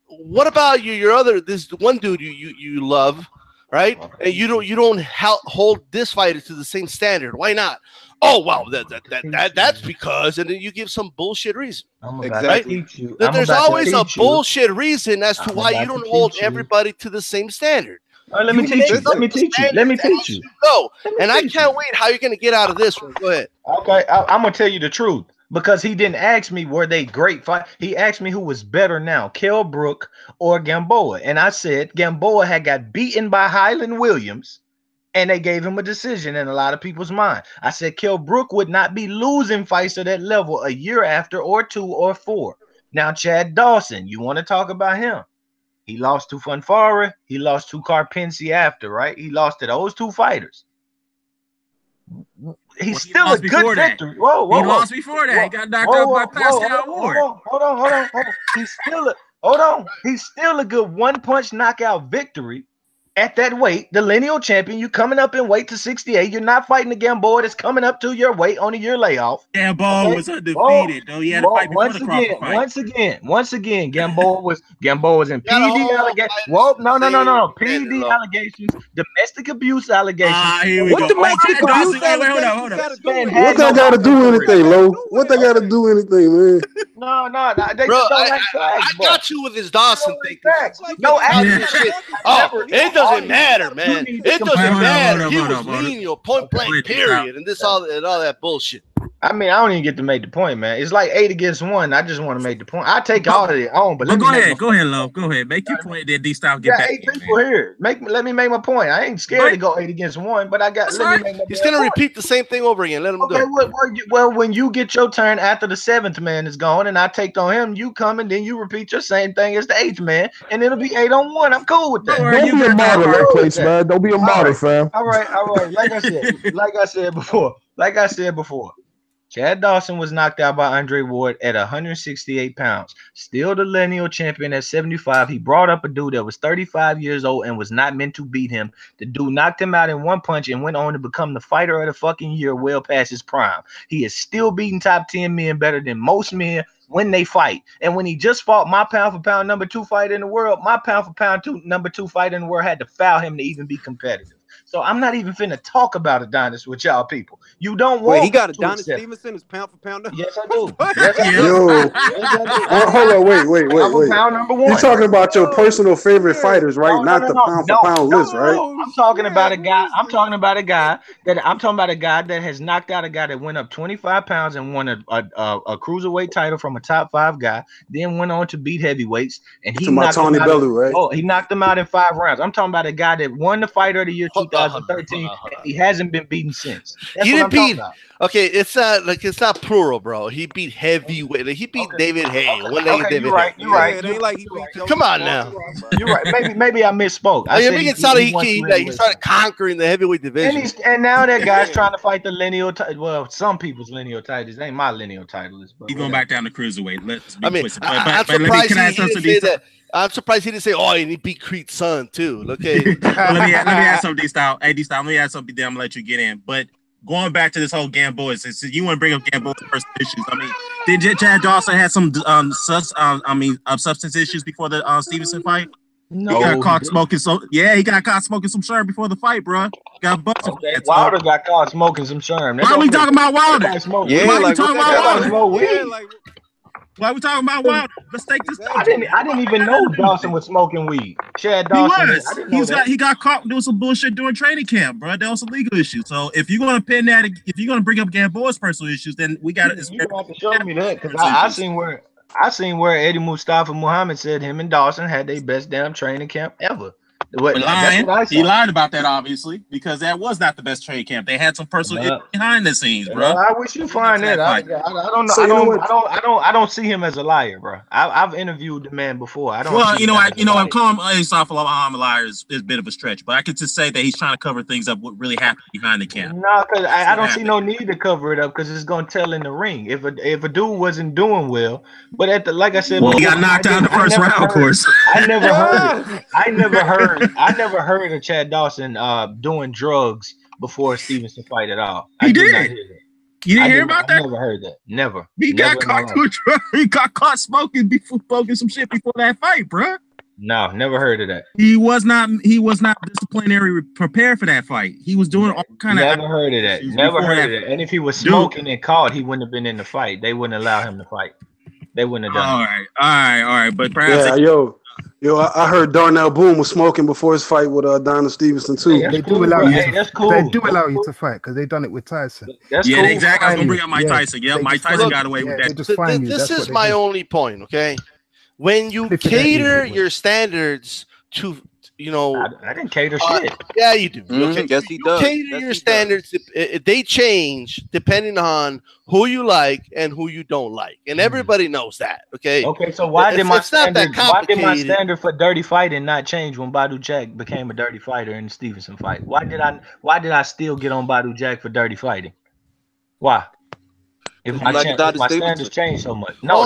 What about this one dude you love, right? And you don't hold this fighter to the same standard. Why not? Oh, well, that's because," and then you give some bullshit reason. Exactly. Right? There's always a bullshit reason as to why you don't hold everybody to the same standard. Let me teach you. Go. And I can't wait how you're going to get out of this one. Go ahead. Okay, I'm going to tell you the truth because he didn't ask me were they great fight. He asked me who was better now, Kell Brook or Gamboa. And I said Gamboa had got beaten by Highland Williams and they gave him a decision in a lot of people's mind. I said Kell Brook would not be losing fights at that level a year after or 2 or 4. Now, Chad Dawson, you want to talk about him? He lost to Funfara. He lost to Karpensi after, right? He lost to those 2 fighters. He's still a good victory. He lost before that. He got knocked out by Pascal Ward. Hold on. He's still a good one-punch knockout victory at that weight. The lineal champion. You coming up in weight to 68. You're not fighting the Gamboa that's coming up to your weight on a year layoff. Gamboa was undefeated, though. He had to fight before the Crawford fight. Once again, Gamboa was in PD allegations. Whoa, no. PD allegations, domestic abuse allegations. Here we go. Domestic abuse allegations? What that got to do anything, Lo? What that got to do anything, man? No. They Bro, don't like I got you with this Dawson thing. No, shit. Oh, it doesn't matter, man. It doesn't matter. He was lean, point blank, period, and all that bullshit. I mean, I don't even get to make the point, man. It's like 8 against 1. I just want to make the point. I take all of it on, but Well, let me go ahead, Lo. Go ahead. Make your point. Then D-Style get got back 8 in, people here. Let me make my point. I ain't scared to go 8 against 1, but I got. That's let right. me make my He's gonna repeat the same thing over again. Let him do it. Well, when you get your turn after the 7th man is gone, and I take on him, you come and then you repeat your same thing as the 8th man, and it'll be 8-on-1. I'm cool with that. Don't be a martyr, LowPlace, man. Don't be a martyr, fam. All right. Like I said before. Chad Dawson was knocked out by Andre Ward at 168 pounds. Still the lineal champion at 75. He brought up a dude that was 35 years old and was not meant to beat him. The dude knocked him out in one punch and went on to become the fighter of the fucking year well past his prime. He is still beating top 10 men better than most men when they fight. And when he just fought my pound for pound number 2 fighter in the world, my pound for pound number 2 fighter in the world had to foul him to even be competitive. So I'm not even finna talk about Adonis with y'all people. You don't want. Wait, he got Adonis Stevenson as pound for pound. Yes, I do. Yo, hold on, wait. Pound number 1. You're talking about your personal favorite fighters, right? Not the pound for pound list, right? I'm talking about a guy. I'm talking about a guy that has knocked out a guy that went up 25 pounds and won a cruiserweight title from a top 5 guy. Then went on to beat heavyweights, and he knocked Tony Bellew, right? Oh, he knocked him out in 5 rounds. I'm talking about a guy that won the fighter of the year 2013. He hasn't been beaten since. He didn't beat. Okay, it's not plural, bro. He beat heavyweight. Like, he beat David Hay. You're right. It ain't like he beat. Come on now. You're right. Maybe I misspoke. You're making it sound like he started conquering the heavyweight division. And now that guy's trying to fight the lineal title. Well, some people's lineal titles. It ain't my lineal title. He's going back down to cruiserweight. Let's be I'm surprised he didn't say, "Oh, and he beat Creed's son too." Okay. let me ask something, D-Style. Hey, D-Style, let me ask something. Then I'm gonna let you get in. But going back to this whole Gamboa, since you want to bring up Gamboa's personal issues, I mean, did Chad Dawson have some substance issues before the Stevenson fight? No, he got caught smoking. He got caught smoking some sherm before the fight, bro. Got busted. Okay. Wilder got caught smoking some sherm. Why are we talking about Wilder? Yeah, like talking about Wilder. Why are we talking about Wilder? Let's take this. I didn't even know Dawson was smoking weed. Chad Dawson. He got caught doing some bullshit during training camp, bro. That was a legal issue. So if you're gonna pin that, if you're gonna bring up Gamboa's personal issues, then we got to. You have to show me that, because I seen where Eddie Mustafa Muhammad said him and Dawson had their best damn training camp ever. He lied about that, obviously, because that was not the best training camp. They had some personal issues behind the scenes, bro. I wish you find that. I don't know. So I don't see him as a liar, bro. I've interviewed the man before. I don't. Well, you know, calling Mustafa Muhammad a liar is a bit of a stretch, but I could just say that he's trying to cover things up. What really happened behind the camp? No, because I don't see no need to cover it up, because it's gonna tell in the ring. If a dude wasn't doing well, but like I said, he got knocked out in the first round, of course. I never heard of Chad Dawson doing drugs before a Stevenson fight at all. He did. You didn't hear about that? I never heard that. Never. He got caught doing drugs. He got caught smoking some shit before that fight, bro. No, never heard of that. He was not disciplinary prepared for that fight. He was doing all kind of. Never heard of that. Never heard of that. And if he was smoking and caught, he wouldn't have been in the fight. They wouldn't allow him to fight. They wouldn't have done it. All right. But perhaps Yo, I heard Darnell Boone was smoking before his fight with Adonis Stevenson too. They do allow you. That's cool. They do allow you to fight because they done it with Tyson. That's cool. Exactly. I was gonna bring up Mike Tyson. Yeah, Mike Tyson got away with that. This is my only point. Okay, when you cater your standards to, I didn't cater shit. Yeah, you do. Okay, yes, he does. Cater your standards. They change depending on who you like and who you don't like, and everybody knows that. Okay. Okay. So why did my standard for dirty fighting not change when Badu Jack became a dirty fighter in the Stevenson fight? Why did I still get on Badu Jack for dirty fighting? Why? If my standards change so much. No.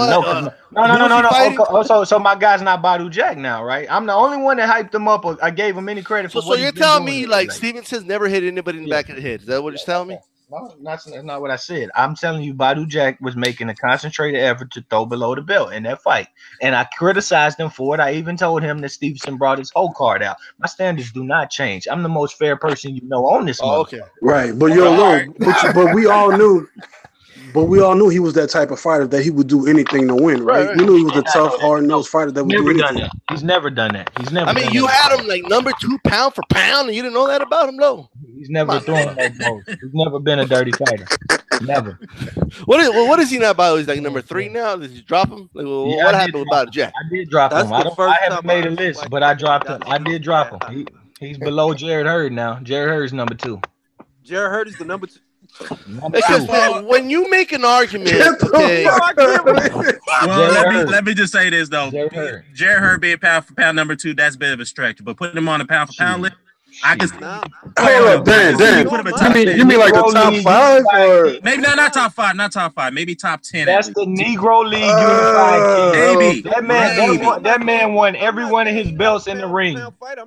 So my guy's not Badu Jack now, right? I'm the only one that hyped him up. Or I gave him any credit for. So you're telling me like Stevenson's never hit anybody in the back of the head? Is that what you're telling me? No, that's not what I said. I'm telling you, Badu Jack was making a concentrated effort to throw below the belt in that fight, and I criticized him for it. I even told him that Stevenson brought his whole card out. My standards do not change. I'm the most fair person you know on this. Okay, right, but but we all knew. But we all knew he was that type of fighter that he would do anything to win, right? We knew he was a tough, hard-nosed fighter that would do anything. He's never done that. I mean, you had him like number 2 pound for pound, and you didn't know that about him, though. He's never thrown that. He's never been a dirty fighter. Never. What is he now? By the way, he's like number 3 now. Did you drop him? Like, Yeah, what I happened about Jack? I did drop That's him. the I first haven't time made I a list, like but I that. dropped him. That's I did drop him. He's below Jared Hurd now. Jared Hurd's number 2. Jared Hurd is the number 2. Number Because 2. man, when you make an argument, Get the okay, fuck out of here. Well, Jared Hurd. let me just say this though. Jared Hurd. Jared Hurd being pound for pound number 2, that's a bit of a stretch. But putting him on the pound for pound list, I can. Nah. Hold up, Dan. Put him in top 10. You mean like the top 5 or? Maybe not top 5, not top 5. Maybe top 10. That's the Negro League Unified King. Maybe. That man won every one of his belts in the ring.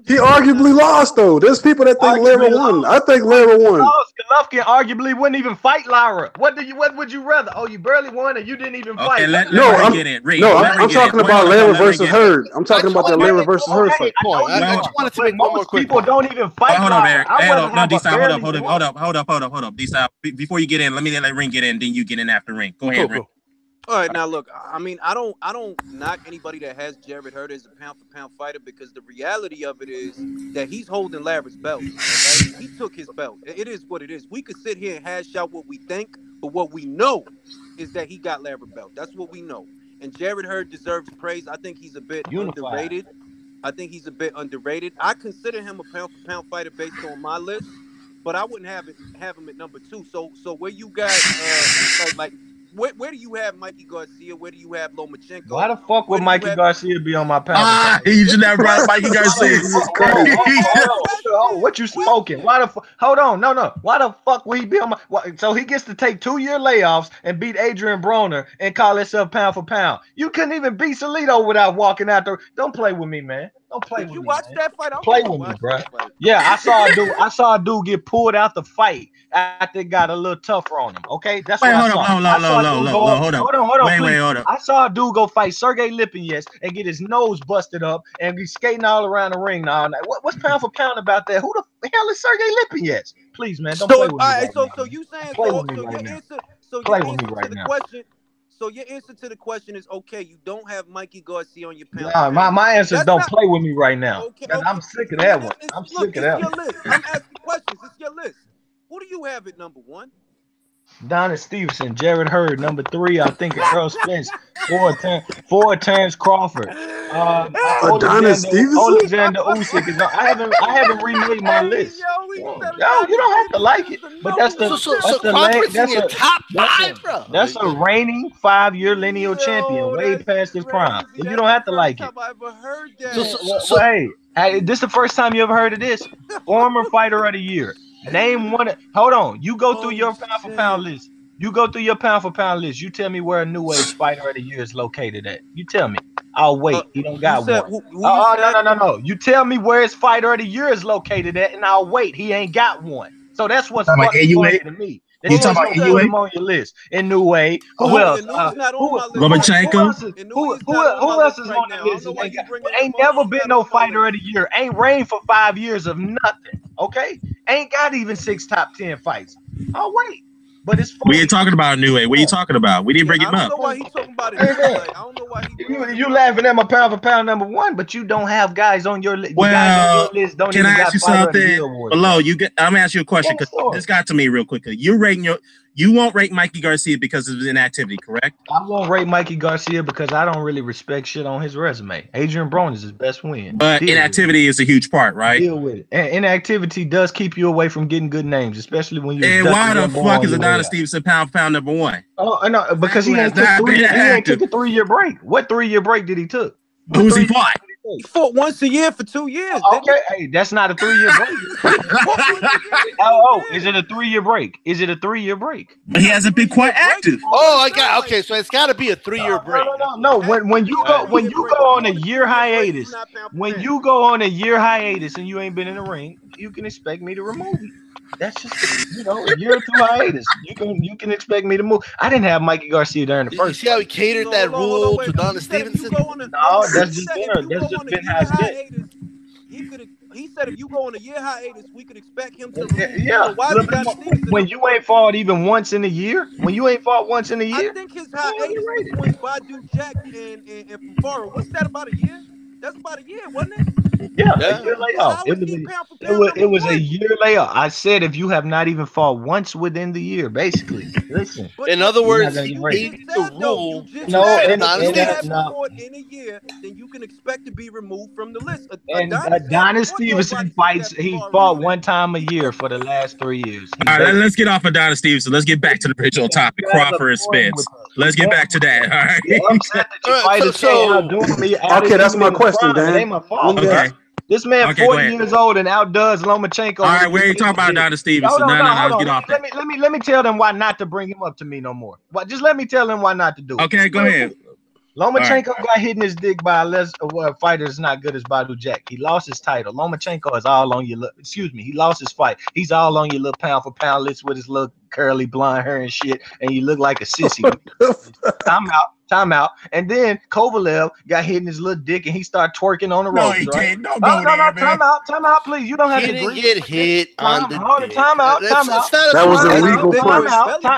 He arguably lost though. There's people that think Lara won. I think Lara won. Golovkin arguably wouldn't even fight Lara. What would you rather? Oh, you barely won, and you didn't even fight. Okay, let No, her I'm get in. I'm talking about Lara versus Hurd. I'm talking about the Lara versus Hurd fight. I just wanted to make one more Most quick people point. don't even fight. Hold up, Eric. I wouldn't have a D-Style, barely hold up. D-Style, before you get in, let me let Ring get in, then you get in after Ring. Go ahead, Ring. All right, now look. I mean, I don't knock anybody that has Jared Hurd as a pound for pound fighter because the reality of it is that he's holding Lara's belt. Okay? He took his belt. It is what it is. We could sit here and hash out what we think, but what we know is that he got Lara's belt. That's what we know. And Jared Hurd deserves praise. I think he's a bit underrated. I consider him a pound for pound fighter based on my list, but I wouldn't have him at number 2. So where you got where do you have Mikey Garcia? Where do you have Lomachenko? Why the fuck would Mikey Garcia be on my pound? You should have brought Mikey Garcia. What you smoking? Why the fuck? Hold on, no. Why the fuck would he be on my? So he gets to take 2-year layoffs and beat Adrian Broner and call himself pound for pound. You couldn't even beat Salido without walking out there. Don't play with me, man. Don't play with me. Did you watch that fight? Play with me, bro. Yeah, I saw a dude get pulled out the fight after it got a little tougher on him. Okay, that's what I saw. Hold on. I saw a dude go fight Sergey Lipinets and get his nose busted up and be skating all around the ring all night. What's pound for pound about that? Who the hell is Sergey Lipinets? Please, man, don't play with me. Right now. So you saying play with me right now. Play with me right now. So your answer to the question is okay. You don't have Mikey Garcia on your pound. Nah, my answer is don't play with me right now. Okay. I'm sick of that one. I'm sick of that one. List. I'm asking questions. It's your list. Who do you have at number 1? Donna Stevenson, Jared Hurd, number 3. I think Errol Spence, 4 Terence Crawford. Donna Stevenson. Alexander Usyk is on. I haven't remade my list. Yo, you don't have to like it, but that's the top 5, bro. That's a reigning 5-year lineal champion, way past his prime. You don't have to like it. I ever heard that. Hey, this is the first time you ever heard of this? Former fighter of the year. Name one. Hold on. You go through your pound for pound list. You tell me where a new age fighter of the year is located at. You tell me. I'll wait. He don't got one. No. You tell me where his fighter of the year is located at, and I'll wait. He ain't got one. So that's what's funny to me. You talking about him on your list? In New Way. Who else? Lomachenko. Who else is on the list? Ain't never been no fighter of the year. Ain't reigned for 5 years of nothing. Okay? Ain't got even 6 top 10 fights. Oh wait. But it's funny. We ain't talking about New Way. What are you talking about? We didn't bring him up. I don't know why he's talking about it. I don't know why you laughing at my pound for pound number 1, but you don't have guys on your list. Well, can I ask you something? Below, I'm gonna ask you a question because this got to me real quickly. You won't rate Mikey Garcia because of his inactivity, correct? I won't rate Mikey Garcia because I don't really respect shit on his resume. Adrian Broner is his best win. But inactivity is a huge part, right? Deal with it. And inactivity does keep you away from getting good names, especially when you're. And why the fuck is Adonis Stevenson pound number 1? Oh, no, because he ain't took a 3-year break. What 3-year break did he took? Who's he fought? He fought once a year for 2 years. Okay, hey, that's not a 3-year break. Is it a 3-year break? Is it a 3-year break? He hasn't been quite active. Okay, so it's got to be a 3-year break. No. When you go on a year hiatus, and you ain't been in the ring, you can expect me to remove you. That's just a year or 2 hiatus. You can expect me to move. I didn't have Mikey Garcia during the first. You see how he catered that rule to Donna Stevenson? No, that's just been how it's been. He said if you go on a year hiatus, we could expect him to. Yeah. When you ain't fought even once in a year, I think his hiatus between Badu Jack and Favaro. What's that, about a year? That's about a year, wasn't it? Yeah, Yeah. a year So layoff. how It is was he a, pound for it pound was number a one? year layoff. I said if you have not even fought once within the year, basically. Listen, In other you're not words, gonna he get you rated. just hated the said though. You rule just to No, said defend and if Adonis you and Stevenson. haven't no, fought in a year, then you can expect to be removed from the list. and Adonis hasn't Adonis fought Stevenson nobody since fights. that He far fought recent. one time a year for the last 3 years. He's All right, basically let's get off Adonis Stevenson. Let's get back to the original topic, you guys are Crawford and toying Spence. with that. Let's You're get toying back to with that. that. All right. You're upset that All your right, fighters can't outdo me Okay, that's even my in his question, prime. It Dan. ain't my fault, Let me bro. Okay. ask. This man Okay, go 40 ahead. years old and outdoes Lomachenko. All right, and we gets ain't talking hit about with Adonis dick. Hold Stevenson. on, No, no, no, no. hold Let's on. get off that. Let me tell them why not to bring him up to me no more. But just let me tell them why not to do it. Okay, go Real ahead. quick. All right. Lomachenko got hit in his dick by a fighter that's not good as Badu Jack. He lost his title. Lomachenko is all on your excuse me. He lost his fight. He's all on your little pound for pound list with his little curly blonde hair and shit, and you look like a sissy. Time out. And then Kovalev got hit in his little dick, and he started twerking on the No, ropes, he right? didn't. Don't Oh, go no, there, man. time out, please. You don't have He to didn't agree. get hit on the dick. Time out. It's not a That was surprise. illegal Big punch.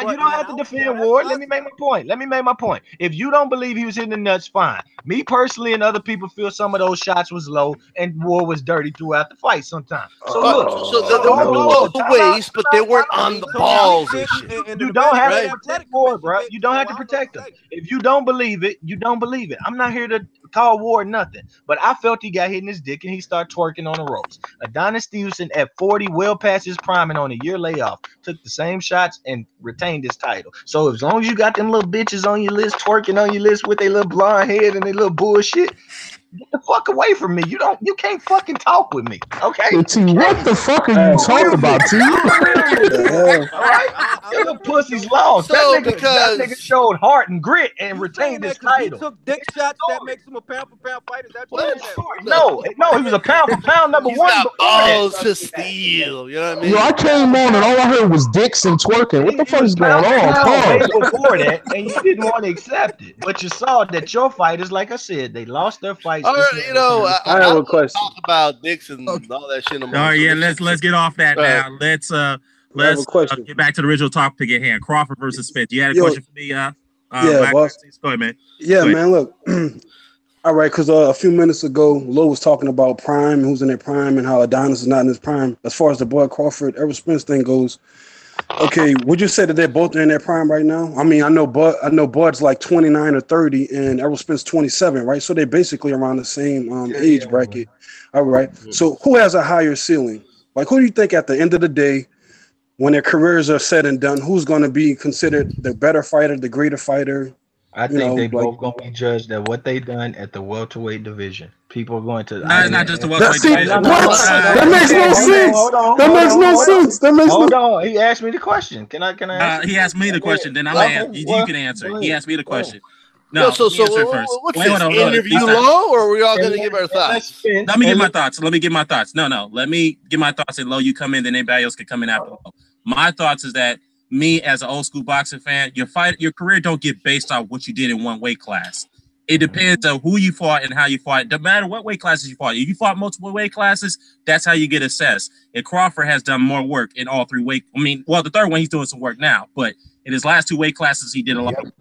You don't have to defend Ward. Let me make my point. If you don't believe he was hitting the nuts, fine. Me personally and other people feel some of those shots was low and Ward was dirty throughout the fight sometimes. So look, So there hold were on, low waist, but they weren't on the So balls Zeke and shit. didn't, and you the don't have American to Right. protect Athletic Ward, Commission bro. didn't. You don't So have I to don't know what protect to him. say. If you don't believe it, you don't believe it. I'm not here to call Ward nothing, but I felt he got hit in his dick and he started twerking on the ropes. Adonis Stevenson at 40, well past his prime and on a year layoff, took the same shots and retained his title. So as long as you got them little bitches on your list, twerking on your list with their little blonde head and their little bullshit, get the fuck away from me. You can't fucking talk with me. Okay? T, what the fuck are you For talking realness. about, T? For realness. The hell? All right? I Them literally pussies don't. lost. So That because nigga showed heart and grit and You saying retained his that because he title. took dick shots that makes him a pound for pound fighter? Is that what what? you're saying? That No, he was a pound for pound number He's one got before that. balls to steal. You know what I Yo, I mean? came on and all I heard was dicks and twerking. What the He fuck was is going pound for on? pound way Pause. before that, and you didn't want to accept it. But you saw that your fighters, like I said, they lost their fights. All This right, man you know, returned his I I have title. a don't want to question. talk about dicks and Okay. all that shit no All more. right, So yeah, let's let's get off that all right. now. Let's I have a question. get back to the original topic at hand. Crawford versus Spence. You had a Yo, question for me, yeah, boss. Blklatinceez? Go ahead, man. Yeah, Go ahead. man. Look, all right, because a few minutes ago, Lo was talking about prime, who's in their prime, and how Adonis is not in his prime. As far as the Bud Crawford, Errol Spence thing goes, okay, would you say that they're both in their prime right now? I mean, I know Bud's like 29 or 30, and Errol Spence 27, right? So they're basically around the same age bracket. All right. So who has a higher ceiling? Like, who do you think at the end of the day, when their careers are said and done, who's going to be considered the better fighter, the greater fighter? I You think know, they like both gonna be judged at what they done at the welterweight division. People are going to. No, it's not just the that. welterweight See, division. what? That makes no sense. That makes no sense. That makes Hold no. on. He asked me the question. Can I answer? He asked me the question, then I'm gonna answer. You can answer it. He asked me the question. No, No, so let me answer it first. what's Wait, this hold on. interview Stop. low, or are we all gonna give our thoughts? Let me get my thoughts. Let me get my thoughts. No. Let me get my thoughts. And Low, you come in, then anybody else can come in after Low. My thoughts is that me as an old school boxing fan, your career don't get based on what you did in one weight class. It depends on who you fought and how you fought. No matter what weight classes you fought. If you fought multiple weight classes, that's how you get assessed. And Crawford has done more work in all three weight. I mean, well, the third one he's doing some work now, but in his last two weight classes, he did a lot. Yep. All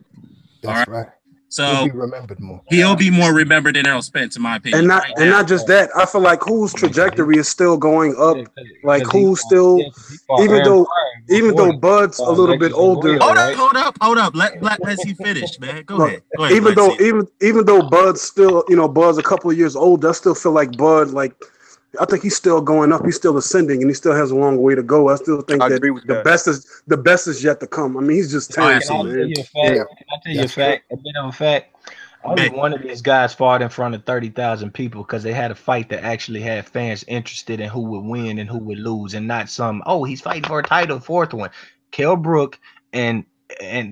That's right. right. So He'll be remembered more. he'll be more remembered than Errol Spence, in my opinion. And not just that. I feel like whose trajectory is still going up. Like who's still, even though Bud's a little bit older. Hold up. Let he finish, man. Go ahead. Even though Bud's still, Bud's a couple of years old, I still feel like Bud, like I think he's still going up. He's still ascending, and he still has a long way to go. I still think that the best is yet to come. I mean, he's just Terence, Can I tell you a fact? Can I tell you a fact? A bit of a fact. Only one of these guys fought in front of 30,000 people because they had a fight that actually had fans interested in who would win and who would lose, and not some, he's fighting for a title, fourth one. Kell Brook and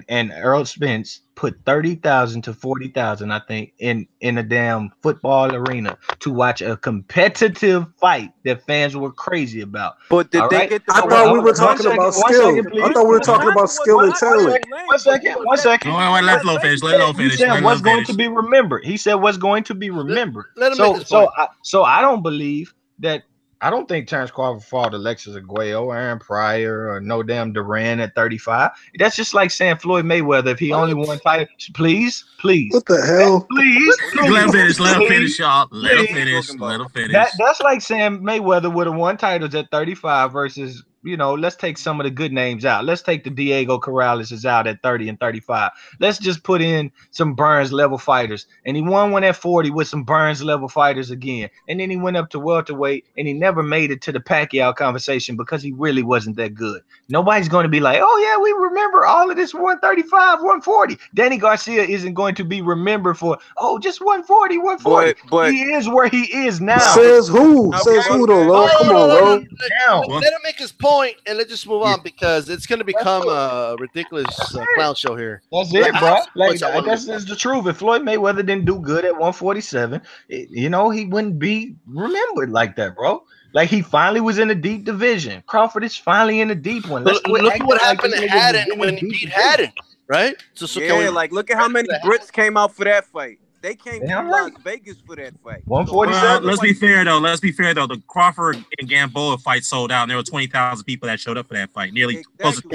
Errol Spence put 30,000 to 40,000, I think, in a damn football arena to watch a competitive fight that fans were crazy about. But did they get the I thought we were talking about skill. I thought we were talking about skill and talent. One second. Let Low finish. Let Low finish. He said what's going to be remembered. He said what's going to be remembered. Let him make his point. So I don't believe that I don't think Terence Crawford fought Alexis Aguayo, Aaron Pryor, or no damn Duran at 35. That's just like saying Floyd Mayweather if he only won title. Please. What the hell? Please. Let him finish. Let him please, finish, y'all. Let him please. finish. Let him finish. That's like saying Mayweather would have won titles at 35 versus, let's take some of the good names out. Let's take the Diego Corrales out at 30 and 35. Let's just put in some Burns level fighters. And he won one at 40 with some Burns level fighters again. And then he went up to welterweight and he never made it to the Pacquiao conversation because he really wasn't that good. Nobody's going to be like, oh yeah, we remember all of this 135, 140. Danny Garcia isn't going to be remembered for, just 140, 140. But he is where he is now. Says who? Says who though, Lord? Come on, Lord. Now. Let him make his point and let's just move on because it's going to become a ridiculous clown show here. That's it, bro. That's the truth. If Floyd Mayweather didn't do good at 147, he wouldn't be remembered like that, bro. Like he finally was in a deep division. Crawford is finally in a deep one. Look at what happened to Haddon when he beat Haddon, right? So look at how many Brits came out for that fight. They came to Las Vegas for that fight. 147. Let's be fair though. The Crawford and Gamboa fight sold out, and there were 20,000 people that showed up for that fight. Nearly close to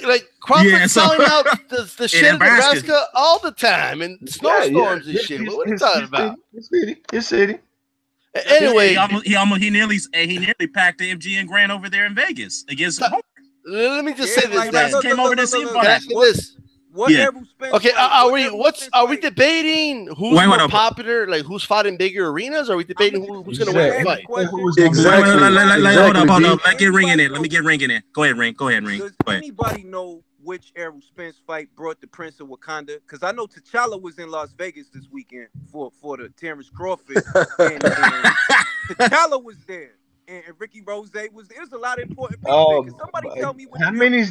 like Crawford selling out the shit in Nebraska all the time and snowstorms and shit. What are you talking about? His city. Anyway, he nearly packed the MGM Grand over there in Vegas against. Let me just say this. Came over to see him. Errol Spence okay, are we debating who's more popular, like who's fought in bigger arenas? Or are we debating who's going to win the fight? Exactly. Hold up. Let me get Ring in it. Go ahead, Ring. Does anybody know which Errol Spence fight brought the Prince of Wakanda? Because I know T'Challa was in Las Vegas this weekend for the Terence Crawford, and T'Challa was there. And Ricky Rose was there. There's a lot of important people. Somebody tell me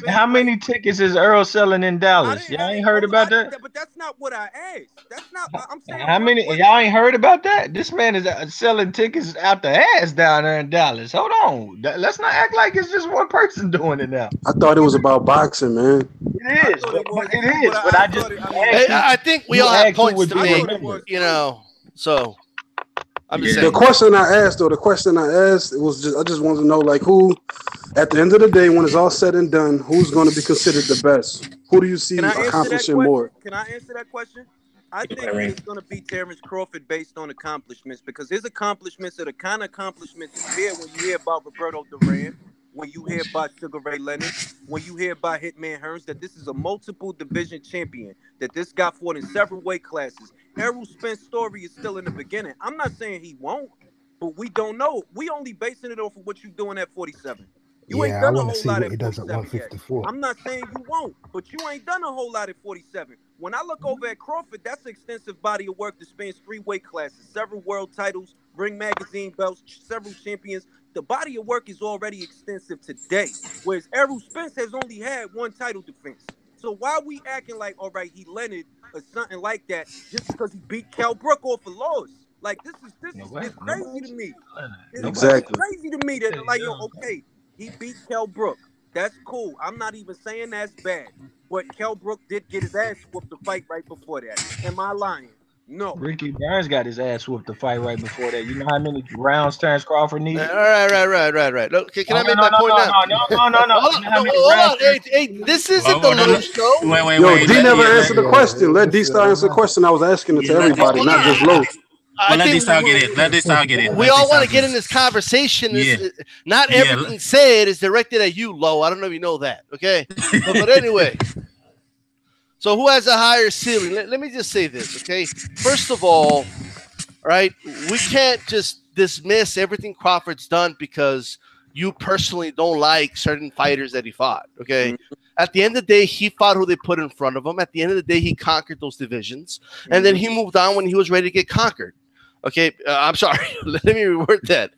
how many tickets is Errol selling in Dallas? Y'all ain't heard about that? But that's not what I asked. That's not. I'm saying. How many? Y'all ain't heard about that? This man is selling tickets out the ass down there in Dallas. Hold on. Let's not act like it's just one person doing it now. I thought it was about boxing, man. It is. But I think we all have points to make. So. The question I asked, it was just I just wanted to know, like, who, at the end of the day, when it's all said and done, who's going to be considered the best? Who do you see accomplishing more? Can I answer that question? I think it's going to be Terence Crawford based on accomplishments because his accomplishments are the kind of accomplishments you hear when you hear about Roberto Duran, when you hear about Sugar Ray Leonard, when you hear about Hitman Hearns, that this is a multiple division champion, that this guy fought in several weight classes. Errol Spence's story is still in the beginning. I'm not saying he won't, but we don't know. We only basing it off of what you're doing at 47. You ain't done a whole lot at 47 I'm not saying you won't, but you ain't done a whole lot at 47. When I look over at Crawford, that's an extensive body of work that spans 3 weight classes, several world titles, Ring Magazine belts, several champions. The body of work is already extensive today, whereas Errol Spence has only had 1 title defense. So why are we acting like, all right, he Leonard or something like that just because he beat Cal Brook off a loss? Like, this is crazy to me. It's crazy to me that, like, okay, he beat Cal Brook. That's cool. I'm not even saying that's bad. But Cal Brook did get his ass whooped the fight right before that. Am I lying? No. Ricky Burns got his ass whooped the fight right before that. You know how many rounds Terence Crawford needed? All right. Look, can I make my point now? No. Hold on. Hey, this isn't the little show. Wait. D never answered the question. Let D-Style answer the question. I was asking it to everybody, not just Low. Let D-Style get it. We all want to get in this conversation. Not everything said is directed at you, Low. I don't know if you know that. Okay, but anyway. So who has a higher ceiling? Let me just say this, okay? First of all, right, we can't just dismiss everything Crawford's done because you personally don't like certain fighters that he fought, okay? Mm-hmm. At the end of the day, he fought who they put in front of him. At the end of the day, he conquered those divisions. Mm-hmm. And then he moved on when he was ready to get conquered. Okay, I'm sorry. Let me reword that.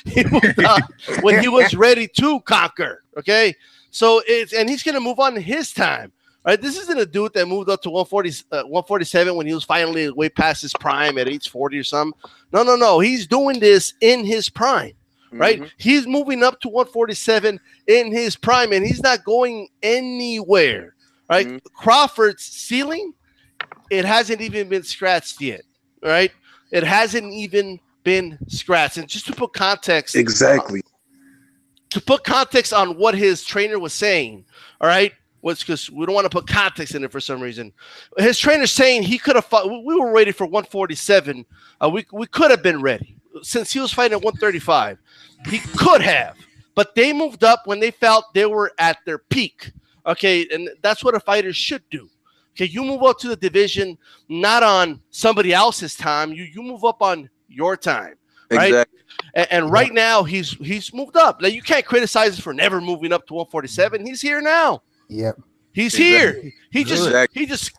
He moved on when he was ready to conquer, okay? So and he's going to move on in his time. Right, this isn't a dude that moved up to 147 when he was finally way past his prime at age 40 or something. No. He's doing this in his prime, right? Mm-hmm. He's moving up to 147 in his prime, and he's not going anywhere, right? Mm-hmm. Crawford's ceiling, it hasn't even been scratched yet, right? It hasn't even been scratched. And just to put context, Exactly. To put context on what his trainer was saying, all right, was because we don't want to put context in it for some reason. His trainer's saying he could have fought. We were ready for 147. We could have been ready since he was fighting at 135. He could have, but they moved up when they felt they were at their peak. Okay, and that's what a fighter should do. Okay, you move up to the division not on somebody else's time. You move up on your time, right? Exactly. And right now he's moved up. Like, you can't criticize him for never moving up to 147. He's here now. Yep. He's here. He just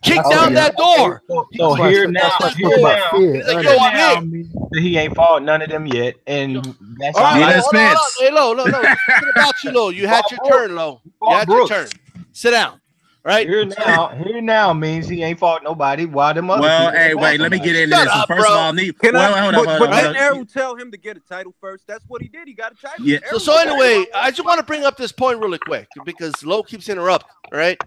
kicked Oh, down yeah. that door. So here now, He's here like, now, yo, I'm now here. means that he ain't fought none of them yet, and that's All right, Yeah, hold on, Spence. Hey, Lo. What about you, Lo? You had your turn, Lo. You had your turn. Sit down. Right? Here now means he ain't fought nobody. While them other Well, people hey, fought wait, let me somebody. get into Shut this. So up, first bro. of all, hold But on. didn't Errol tell him to get a title first? That's what he did. He got a title. Yeah. Errol So got a anyway, title. I just want to bring up this point really quick because Lo keeps interrupting, all right?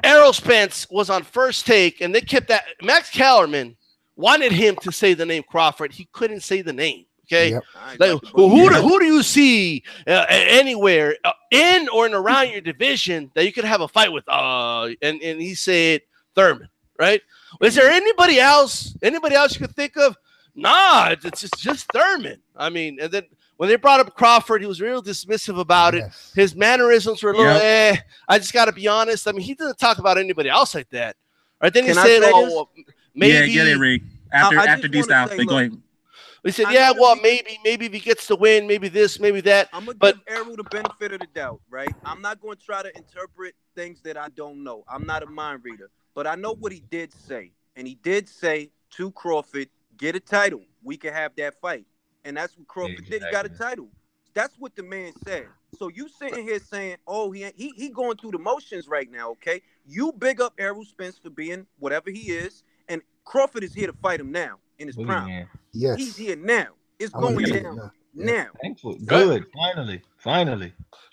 Errol Spence was on First Take, and they kept that. Max Kellerman wanted him to say the name Crawford. He couldn't say the name. Okay, Yep. like, who do you see anywhere in or and around your division that you could have a fight with? And he said Thurman. Right? Is there anybody else? Anybody else you could think of? Nah, it's just Thurman. I mean, and then when they brought up Crawford, he was real dismissive about it. Yes. His mannerisms were a little, I just got to be honest. I mean, he didn't talk about anybody else like that. Right? Then Can he I said, say oh, maybe. Yeah, get it, Rick. I After just D-Style, wanna say, go ahead. He said, I yeah, know well, that maybe if he gets the win, maybe this, maybe that. I'm gonna But- give Errol the benefit of the doubt, right? I'm not going to try to interpret things that I don't know. I'm not a mind reader, but I know what he did say, and he did say to Crawford, "Get a title. We can have that fight," and that's what Crawford did. He got a title. That's what the man said. So you sitting here saying, "Oh, he going through the motions right now." Okay, you big up Errol Spence for being whatever he is, and Crawford is here to fight him now in his prime. Man, Yes. He's here now. It's I'm going with you. down Yeah. now. thankful. Good. Finally.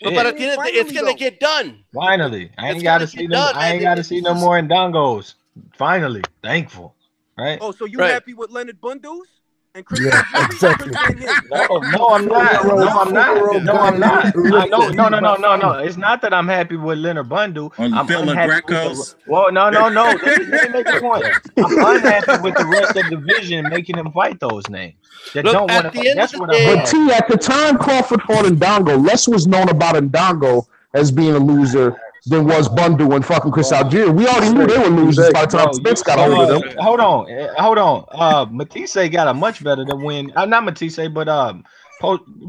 But Shit. at the end of the day, it's Finally, gonna though. get done. Finally. I It's ain't gotta gonna see get them. done, I ain't man. gotta see no more Ndongos. Finally. Thankful. Right? Oh, so you Right. happy with Leonard Bundles and Chris? Yeah, exactly. No, I'm not. No, I'm not. No, I'm not. No. It's not that I'm happy with Leonard Bundle. Or I'm Phil unhappy with Greco's. well, no. Let me make a point. I'm unhappy with the rest of the division making him fight those names. That Look, don't at want to. the end That's of the what day- I'm But at. T, at the time Crawford fought Ndongo, less was known about Ndongo as being a loser than was Bundu and fucking Chris Algier. We already knew they were losers by the time Spence got hold of them. Hold on. Matisse got a much better than win. Not Matisse, but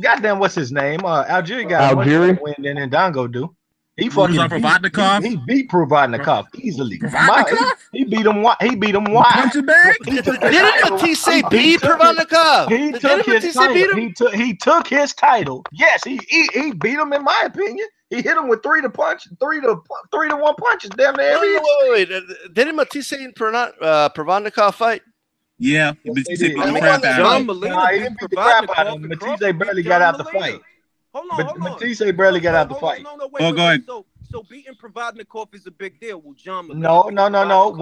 goddamn, what's his name? Algier got a much Algieri? better win than Ndongo do. He Murza Provodnikov? He beat Provodnikov easily. Provodnikov? He beat him. He beat him wide. Punching bag? Didn't Matisse beat Provodnikov? He took his title. He took his title. Yes, he beat him. In my opinion, he hit him with 3 to 1 punches. Damn near every. Wait. Didn't Matisse and Provodnikov fight? Yeah. Yes, He they beat did. the John crap out John of him. Molina Nah, he beat beat the crap out of Provodnikov him. and Matisse Crawford barely beat got John out the Molina. fight. Hold on. But Matisse barely got out the fight. No, Oh, go ahead. So beating Provodnikov is a big deal. Well, John Molina No. beat When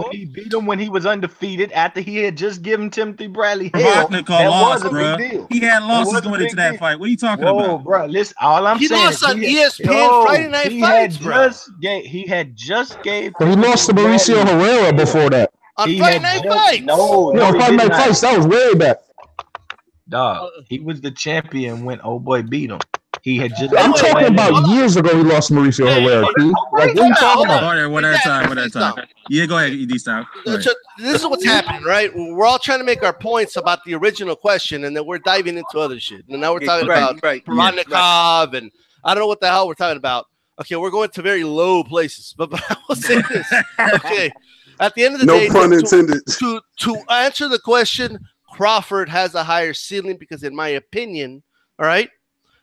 Provodnikov? he beat him when he was undefeated after he had just given Timothy Bradley hell, Provodnikov that lost, was a bro. big deal. He had That losses was a going big into that deal. fight. What are you talking Whoa, about? bro! Listen, all I'm He saying. lost on he ESPN Friday Night Fights, bro. He had just gave. But he lost to Mauricio Bradley Herrera hell. before that. On He Friday had Night just- Fights. No, You know, he Fight did Night not. Fights, that was way back. Dog, he was the champion when old boy beat him. He had just. I'm Wait, talking about hold on. years ago he lost to Mauricio Herrera, T. Like, what are you Hold talking on. about? Go ahead, one at a time. Yeah, go ahead, D-Style. Go ahead. So this is what's happening, right? We're all trying to make our points about the original question, and then we're diving into other shit. And now we're talking about Provodnikov, and I don't know what the hell we're talking about. Okay, we're going to very low places, but I will say this. Okay, at the end of the day, No pun intended. to answer the question, Crawford has a higher ceiling because, in my opinion, all right,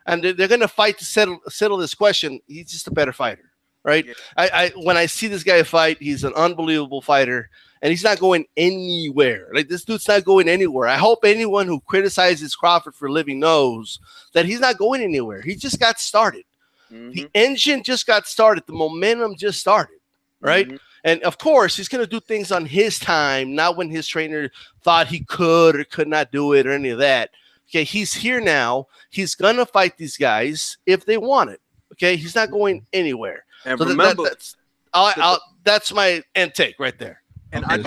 and they're going to fight to settle this question. He's just a better fighter, right? Yeah. When I see this guy fight, he's an unbelievable fighter, and he's not going anywhere. Like, this dude's not going anywhere. I hope anyone who criticizes Crawford for a living knows that he's not going anywhere. He just got started. Mm-hmm. The engine just got started. The momentum just started, right? Mm-hmm. And of course, he's going to do things on his time, not when his trainer thought he could or could not do it or any of that. Okay, he's here now. He's going to fight these guys if they want it. Okay, he's not going anywhere. And so remember, that's my end take right there. And I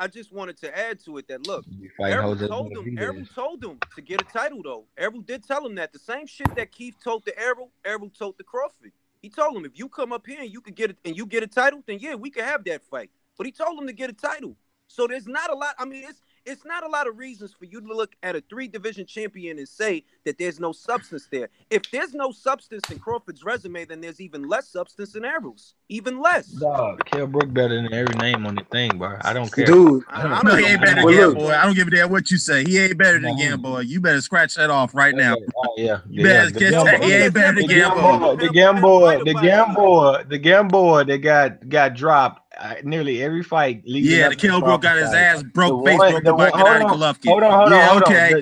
just wanted to add to it that look, Errol told him to get a title though. Errol did tell him that the same shit that Keith told to Errol told to Crawford. He told him if you come up here and you could get it and you get a title, then yeah, we could have that fight. But he told him to get a title. So there's not a lot. I mean, it's not a lot of reasons for you to look at a 3-division champion and say that there's no substance there. If there's no substance in Crawford's resume, then there's even less substance in Errol's. Even less. Dog, Kell Brook better than every name on the thing, bro. I don't care. Dude, he ain't better than Gamboa. I don't give a damn what you say. He ain't better than Gamboa. You better scratch that off right now. Yeah. You better catch that. He ain't better than Gamboa. The Gamboa that got dropped nearly every fight. Yeah, the Kell Brook got his ass broke, face broke by Gennady Golovkin. Hold on. Okay.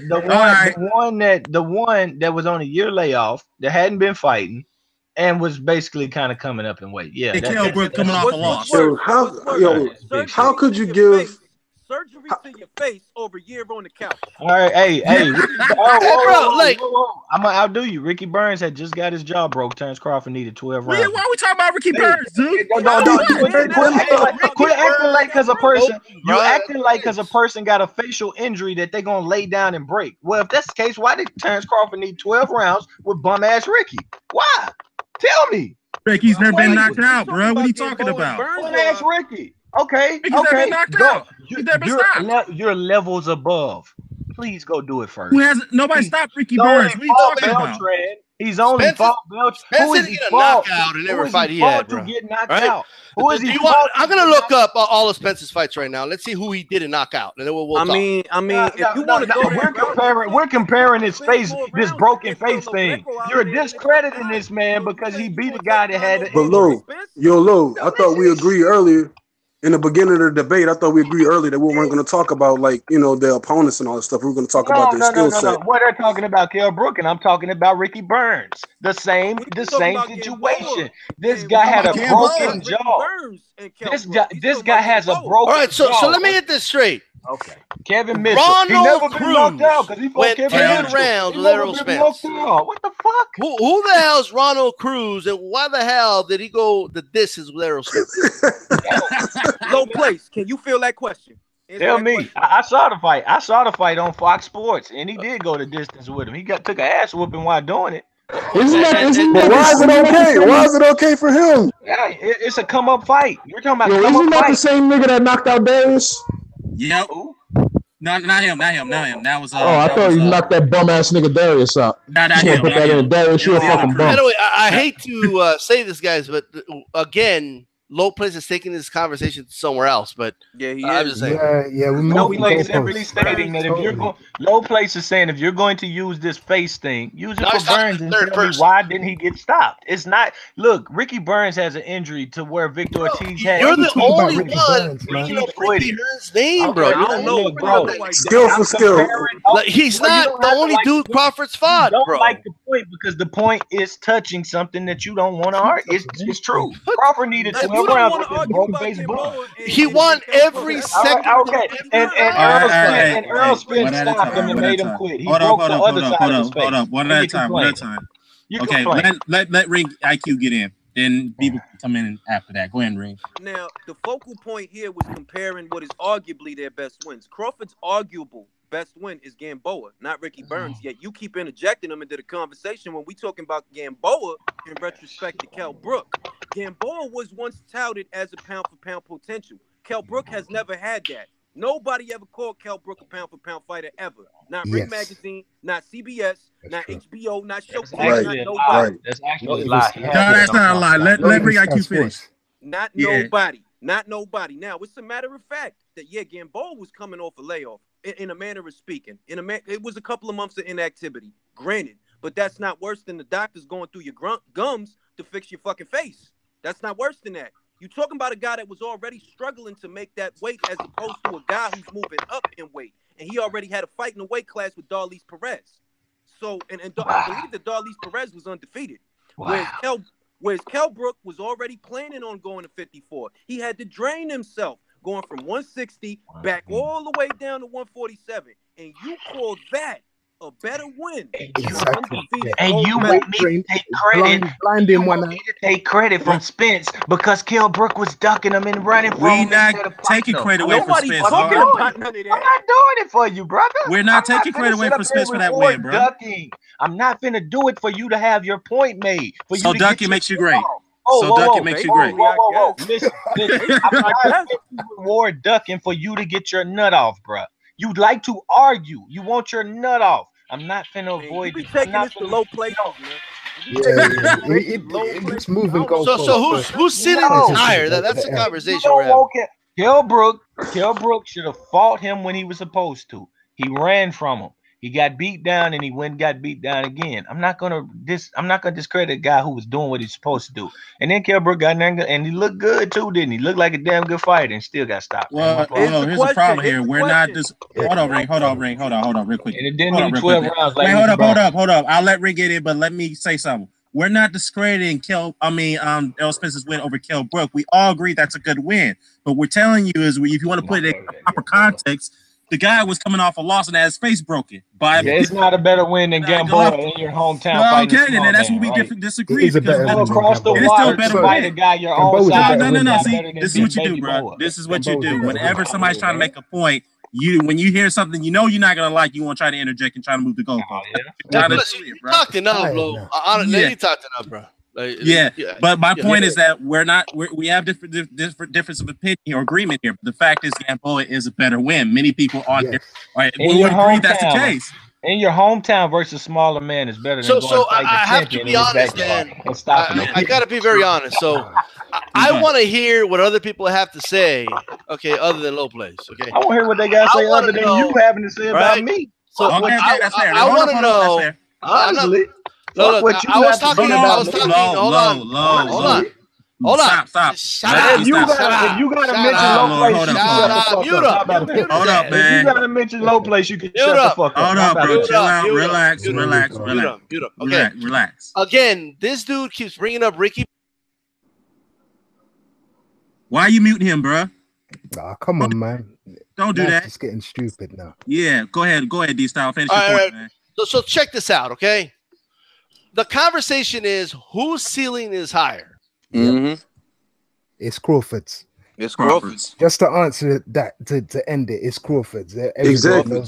The one that was on a year layoff that hadn't been fighting and was basically kind of coming up in weight. Yeah, the Kell Brook coming off a loss. How could you give surgery to your face over a year on the couch? All right, hey, whoa. I'm gonna outdo you. Ricky Burns had just got his jaw broke. Terence Crawford needed 12 rounds. Why are we talking about Ricky Burns, dude? Quit acting like because a person you acting like because a person got a facial injury that they're gonna lay down and break. Well, if that's the case, why did Terence Crawford need 12 rounds with bum ass Ricky? Why? Tell me. Ricky's never been knocked out, bro. What are you talking about? Bum ass Ricky. Okay. He's never been knocked out. You're levels above. Please go do it first. Nobody stopped Ricky Burns. What are you talking about? He's only fought Beltran. Who is he knockout in every fight he had, bro? Get knocked out. Who is he? I'm gonna look up all of Spence's fights right now. Let's see who he didn't knock out, and then we'll talk. I mean, if you want to go, we're comparing his face, this broken face thing. You're discrediting this man because he beat a guy that had. But Lou, I thought we agreed earlier. In the beginning of the debate, I thought we agreed earlier that we weren't going to talk about their opponents and all that stuff. We were going to talk about their skill set. What they're talking about, Kell Brook, and I'm talking about Ricky Burns. The same situation. This guy had a broken jaw. This guy has a broken jaw. All right, so let me get this straight. Okay. Kevin Mitchell. He never been knocked out because he fought Kevin 10 Mitchell. rounds with Errol Spence. What the fuck? Who the hell's Ronald Cruz, and why the hell did he go the distance with Errol Spence? LowPlace. Can you feel that question? Tell me. I saw the fight. I saw the fight on Fox Sports, and he did go the distance with him. He took an ass whooping while doing it. Why is it okay? Why is it okay for him? Yeah, it's a come up fight. You're talking about isn't that the same nigga that knocked out Darius? Yep. Not him. That was I thought you knocked that bum ass nigga Darius out. Not him. Put that in Darius, you're a fucking bum. Anyway, I hate to say this, guys, but again, LowPlace is taking this conversation somewhere else. But yeah, he I'm is. just saying. Yeah, we LowPlace simply stating that if you're going, LowPlace is saying if you're going to use this face thing, use it for Burns and tell me why didn't he get stopped? It's not. Look, Ricky Burns has an injury to where Victor Ortiz had. You're the only one bringing up Ricky Burns' name, bro. I don't know, bro. Skill for skill. Like, he's not the only dude Crawford's fought, bro. I don't like the point because the point is touching something that you don't want to argue. It's true. Crawford needed to. He won every second. Okay, and Errol Spence stopped him and made him quit. He broke the other side of his face. Hold up. One at a time. Okay, let Ring IQ get in. Then people come in after that. Go ahead, Ring. Now, the focal point here was comparing what is arguably their best wins. Crawford's arguable best win is Gamboa, not Ricky Burns. Yet you keep interjecting them into the conversation when we talking about Gamboa in retrospect to Kell Brook. Gamboa was once touted as a pound-for-pound potential. Kell Brook has never had that. Nobody ever called Kell Brook a pound-for-pound fighter ever. Not Ring Magazine, not CBS, not HBO, not Showtime, not nobody. That's actually a lie. No, that's not a lie. Let Ring IQ finish. Not nobody. Not nobody. Now, it's a matter of fact that, Gamboa was coming off a layoff, in a manner of speaking. It was a couple of months of inactivity, granted. But that's not worse than the doctors going through your gums to fix your fucking face. That's not worse than that. You're talking about a guy that was already struggling to make that weight as opposed to a guy who's moving up in weight. And he already had a fight in the weight class with Darlise Perez. So, I believe that Darlise Perez was undefeated. Whereas Whereas Kell Brook was already planning on going to 54. He had to drain himself, going from 160 back all the way down to 147. And you call that a better win. Exactly. And you want me to take credit. Blind You him want one me to take credit from Spence because Kell Brook was ducking him and running from We him. not taking credit away from Nobody's Spence. talking dog. about none of that. I'm not doing it for you, brother. We're not I'm taking credit finna away sit from up Spence here for that reward win, bro. Ducking. I'm not finna do it for you to have your point made. For So you to get ducking your makes you great. Oh, So whoa, ducking whoa, makes you basically, great. whoa. I guess. Listen. I'm not I guess. finna reward ducking for you to get your nut off, bro. You like to argue. You want your nut off. I'm not finna Man, avoid you be this. I'm taking not this to finna, low places, no, man. It's moving I don't know. goalposts. Who's ceiling No. is higher? That's the Yeah. conversation You we're don't having. want Kell Brook should have fought him when he was supposed to. He ran from him. He got beat down and he went and got beat down again. I'm not gonna discredit a guy who was doing what he's supposed to do. And then Kell Brook got in there and he looked good too, didn't he? Looked like a damn good fighter and still got stopped. Well, here's the problem here. We're not just hold on, Ring, real quick. And it didn't Hold on, need real 12 quick. rounds. Wait, hold up. I'll let Ring get in, but let me say something. We're not discrediting Errol Spence's win over Kell Brook. We all agree that's a good win. But we're telling you is if you want to put it in proper context, the guy was coming off a loss and had his face broken. It's not a better win than Gamboa in your hometown. No, okay, then that's what we disagree. It is a better win. Across the It is still water better to fight a guy your Gamboa's own a size. better win. No. Better See, than this is what you Baby do, bro. Boa. This is what you Gamboa's a do. better Whenever win. somebody's trying to make a point, when you hear something you know you're not gonna like, you want to try to interject and try to move the goalpost. You talked enough, bro. You talked enough, bro. But my point is that we have difference of opinion or agreement here. But the fact is, Gamboa is a better win. Many people on here we would agree that's the case. In your hometown versus smaller man is better than going to fight the I have to champion be in his honest, backyard man. and stopping him. I got to be very honest. So I want to hear what other people have to say. Okay, other than LowPlace. Okay, I want to hear what they got to say other than you having to say about me. So that's fair. I want to know. Honestly, Look, I was talking. Hold on. Stop. Shut up. If you gotta mention LowPlace, you can shut the fuck up. Hold up, man. If you gotta mention LowPlace, you can shut the fuck up. Hold up, bro. Chill out. Relax. Okay. Relax. Again, this dude keeps bringing up Ricky. Why are you muting him, bro? Nah, come on, man. Don't do that. It's getting stupid now. Yeah, go ahead, D-Style. Finish your point, man. So check this out, okay? The conversation is whose ceiling is higher. Mm-hmm. It's Crawford's. It's Crawford's. Just to answer that, to end it, it's Crawford's. Exactly.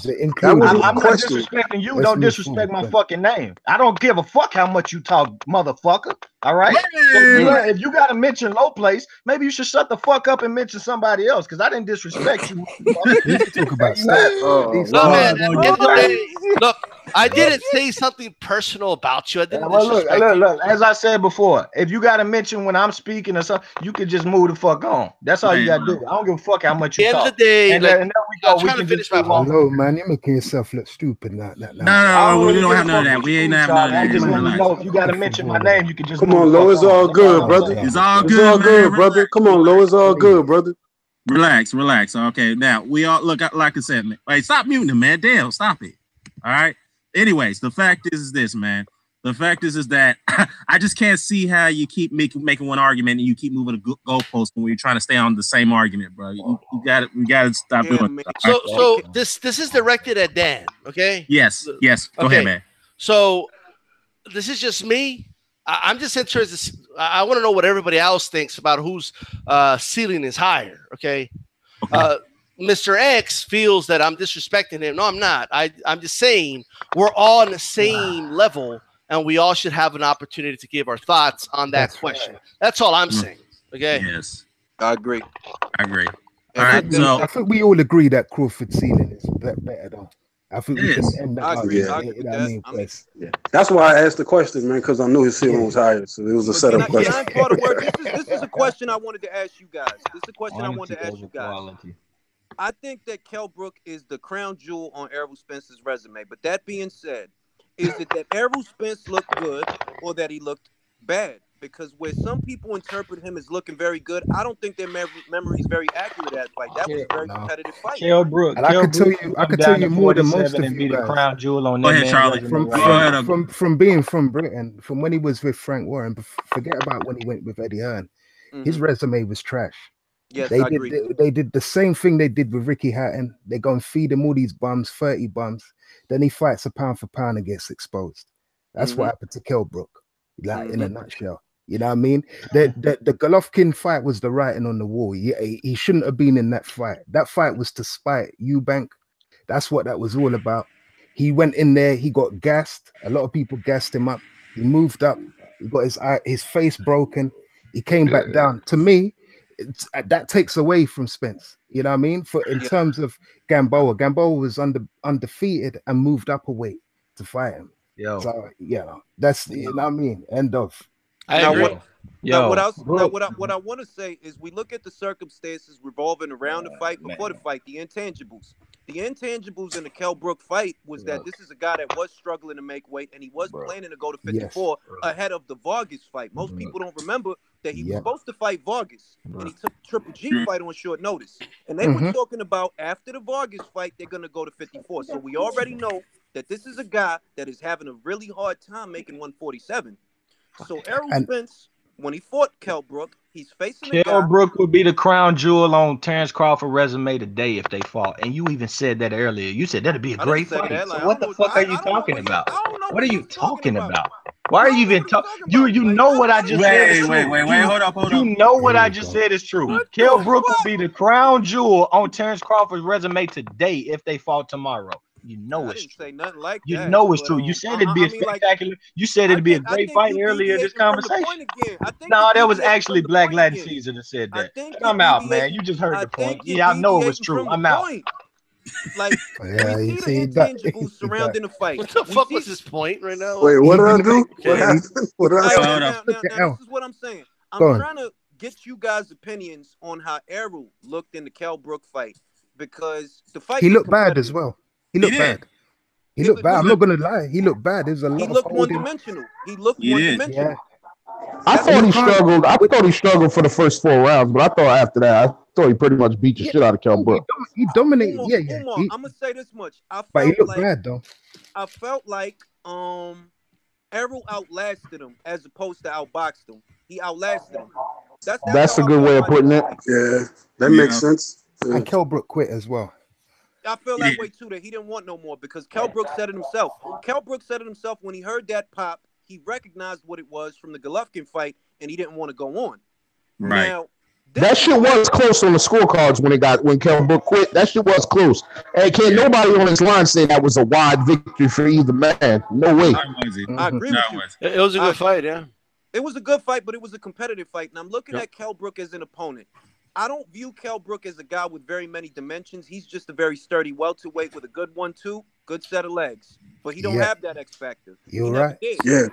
I'm not disrespecting you. Don't disrespect my fucking name. I don't give a fuck how much you talk, motherfucker. All right? So if you got to mention LowPlace, maybe you should shut the fuck up and mention somebody else because I didn't disrespect you. Talk about stats. No, man. At the end of the day, look, I didn't say something personal about you. I didn't disrespect you. Look, as I said before, if you got to mention when I'm speaking or something, you can just move the fuck on. That's all you got to do. I don't give a fuck how much you talk. At the end of the day, and there we go. I'm trying to finish my point. No, man, you're making yourself look stupid now. No, we don't have none of that. We ain't have none of that. I'm just letting you know if you got to mention my name, you can just come on, Low. It's all good, brother. It's all good, it's all good, brother. Come on, Low. It's all good, brother. Relax. Okay, now we all look like I said, man. Hey, stop muting him, man. Damn, stop it. All right. Anyways, the fact is this, man. The fact is that I just can't see how you keep making one argument and you keep moving the goalpost when we're trying to stay on the same argument, bro. We got to stop doing it. So this is directed at Dan, okay? Yes. Go ahead, man. So this is just me. I'm just interested. I want to know what everybody else thinks about whose ceiling is higher, okay? Mr. X feels that I'm disrespecting him. No, I'm not. I'm just saying we're all on the same level, and we all should have an opportunity to give our thoughts on that question. Right. That's all I'm saying. Okay. Yes, I agree. All right. So I think we all agree that Crawford's ceiling is better, though. I think we can end that. I agree. That's why I asked the question, man, because I knew his ceiling was higher. So it was a setup question. This is a question I wanted to ask you guys. I think that Kell Brook is the crown jewel on Errol Spence's resume. But that being said, is it that Errol Spence looked good or that he looked bad? because where some people interpret him as looking very good, I don't think their memory is very accurate at that fight. That was a very competitive fight. Kell Brook, And I could tell you more than most of and you be the guys. crown jewel on Go that ahead, man's Charlie. resume right now. From being from Britain, from when he was with Frank Warren, forget about when he went with Eddie Hearn. His resume was trash. Yes, They I agree. they did the same thing they did with Ricky Hatton. They go and feed him all these bums, 30 bums. Then he fights a pound for pound and gets exposed. That's what happened to Kell Brook, like in a nutshell. You know what I mean? The Golovkin fight was the writing on the wall. He shouldn't have been in that fight. That fight was to spite Eubank. That's what that was all about. He went in there, he got gassed. A lot of people gassed him up. He moved up, he got his face broken. He came back down. To me, that takes away from Spence. You know what I mean? In terms of Gamboa was undefeated and moved up a weight to fight him. So that's you know what I mean. End of. I agree. What I want to say is we look at the circumstances revolving around the fight before the fight, the intangibles. The intangibles in the Kell Brook fight was that this is a guy that was struggling to make weight, and he was planning to go to 54 ahead of the Vargas fight. Most people don't remember that he was supposed to fight Vargas, and he took Triple G fight on short notice. And they were talking about after the Vargas fight, they're going to go to 54. So we already know that this is a guy that is having a really hard time making 147. So Errol Spence, when he fought Kell Brook, he's facing a Kell guy. Brook would be the crown jewel on Terence Crawford resume today if they fought. And you even said that earlier. You said that'd be a great fight. Like, so what the fuck are you talking about? What are you talking about? Why are you even talking? You know what I just said is true. Wait, hold up. You know what I just said is true. Kell Brook will be the crown jewel on Terence Crawford's resume today if they fought tomorrow. You know it's true. Say nothing like you that, know it's true. You said it'd be a spectacular. You said it'd be a great fight earlier in this conversation. No, that was actually Blklatinceez that said that. Come out, man. You just heard the point. Yeah, I know it was true. I'm out. Like, we see the intangibles surrounding the fight. What the fuck was this point right now? Wait, what did I do? What happened? What did I do? Now, this is what I'm saying. I'm trying to get you guys' opinions on how Errol looked in the Kell Brook fight, because the fight he looked bad as well. He looked bad. He looked bad. I'm not gonna lie. He looked bad. There's a lot. He looked one-dimensional. Yeah. I thought he struggled. I thought he struggled for the first 4 rounds, but I thought after that, I thought he pretty much beat the shit out of Kell Brook. He dominated. Umar, I'm gonna say this much. But he looked bad though. I felt like Errol outlasted him as opposed to outboxed him. He outlasted him. That's a good way of putting it. Yeah, that makes sense. Yeah. And Kell Brook quit as well. I feel that way too, that he didn't want no more, because Kell Brook said it himself. Kell Brook said it himself when he heard that pop. He recognized what it was from the Golovkin fight, and he didn't want to go on. Right. Now, that shit was close on the scorecards when Kell Brook quit. That shit was close. And can't nobody on this line say that was a wide victory for either man. No way. I agree with you. It was a good fight, yeah. It was a good fight, but it was a competitive fight. And I'm looking at Kell Brook as an opponent. I don't view Kell Brook as a guy with very many dimensions. He's just a very sturdy welterweight with a good 1-2, good set of legs. But he don't have that X factor. You're right. Yeah.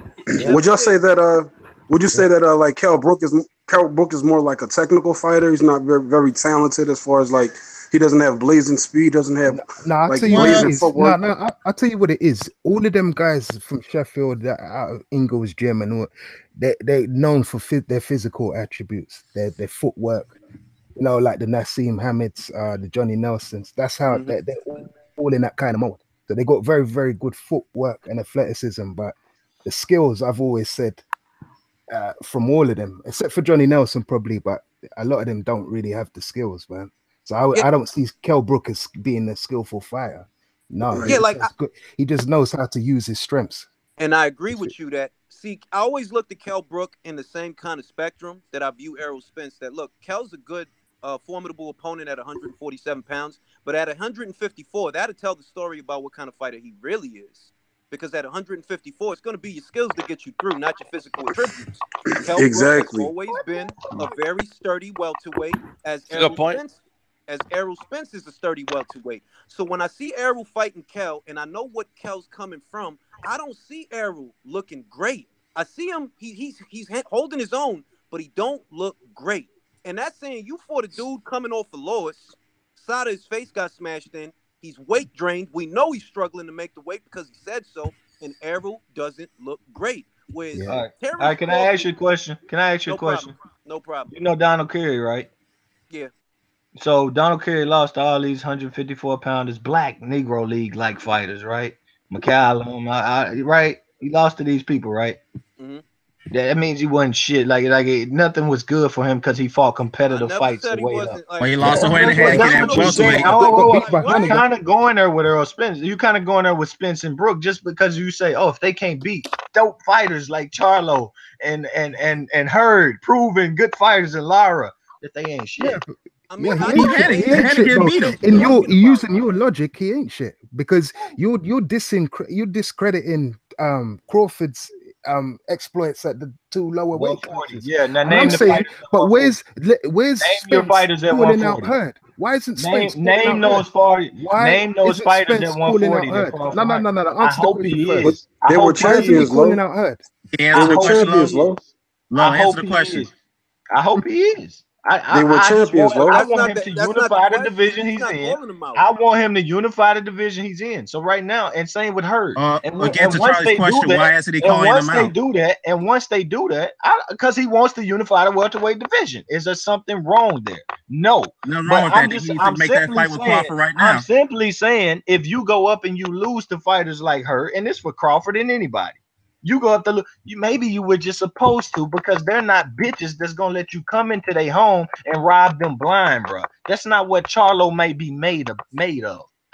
Would y'all say that? Would you say that like Kell Brook is more like a technical fighter? He's not very, very talented as far as like he doesn't have blazing speed, doesn't have I'll tell you what it is. I'll tell you what it is. All of them guys from Sheffield, that out of Ingles gym and all, they're known for their physical attributes, their footwork. You know, like the Nassim Hamids, the Johnny Nelsons. That's how they're all in that kind of mode. So they got very, very good footwork and athleticism, but the skills, I've always said, from all of them, except for Johnny Nelson probably, but a lot of them don't really have the skills, man. So I don't see Kell Brook as being a skillful fighter. No, he just knows how to use his strengths. And I agree with you that, see, I always looked at Kell Brook in the same kind of spectrum that I view Errol Spence, that look, Kell's a good formidable opponent at 147 pounds, but at 154, that'll tell the story about what kind of fighter he really is. Because at 154, it's going to be your skills that get you through, not your physical attributes. Exactly. Has always been a very sturdy welterweight, as Errol Spence is a sturdy welterweight. So when I see Errol fighting Kell, and I know what Kell's coming from, I don't see Errol looking great. I see him; he's holding his own, but he don't look great. And that's saying you fought a dude coming off the lowest. Side of his face got smashed in. He's weight drained. We know he's struggling to make the weight because he said so. And Errol doesn't look great. with Yeah. All right. Terence All right. Can I Crawford. ask you a question? Can I ask you a No question? problem. No problem. You know Donald Curry, right? Yeah. So Donald Curry lost to all these 154 pounders, black Negro League like fighters, right? McCallum, right? He lost to these people, right? Hmm. That means he wasn't shit. Nothing was good for him because he fought I competitive never fights the said he way up. wasn't Well, like. he lost to That's Hanahan what at you're saying. welterweight. Got beat by What? You Hanahan. kind of going there with Errol Spence. You kind of going there with Spence and Brook just because you say, oh, if they can't beat dope fighters like Charlo and Hurd, proven good fighters and Lara, that they ain't shit. Yeah, I mean, he I ain't know shit. they He ain't ain't Hanahan shit, bro. beat him. In your talking about. using your logic, he ain't shit because you're discrediting Crawford's exploits at the two lower weight 140. classes. Yeah, now And name I'm the saying, fighters at but 140. where's Name your Spence fighters at calling out 140. Hurd? Why isn't Spence calling Name out those Hurd? far. Why Name those isn't fighters Spence at calling out 140 that Hurd? fought No, for no, Hurd. no, no, no. I Answer the hope question he But first. is. I they were hope he Why isn't he champions, is. calling Low. out Hurd? He They answered I the were hope question, he champions, Low. Low. is. Low, I answer hope the he question. is. I hope he is. They were I just champions, want Low. I That's want not him the. to That's not the unify the question. division He's he's not in. calling them out. I want him to unify the division he's in. So right now, and same with Hurd. Again, And to once Charlie's they do question, that, why isn't he calling them out? because he wants to unify the welterweight division. Is there something wrong there? No. Nothing wrong But with that. He needs to make that fight with Crawford right I'm now. simply saying if you go up and you lose to fighters like her, and it's for Crawford and anybody. You go up to maybe you were just supposed to because they're not bitches that's gonna let you come into their home and rob them blind, bro. That's not what Charlo may be made of.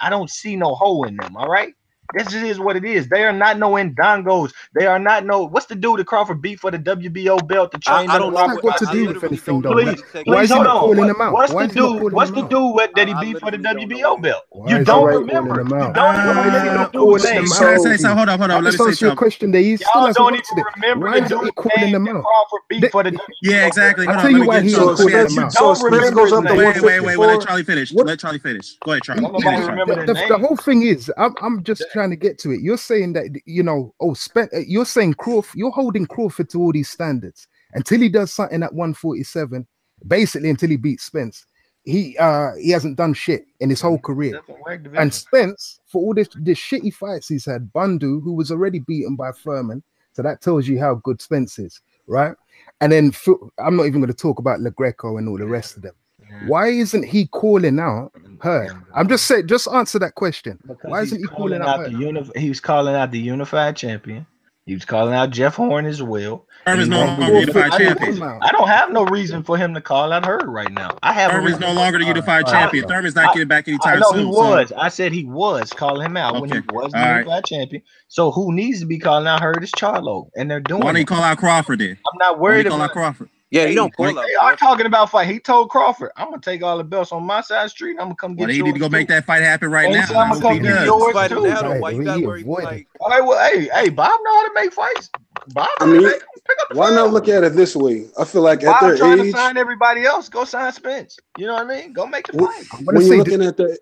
I don't see no hole in them. All right, this just is what it is. They are not no Ndongos. They are not no. What's the dude that Crawford beat for the WBO belt to train I under don't What's know that Robert what. got to I do Garcia? with literally anything, don't know though? what Please, he's taking. Why please is he hold not on. calling them out? What's Why the is he not dude? calling What's them the out? dude that he I beat for the literally don't know WBO what. belt? Why You is he don't not All right. calling remember. them You out? don't even Why is he remember the not Uh, dude's calling name. them Can I out, so say G? something? Hold up, hold I up. Let me just say asked you a something. question that he still Y'all hasn't don't even answered it. remember Why the isn't he dude's calling name them that out? Crawford beat for the Yeah, WBO belt. exactly. I'll Hold tell on. Let you me why get he Charlie. ain't so Let me calling ask. them Spence You out. so don't Spence remember goes his up to name. Wait. Let 154. Charlie finish. What Let Charlie finish. Go ahead, Charlie. he, Don't Finish, nobody he Charlie. remember their the name. whole thing is I'm just trying to get to it. You're saying that you're saying Crawford, you're holding Crawford to all these standards until he does something at 147, basically until he beats Spence. He hasn't done shit in his whole career. That's a whack And division. Spence, for all this shitty fights he's had, Bundu, who was already beaten by Furman, so that tells you how good Spence is, right? And then I'm not even going to talk about LaGreco and all the rest of them. Yeah. Why isn't he calling out Hurd? I'm just saying, just answer that question. Because Why isn't he calling out Hurd? he was calling out the unified champion. He was calling out Jeff Horn as well. And Herman's he no And wanted to longer Crawford unified unify the called champion. him division. out. I don't have no reason for him to call out her right now. I have a Thurman's reason no for longer the unified All right, champion. bro. Thurman's not getting back I anytime know he soon. So was. I said he was calling him out when he okay, was the all right. unified champion. So who needs to be calling out her is Charlo, and they're Why doing don't he it. call out Crawford then? I'm not Why don't he worried call about. out Crawford? Yeah, he Hey, don't Why, call out they are Crawford. talking about fight. He told Crawford, "I'm gonna take all the belts on my side of the street. I'm gonna come well, get he need to yours go make too." that fight happen right And he now. said, And "I'm I gonna hope he come He get does. needs to yours fight him too." now, though. Why you gotta He worry? avoided. Like, All right, well, hey, Bob know how to make fights. Bob I know how to mean, pick up the why not phone. look at it this way? I feel like at Bob their trying to age, sign everybody else. Go sign Spence. You know what I mean? Go make the w- fight. I'm gonna when you're say this. looking at the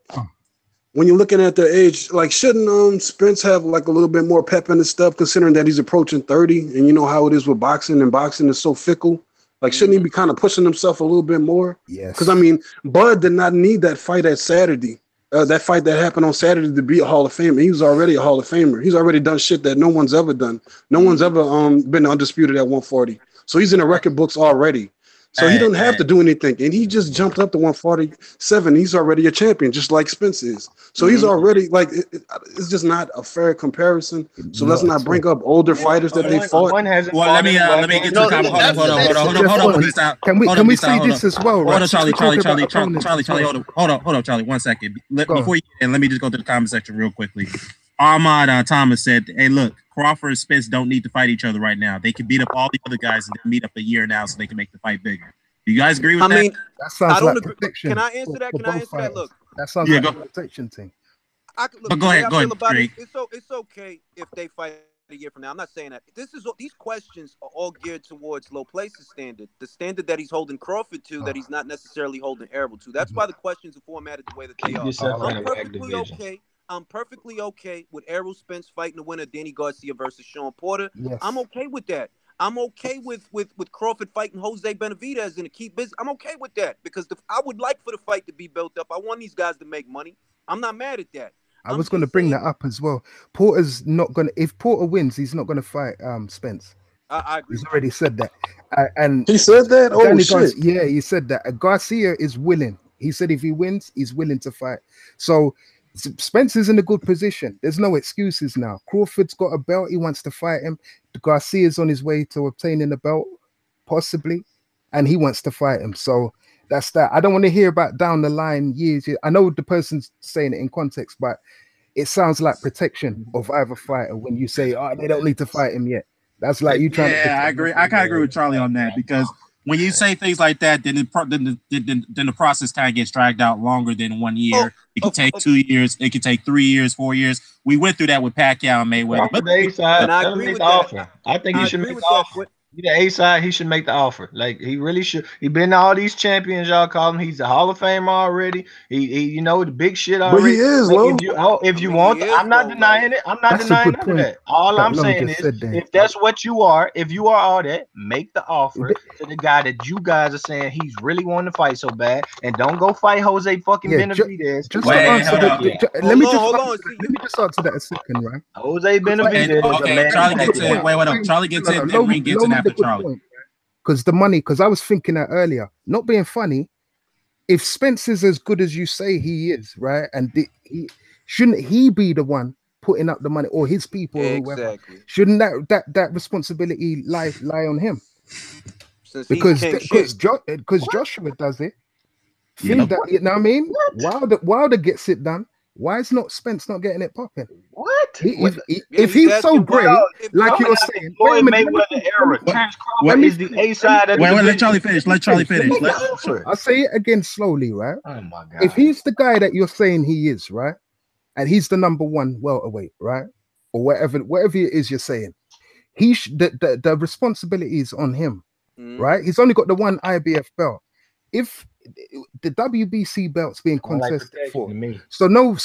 when you're looking at their age, like shouldn't Spence have like a little bit more pep in his stuff, considering that he's approaching 30, and you know how it is with boxing, and boxing is so fickle. Like, shouldn't he mm-hmm. be kind of pushing himself a little bit more? Because I Yes. mean, Bud did not need that fight at Saturday. That fight that happened on Saturday to be a Hall of Famer. He was already a Hall of Famer. He's already done shit that no one's ever done. No one's ever been undisputed at 140. So he's in the record books already. So he doesn't have to do anything. And he just jumped up to 147. He's already a champion, just like Spence is. So he's Mm-hmm. already like it's just not a fair comparison. So let's Not not at all. bring up older Yeah, fighters that they fought. One hasn't Well, fought in a let whack me ass get to the division. comment. Hold on, Mr. hold Jeff on, Horn, D-Style. can Hold up, we D-Style. say Hold up. this as well, Hold right? on, Since we're talking about opponents as Charlie, well. hold on, Charlie, 1 second. Go on. Before you get in, let me just go to the comment section real quickly. Ahmad Thomas said, "Hey, look, Crawford and Spence don't need to fight each other right now. They can beat up all the other guys and then meet up a year now so they can make the fight bigger." Do you guys agree with I that? mean, That I sounds don't like agree. Can protection I answer that? for Can I both answer that? fighters. Look, That sounds Yeah, like go. a protection thing. look. But The go way ahead, I feel about it, Drake. it's okay if they fight a year from now. I'm not saying that. These questions are all geared towards LowPlace's standard, the standard that he's holding Crawford to, that he's not necessarily holding Errol to. That's why the questions are formatted the way that they Keep are. yourself I'm in a whack perfectly division. okay. I'm perfectly okay with Errol Spence fighting the winner, Danny Garcia versus Sean Porter. I'm Yes. okay with that. I'm okay with Crawford fighting Jose Benavidez and to keep busy. I'm okay with that because I would like for the fight to be built up. I want these guys to make money. I'm not mad at that. I I'm was going to just bring saying, that up as well. Porter's not going to. If Porter wins, he's not going to fight Spence. I agree. He's already said that. And He said that. Oh shit! Yeah, he said that. Garcia is willing. He said if he wins, he's willing to fight. So Spence is in a good position. There's no excuses now. Crawford's got a belt. He wants to fight him. Garcia's on his way to obtaining the belt, possibly, and he wants to fight him. So that's that. I don't want to hear about down the line years. I know the person's saying it in context, but it sounds like protection of either fighter when you say, "Oh, they don't need to fight him yet." That's like you trying. Yeah, I agree. I kind of agree with Charlie on that because when you say things like that, then the process kind of gets dragged out longer than 1 year. It can take 2 years. It can take 3 years, 4 years. We went through that with Pacquiao and Mayweather. But the A side, and I agree with the offer. I think he should make the offer. The A side, he should make the offer. Like he really should. He been to all these champions, y'all call him. He's a Hall of Famer already. He you know the big shit already. But he is, like, if you want, I'm not denying it. I'm not denying none of that. All I'm saying is, if that's what you are, if you are all that, make the offer to the guy that you guys are saying he's really wanting to fight so bad, and don't go fight Jose fucking Benavidez. Let me just answer that a second, right? Jose Benavidez. Okay, Charlie gets in. Wait, up. Charlie gets in. Then Ring gets in after Charlie. Because the money. Because I was thinking that earlier. Not being funny. If Spence is as good as you say he is, right? And shouldn't he be the one putting up the money, or his people, or whoever? Shouldn't that responsibility lie on him? Because Joshua does it. You know what I mean? Wilder gets it done. Why is not Spence not getting it popping? What? If he's so great, like you were saying, Floyd Mayweather era. Terence Crawford is the A side of the let Charlie finish. Let Charlie finish. I'll say it again slowly, right? Oh my God. If he's the guy that you're saying he is, right, and he's the number one welterweight, right, or whatever it is you're saying, the responsibility is on him, right? He's only got the one IBF belt. If the WBC belt's being contested no,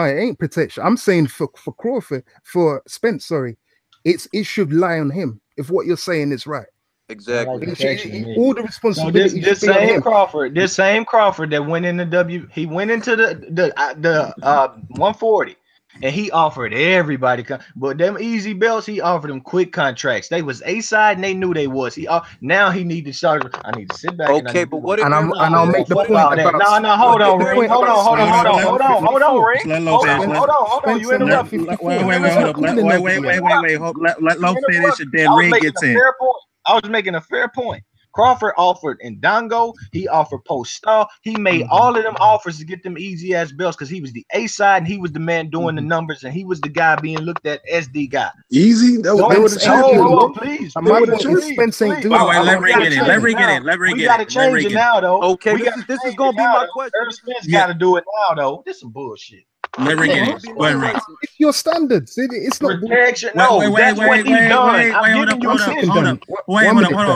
it ain't protection. I'm saying for Crawford, for Spence, sorry, it should lie on him if what you're saying is right. Exactly. All the responsibility. This same Crawford that went in he went into the 140. And he offered everybody, but them easy belts, he offered them quick contracts. They was A side, and they knew they was. Now he need to start. I need to sit back. Okay, but what if I'll make the point about no, hold on, Ring. Hold on, Ring. Hold on. You interrupt. Wait. Let Lo finish, and then Ring gets in. I was making a fair point. Crawford offered Ndongo. He offered Postal. He made all of them offers to get them easy ass belts because he was the A side and he was the man doing the numbers and he was the guy being looked at as the guy. Easy. They were the champion. Please. Let Ring get in. We got to change it now, though. Okay, this is gonna be my question. Errol Spence got to do it now, though. This is some bullshit. Let Ring get in. Go ahead, Ring. It's your standards. It's not protection. No, that's what he's done. Hold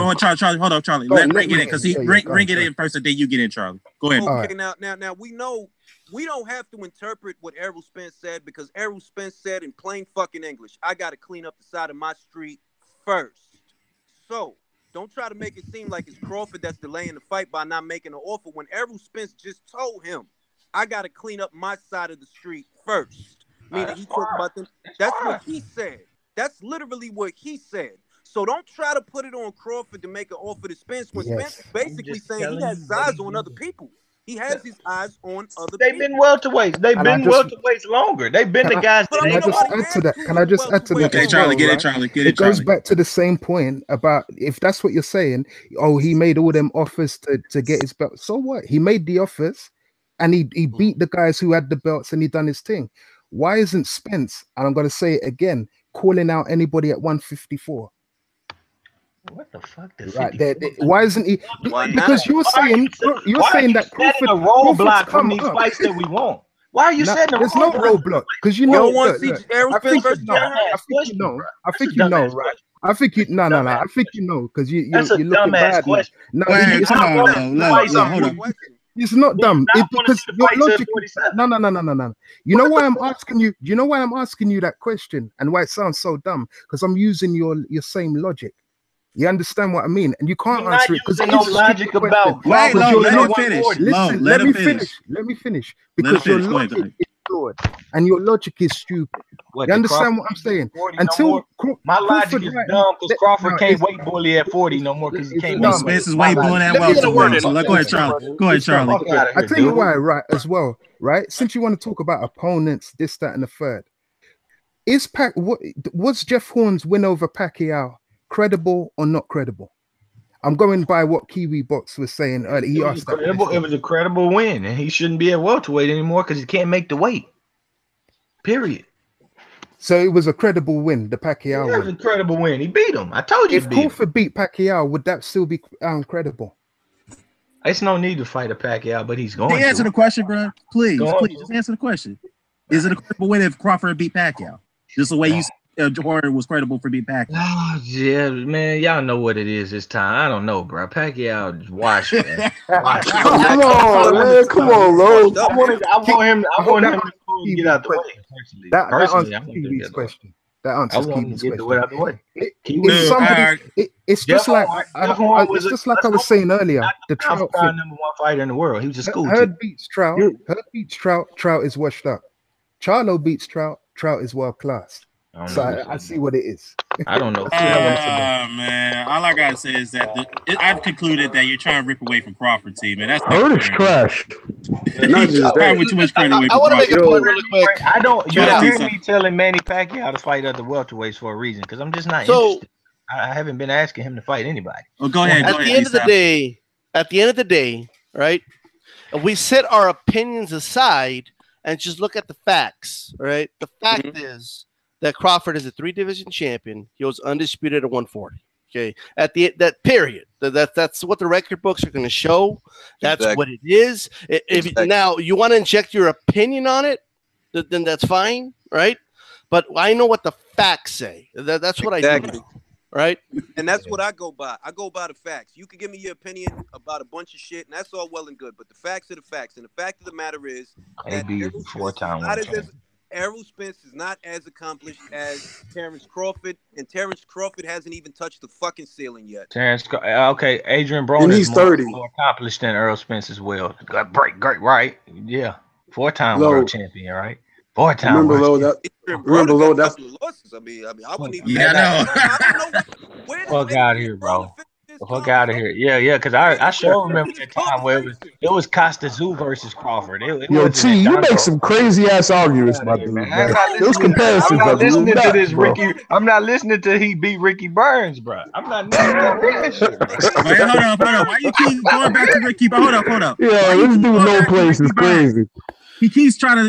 on, Charlie. Hold on, Charlie. Let Ring get in because Ring get in first, and then you get in, Charlie. Go ahead. Okay, now we know we don't have to interpret what Errol Spence said because Errol Spence said in plain fucking English, I got to clean up the side of my street first. So don't try to make it seem like it's Crawford that's delaying the fight by not making an offer when Errol Spence just told him, I got to clean up my side of the street first. Meaning he talked about them. That's what he said. That's literally what he said. So don't try to put it on Crawford to make an offer to Spence when Spence is basically saying he has his eyes on other people. He has his eyes on other people. They've been welterweights. They've been welterweights longer. They've been the guys. Can I just add to that? Can I just add to that? Okay, Charlie, get it, Charlie. It goes back to the same point about if that's what you're saying. Oh, he made all them offers to get his belt. So what? He made the offers. And he beat the guys who had the belts and he done his thing. Why isn't Spence, and I'm going to say it again, calling out anybody at 154? What the fuck? Why isn't he? Because you're saying that Crawford a roadblock from these fights that we want. Why are you setting a roadblock? There's no roadblock because you know. I think you know, right? I think you I think you know because you're looking bad. No, hold on. It's not dumb. Because your logic. No. You know why I'm asking you? You know why I'm asking you that question and why it sounds so dumb? Because I'm using your same logic. You understand what I mean? And you can't answer it because no logic about. Wait, let him finish. Listen, let me finish. Because your logic is forward, and your logic is stupid. What, You the understand Crawford what I'm saying? 40 no Until more? My logic Crawford, is right, dumb because Crawford no, can't it's- weight bully at 40 no more because he it's can't Well, weight dumb. bully. Spence is My weight logic. bullying at Let me get a word welterweight. So in. go ahead, Charlie. Go ahead, It's dumb. Charlie. Fuck out of I here, tell you dude. why, right, as well, right? Since you want to talk about opponents, this, that, and the third, was Jeff Horn's win over Pacquiao credible or not credible? I'm going by what Kiwi Box was saying earlier. He asked that It question. was a credible win, and he shouldn't be at welterweight anymore because he can't make the weight. Period. So it was a credible win, the Yeah, Pacquiao it was win. a credible win. He beat him. I told you If he beat him. Crawford beat Pacquiao, would that still be credible? It's no need to fight a Pacquiao, but he's going Can you answer to. the question, bro? Please, Go on. please, just answer the question. Is it a credible win if Crawford beat Pacquiao? Just the way you Jordan was credible for beating Pacquiao. Oh, yeah, man. Y'all know what it is this time. I don't know, bro. Pacquiao washed, man. Washed. Come on, man. Come on, Lo. I want him to get out the way. That Personally, I answers want him to Kiwi's get the way. question. That I answers want him Kiwi's to get the question. way out the way. It's just like I was saying earlier. The Trout thing. number one fighter in the world. He was a school Hurd kid. beats Trout. Hurd beats Trout. Trout is washed up. Charlo beats Trout. Trout is world class. So I see what it is. I don't know. Man, all I gotta say is that I've concluded that you're trying to rip away from Crawford, team, man. That's Hurd is trash. Not just that. with too much credit away I from want to make a Crawford. point really quick. I don't. You Yeah. don't hear me telling Manny Pacquiao to fight other welterweights for a reason because I'm just not interested. I haven't been asking him to fight anybody. Well, go ahead. At the end of the day, right? If we set our opinions aside and just look at the facts, right? The fact is that Crawford is a 3-division champion. He was undisputed at 140. Okay, at that period, that's what the record books are going to show. That's what it is. If now you want to inject your opinion on it, then that's fine, right? But I know what the facts say. That's what I do. Right? And that's what I go by. I go by the facts. You can give me your opinion about a bunch of shit, and that's all well and good. But the facts are the facts. And the fact of the matter is that Errol Spence is not as accomplished as Terence Crawford, and Terence Crawford hasn't even touched the fucking ceiling yet. Okay, Adrian Broner is more accomplished than Errol Spence as well. Great, right? Yeah, 4-time world champion, right? 4-time. Remember, Lo, that's losses. I mean, I wouldn't even. Yeah, I don't know where fuck out of here, bro. Fuck out of here. Yeah, because I sure remember that time where it was Costa Zoo versus Crawford. Yo, T, you make some crazy ass arguments, my dude. Those comparisons, I'm not listening to this, Ricky. I'm not listening to he beat Ricky Burns, bro. I'm not listening to that shit. Wait, hold on. Why you keep going back to Ricky? Hold up. Yeah, this dude LowPlace is crazy. He keeps trying to,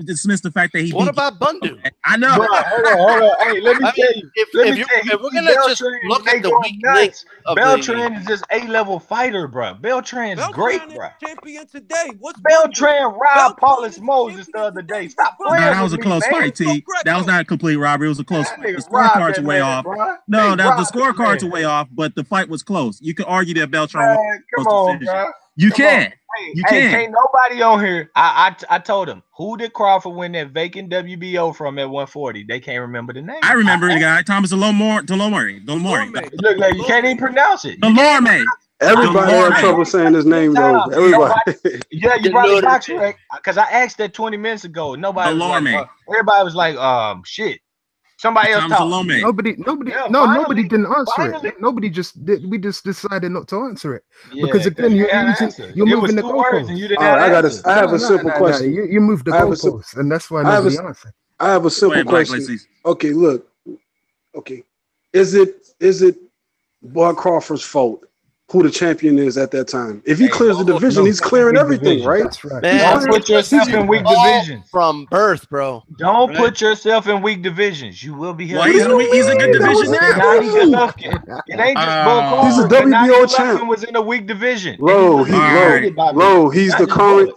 dismiss the fact that he. What about Bundu? I know. Bro, hold on. Hey, let me tell you. If we're gonna just look at the weak links of Beltran is just A-level fighter, bro. Beltran's great, bro. Champion today. What's Beltran robbed Paulus Moses the other day. Stop playing. That was a close fight, T. That was not a complete robbery. It was a close fight. The scorecards are way off. No, the scorecards are way off, but the fight was close. You could argue that Beltran come on, bro. You can. You can. Can't nobody on here. I told him, who did Crawford win that vacant WBO from at 140? They can't remember the name. I remember the guy, Thomas Delomore. Look like you can't even pronounce it. Delorme. Everybody had trouble saying his name, though. Everybody. Yeah, you brought the box right. Because I asked that 20 minutes ago. Nobody everybody was like, shit. Somebody else talk. Nobody didn't answer it. Nobody we just decided not to answer it. Because again, you're moving the goalposts. I have a simple question. You moved the goalposts, and that's why nobody answered. I have a simple question. Okay, look. Okay. Is it Bob Crawford's fault who the champion is at that time? If he clears the division, he's clearing everything, right? That's right. Man, don't put yourself in weak divisions. From birth, bro. Don't put yourself in weak divisions. You will be here. Well, he's a good division now. It ain't just Bo he's a WBO champ. Was in a weak division. He's the current.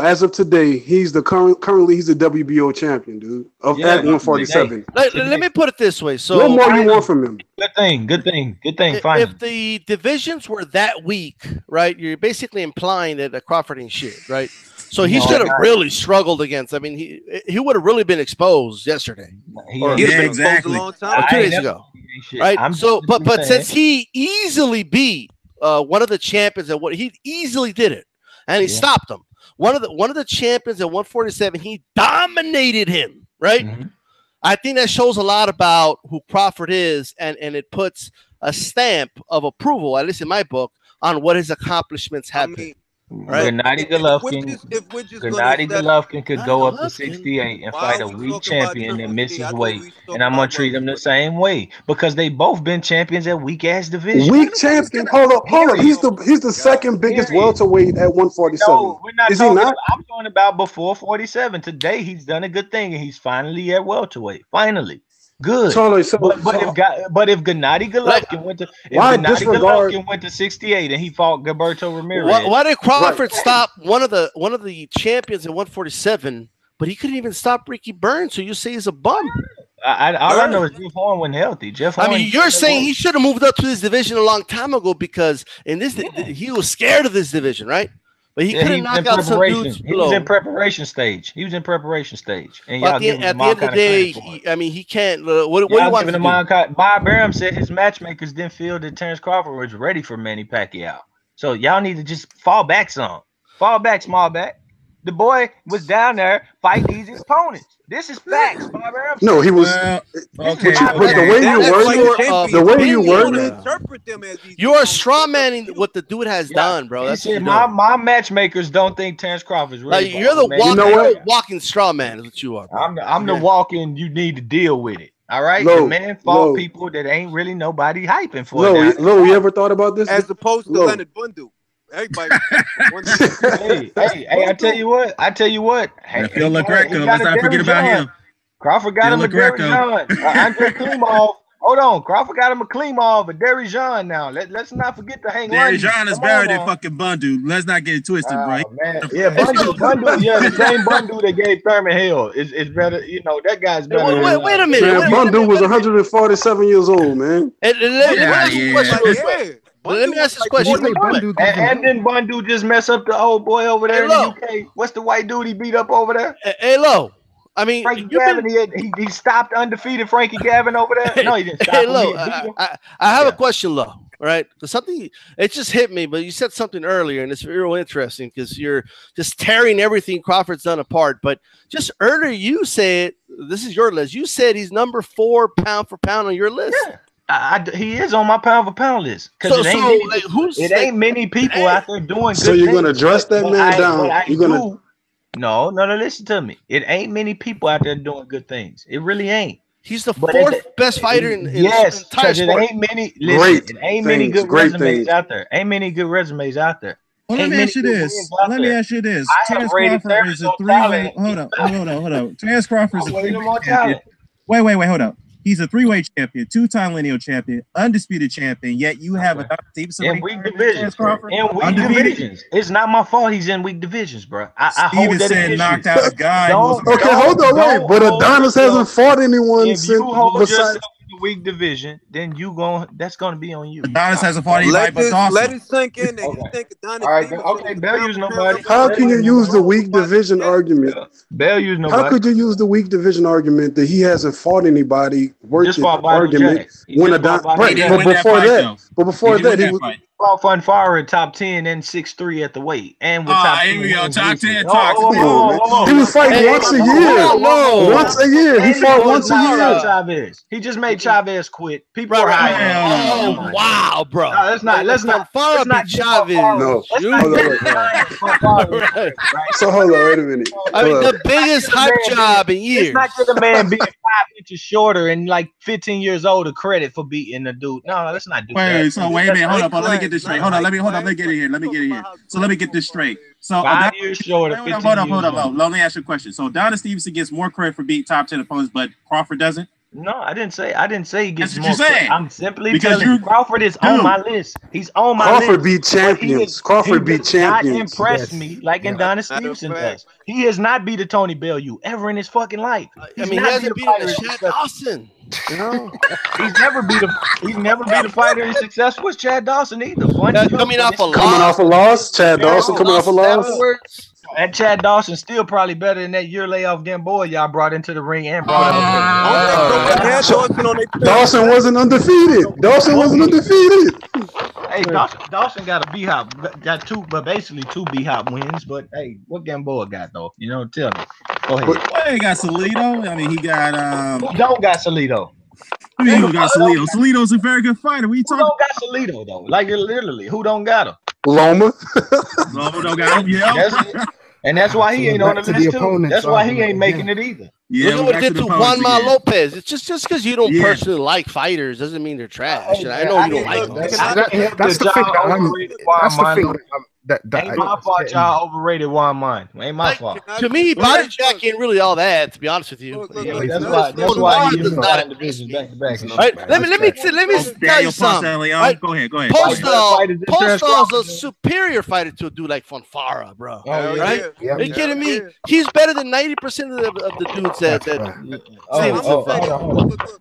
As of today, he's the currently he's the WBO champion, dude. At 147. Let me put it this way. So what more you want from him? Good thing. If the divisions were that weak, right? You're basically implying that Crawford ain't shit, right? So he should have really struggled against. I mean, he would have really been exposed yesterday. Exactly. A long time. 2 days ago, right? But since he easily beat one of the champions at what he easily did it, and he stopped him. one of the champions at 147. He dominated him, right? Mm-hmm. I think that shows a lot about who Crawford is, and it puts a stamp of approval, at least in my book, on what his accomplishments have been. Right? Gennady Golovkin could go up to 68 and fight a weak champion that misses weight, and I'm gonna treat him the same way because they both been champions at weak ass division. Weak champion. Hold up. He's the second biggest welterweight at 147. No, we're not Is he not? I'm talking about before 47. Today he's done a good thing and he's finally at welterweight. Finally. Good. Totally. But if Gennady Golovkin went to 68 and he fought Gilberto Ramirez, why did Crawford stop one of the champions at 147? But he couldn't even stop Ricky Burns. So you say he's a bum? All I know is Jeff Horn wasn't healthy. You're saying he should have moved up to this division a long time ago because he was scared of this division, right? But he couldn't knock out some dudes. He was in preparation stage. And at y'all the end of the day, he can't. What do you want to do? Bob Arum said his matchmakers didn't feel that Terence Crawford was ready for Manny Pacquiao. So y'all need to just fall back some. Fall back, small back. The boy was down there fighting these opponents. This is facts, Bob Arum. No, he was. But the way you word it, you are straw manning what the dude has done, bro. That's what my matchmakers don't think Terence Crawford's ready. You're the walking straw man, is what you are. Bro. I'm the walking. You need to deal with it. All right, the man fought people that ain't really nobody hyping for. You ever thought about this? As opposed to Leonard Bundu. Everybody. hey, I tell you what. Hey, Phil LaGreco, let's not forget about him. Crawford got him a Derry Jean. Andre Klimov. Hold on. Crawford got him a Klimov, a Derry Jean now. Let's not forget to hang on. Derry Jean is better than fucking Bundu. Let's not get it twisted, bro. Yeah, Bundu, the same Bundu that gave Thurman hell is better. You know, that guy's better. Wait a minute. Man, Bundu was 147 years old, man. Let me ask this question. And then Bundu just mess up the old boy over there in the UK. What's the white dude he beat up over there? Hey, Lo. I mean, Frankie Gavin, he stopped undefeated Frankie Gavin over there. No, he didn't stop him. Lo, I have a question, Lo. All right, because it just hit me, but you said something earlier, and it's real interesting because you're just tearing everything Crawford's done apart. But just earlier, you said this is your list. You said he's number 4 pound for pound on your list. Yeah. He is on my pound for pound list because it ain't many people out there doing good. So you're gonna dress that man down? You're gonna. No, listen to me. It ain't many people out there doing good things. It really ain't. He's the 4th best fighter in yes, entire sport. It ain't many. Listen, it ain't many good resumes out there. Ain't many good resumes out there. Well, let me ask you this. Terence Crawford is a 3-way. Hold on. Terence Crawford is a 3-way champion. Wait, hold up. He's a 3-way champion, 2-time lineal champion, undisputed champion. Yet you have a Stevenson in weak divisions. It's not my fault. He's in weak divisions, bro. Stevenson knocked out a guy. Hold on, wait. But Adonis hasn't fought anyone since. If you hold yourself in the weak division, then that's gonna be on you. Adonis hasn't fought anybody but Dawson. Let it sink in. That you think Adonis. All right, okay. Bell use nobody. How can you use the weak division argument? Bell use nobody. How could you use the weak division argument that he hasn't fought anybody? Worth argument when Adonis. But before that, he was. Fun Fire in top 10 and 6'3" at the weight. And with top 10. Here we go. Top 10. He was fighting once a year. Once a year. He fought once a year. Chavez. He just made Chavez quit. People are wow, bro. No, let's not Chavez. No. So hold on, wait a minute. I mean, the biggest hype job in years. It's not just a man being 5 inches shorter and like 15 years older credit for beating the dude. No, let's not do that. Wait a minute. Hold up. Let me get this straight. Let me get it here. So let me get this straight. So 5 years shorter. Hold up. Let me ask you a question. So Adonis Stevenson gets more credit for beating top 10 opponents, but Crawford doesn't? No, I didn't say he gets more. That's what you're saying. I'm simply telling you, Crawford is on my list. He's on my list. Crawford beat champions. Crawford beat champions. Not impressed me like Adonis Stevenson does. He has not beat a Tony Bellew ever in his fucking life. I mean, he hasn't beaten Chad Dawson. No, he's never beat a fighter in success with Chad Dawson either. Coming off a loss, Chad Dawson coming off a loss. And Chad Dawson still probably better than that year layoff Gamboa y'all brought into the ring and brought up. Dawson wasn't undefeated. Hey, Dawson got a B-Hop, got two, but basically two B-Hop wins. But hey, what Gamboa got though? You know, tell me. Go ahead. Well, he got Salido. I mean, he got Who don't got Salido? I mean, who got Salido? Salido's a very good fighter. What you Who talking? don't got Salido though? Like literally, who don't got him? Loma. Loma don't got him. Yeah. And that's why he ain't on the list too. That's why he ain't making yeah. it either. Yeah, look what it did to Umar Lopez. It's just because you don't personally like fighters doesn't mean they're trash. I know you don't like them. That's the thing. Ain't my fault y'all overrated Juan Mine. Ain't my fault. To me, Body Jack ain't really all that. To be honest with you, that's why he's in the division back to back. Right? Let me tell you something. Right? Go ahead. Postal's a superior fighter to a dude like Fonfara, bro. Right? Are you kidding me? He's better than 90% of the dudes that.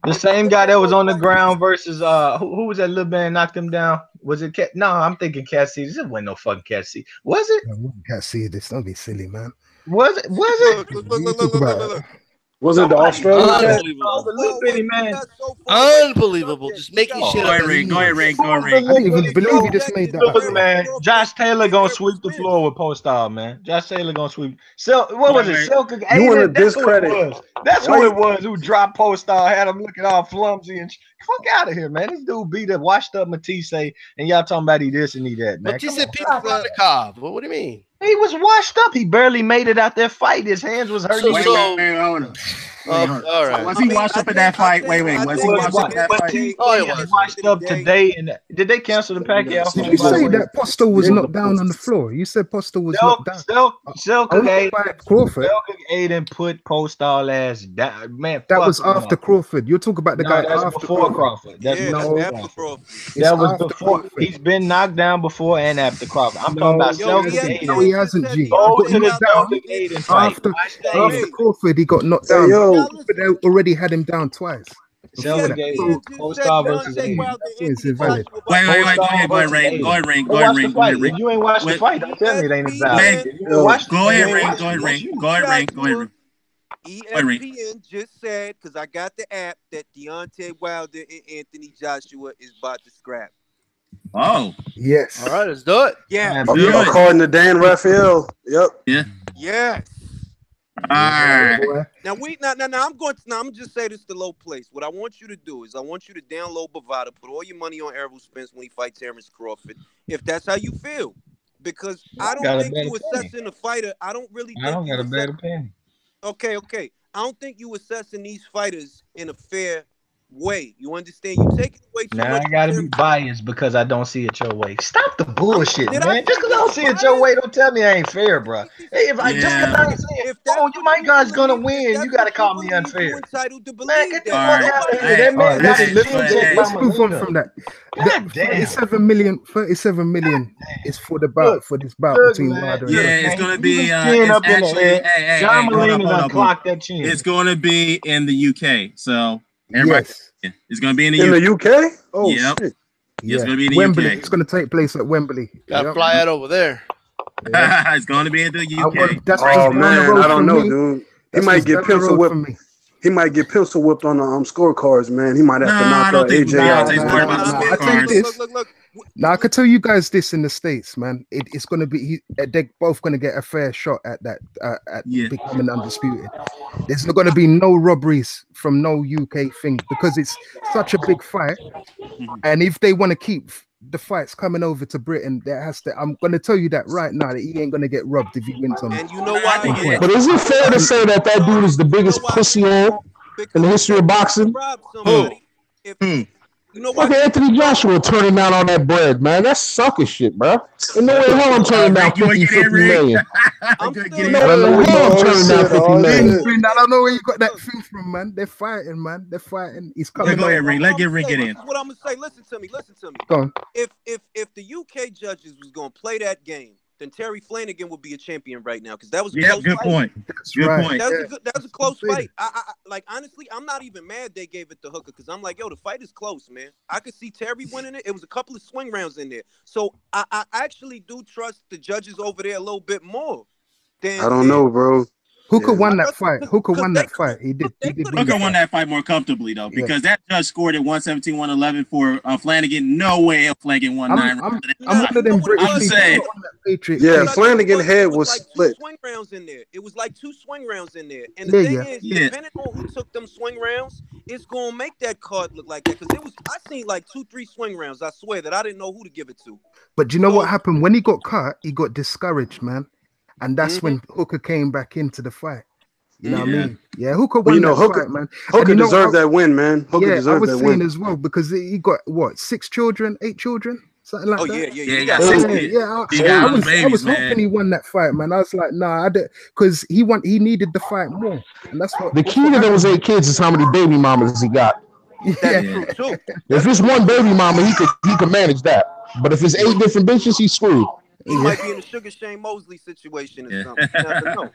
The same guy that was on the ground versus who was that little man knocked him down? Was it Cat? No, I'm thinking Cassie. There wasn't no fucking Cassie. Was it? Cassie, this don't be silly, man. Was it? Look. Was it the Australian? Unbelievable. Just making shit up. Go ahead, Ring. I didn't even believe he just made that. Look, man, Josh Taylor gonna sweep the floor with Postal, man. Josh Taylor gonna sweep. What was it? Selka. You want to discredit? That's who it was who dropped Postal, had him looking all flumpy and fuck out of here, man. This dude beat a washed up Matisse, and y'all talking about he this and he that, man. Matisse people on the cob. What do you mean? He was washed up. He barely made it out there fight. His hands was hurting. All right. Was he washed up in that fight? Wait. Was he washed up in that fight? Oh, he was washed up today. And did they cancel the Pacquiao? Did you say that Postal was knocked down on the floor? You said Postal was knocked down. Crawford. Aiden put Postal ass down. Man, that was after Crawford. You're talking about the guy after before Crawford. After Crawford. That was before. He's been knocked down before and after Crawford. I'm talking about Selka. No, he hasn't, G. After Crawford, he got knocked down. They already had him down twice. Selka Postal versus Aiden. It's invalid. Wait. Go ahead, Ring. If you ain't watched the fight, don't tell me it ain't invalid. Go ahead, Ring. ESPN just said, because I got the app, that Deontay Wilder and Anthony Joshua is about to scrap. Oh. Yes. All right, let's do it. Yeah. According to Dan Raphael. Yep. Yeah. Yes. All right. Now I'm going to just say this to LowPlace. What I want you to do is I want you to download Bovada, put all your money on Errol Spence when he fights Terence Crawford, if that's how you feel. Because I don't think you assessing a fighter. I don't got a bad opinion. Okay. I don't think you assessing these fighters in a fair way. You understand? You take it away too much. Now I gotta be biased because I don't see it your way. Stop the bullshit, man. Just because I don't see it your way, don't tell me I ain't fair, bro. Hey, just because I ain't see it, my guy's gonna win, you gotta call me unfair. Man, get the fuck out of here. Let's move on from that. 37 million is for the bout, for this bout between Wilder and it's gonna be John Molina done clocked that chin. It's gonna be in the UK, so everybody, it's going to be in the UK. Oh, yep. Shit. It's going to be in the Wembley. UK. It's going to take place at Wembley. Gotta fly it over there. It's going to be in the UK. Oh man, I don't know, dude. He might get pencil whipped. He might get pencil whipped on the scorecards, man. He might have to knock out AJ out. I tell you this. Now I can tell you guys this in the States, man. It's going to be they're both going to get a fair shot at that at becoming undisputed. There's not going to be no robberies from no UK thing because it's such a big fight. And if they want to keep the fights coming over to Britain, there has to. I'm going to tell you that right now that he ain't going to get robbed if he wins on. And you know why? But is it fair to say that dude is the biggest pussy in the history of boxing? You know what? Anthony Joshua turning down on that bread, man. That's sucker shit, bro. And no way hell I'm turning down 50 million. I don't know where you got that feel from, man. They're fighting, man. They're fighting. He's coming. Go ahead, Ring. Let Ring get in. What I'm gonna say. Listen to me. Go on. If the UK judges was gonna play that game, then Terry Flanagan would be a champion right now because that was a close good fight. Point. Good point. That was a close fight. I like honestly, I'm not even mad they gave it to Hooker because I'm like, yo, the fight is close, man. I could see Terry winning it. It was a couple of swing rounds in there, so I actually do trust the judges over there a little bit more. I don't know, bro. Hooker Yeah. won that fight. Hooker won they that fight. He did. He did. could've- win Hooker that won fight. that fight more comfortably though, Yeah. because that judge scored at 117, 111 for Flanagan. No way Flanagan won 9 rounds. I'm one of them British I'm people saying- on that Patriot. Yeah, case. Flanagan head was like split. 2 swing rounds in there. It was like 2 swing rounds in there. And the thing is, Yeah. depending on who took them swing rounds, it's gonna make that card look like that. Because I seen like 2-3 swing rounds. I swear that I didn't know who to give it to. But do you know So- what happened when he got cut? He got discouraged, man, and that's Mhm. when Hooker came back into the fight. You know what I Yeah. mean? Yeah, Hooker Well, won you know, that Hooker- fight, man. Hooker And you know, deserved that win, man. Hooker Yeah, I deserved was that saying win. as well because he got what 6 children, 8 children, something like Oh that. yeah, Yeah, you he got got Yeah, 60. yeah. He got all the I babies, was man. hoping he won that fight, man. I was like, nah, I did, because he needed the fight more, and that's what The key to those 8 kids is how many baby mamas he got. That's Yeah. true too. If it's one baby mama, he could manage that. But if it's 8 different bitches, he's screwed. He might be in a Sugar Shane Mosley situation or Yeah. something. You never know.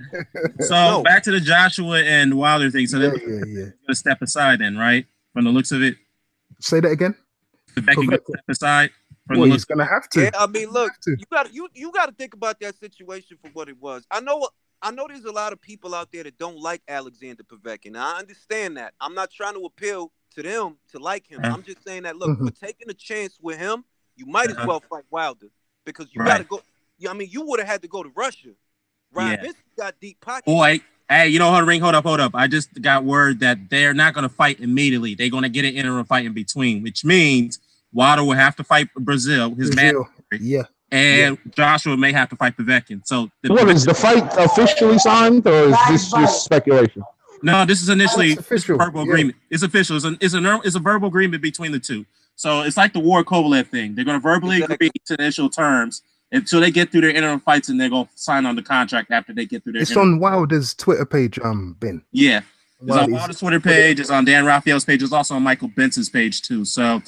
So No. back to the Joshua and Wilder thing. So Yeah, they're yeah. gonna step aside then, right? From the looks of it. Say that again. Becky gonna step aside from Well, the he's looks gonna have to. Yeah, I mean, look, to. you got to think about that situation for what it was. I know there's a lot of people out there that don't like Alexander Povetkin. I understand that. I'm not trying to appeal to them to like him. I'm just saying that, look, for taking a chance with him, you might as well fight Wilder because you got to go. I mean, you would have had to go to Russia. Ryan Vincent got deep pockets. Boy, hey, you know what, Ring? Hold up. I just got word that they're not going to fight immediately. They're going to get an interim fight in between, which means Wilder will have to fight Brazil, his man. Yeah. And Joshua may have to fight Povetkin. So What is the fight officially signed, or is this just speculation? No, this is initially It's official. verbal agreement. It's official. It's a verbal agreement between the two. So it's like the War Kovalev thing. They're going to verbally agree to initial terms until they get through their interim fights, and they're going to sign on the contract after they get through their. It's on Wilder's Twitter page, Ben. Yeah, it's on Wilder's Wilder's Twitter page. It's on Dan Raphael's page. It's also on Michael Benson's page too. So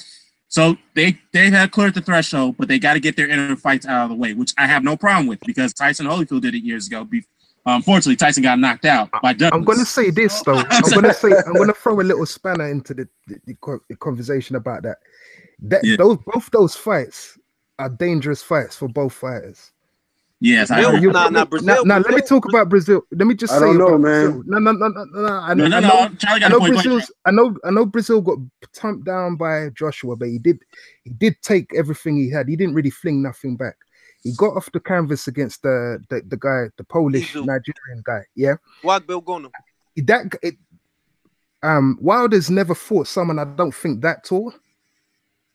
they have cleared the threshold, but they got to get their interim fights out of the way, which I have no problem with because Tyson Holyfield did it years ago. Unfortunately, Tyson got knocked out by Douglas. I'm going to say this though. I'm going to throw a little spanner into the conversation about that. Both those fights are dangerous fights for both fighters. Yes, Brazil, Brazil. Now let me talk about Brazil. Let me just say, I don't know, man. No. Charlie got a point. I know Brazil got thumped down by Joshua, but he did take everything he had. He didn't really fling nothing back. He got off the canvas against the guy, the Polish Nigerian guy. Yeah. Wilder's never fought someone I don't think that tall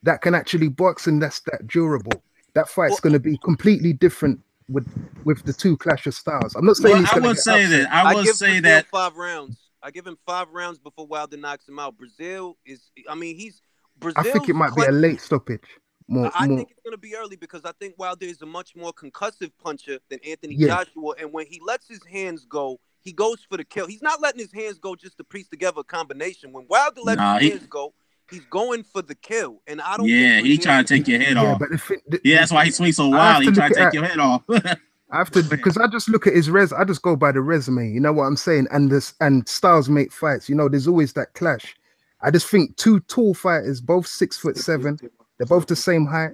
that can actually box and that's that durable. That fight's going to be completely different with the two clash of styles. I'm not saying I would say that. I would say that 5 rounds. I give him 5 rounds before Wilder knocks him out. Brazil is. I mean, I think it might be a late stoppage. I think it's going to be early because I think Wilder is a much more concussive puncher than Anthony Joshua. And when he lets his hands go, he goes for the kill. He's not letting his hands go just to piece together a combination. When Wilder lets his hands go, he's going for the kill. And I don't. Yeah, he trying to take your head off. But that's why he swings so wild. He trying to take your head off. I have to because I just look at his I just go by the resume. You know what I'm saying? And styles make fights. You know, there's always that clash. I just think 2 tall fighters, both 6'7", they're both the same height.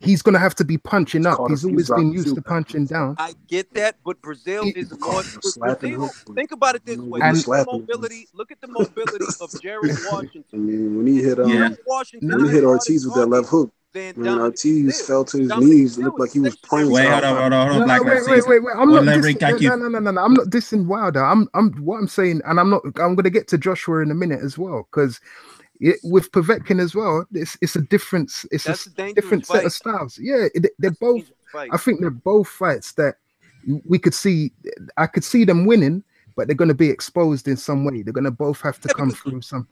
He's gonna have to be punching up. He's always been used to punching down. I get that, but Brazil is more. Brazil, think about it this way: look at the mobility of Jared Washington. I mean, when he hit Ortiz with that left hook, when Ortiz fell to his knees, it looked like he was praying. Wait, hold on. Wait. I'm not dissing Wilder. What I'm saying, and I'm gonna get to Joshua in a minute as well, because with Povetkin as well, it's a different set of styles. Yeah, they're both. I think they're both fights that we could see. I could see them winning, but they're going to be exposed in some way. They're going to both have to come through some.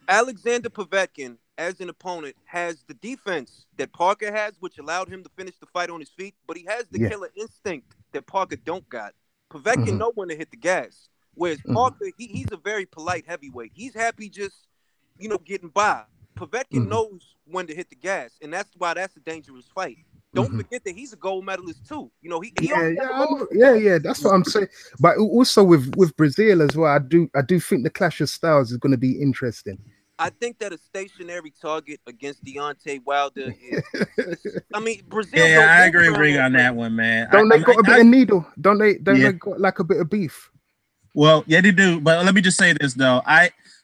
Alexander Povetkin, as an opponent, has the defense that Parker has, which allowed him to finish the fight on his feet. But he has the killer instinct that Parker don't got. Povetkin know when to hit the gas, whereas Parker, he's a very polite heavyweight. He's happy just getting by. Povetkin knows when to hit the gas, and that's why that's a dangerous fight. Don't forget that he's a gold medalist too. That's what I'm saying. But also with Brazil as well, I do think the clash of styles is going to be interesting. I think that a stationary target against Deontay Wilder is. I mean, Brazil. Yeah, I agree with Ring on that one, man. Don't they got a bit of needle? Don't they got like a bit of beef? Well, yeah, they do. But let me just say this though.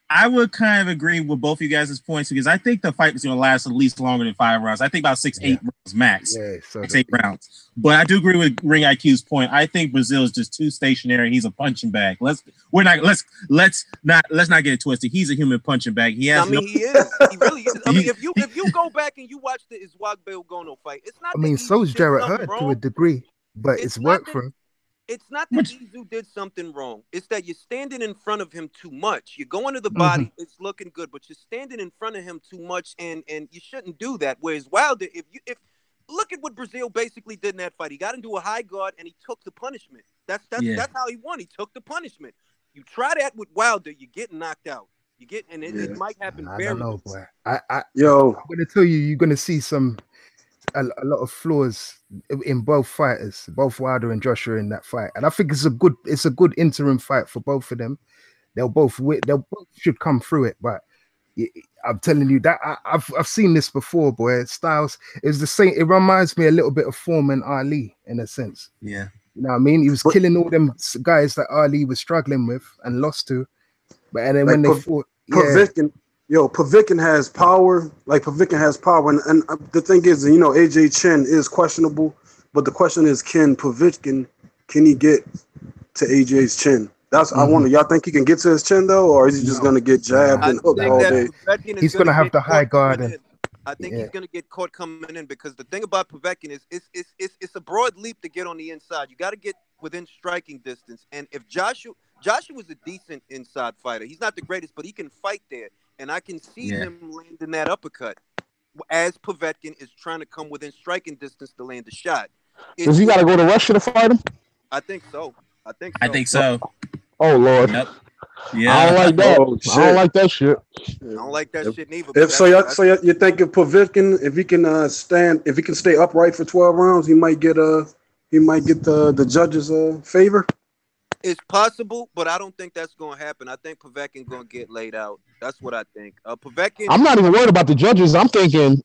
I would kind of agree with both of you guys' points because I think the fight was going to last at least longer than 5 rounds. I think about 6-8 rounds max. Yeah, so 6-8 rounds. But I do agree with Ring IQ's point. I think Brazil is just too stationary. He's a punching bag. Let's not get it twisted. He's a human punching bag. He has. He is. He really is. I mean, if you go back and you watch the Iswag Belgono fight, it's not. I mean, so is Jarrett Hurd to a degree, but it's worked for him. It's not that Izu did something wrong. It's that you're standing in front of him too much. You're going to the body. It's looking good, but you're standing in front of him too much, and you shouldn't do that. Whereas Wilder, if look at what Brazil basically did in that fight. He got into a high guard and he took the punishment. That's how he won. He took the punishment. You try that with Wilder, you're getting knocked out. It might happen. I don't know, boy. I'm gonna tell you, you're gonna see a lot of flaws in both fighters, both Wilder and Joshua in that fight, and I think it's a good interim fight for both of them. They'll both should come through it, but I'm telling you that I've seen this before, boy. Styles is the same. It reminds me a little bit of Foreman Ali in a sense. Yeah, you know what I mean. He was killing all them guys that Ali was struggling with and lost to, but then when they fought, Povetkin has power. Like Povetkin has power, and the thing is, AJ Chin is questionable. But the question is, can he get to AJ's chin? That's I wonder. Y'all think he can get to his chin though, or is he just gonna get jabbed and hooked all day? He's gonna have the high guard. I think he's gonna get caught coming in because the thing about Povetkin is it's a broad leap to get on the inside. You got to get within striking distance, and if Joshua was a decent inside fighter, he's not the greatest, but he can fight there. And I can see him landing that uppercut as Povetkin is trying to come within striking distance to land a shot. Does he got to go to Russia to fight him? I think so. I think so. Oh, Lord. Yep. Yeah. I don't like that. I don't like that shit. I don't like that shit neither. You think if Povetkin, if he can stay upright for 12 rounds, he might get the judges' favor? It's possible, but I don't think that's going to happen. I think Povetkin going to get laid out. That's what I think. Povetkin. I'm not even worried about the judges. I'm thinking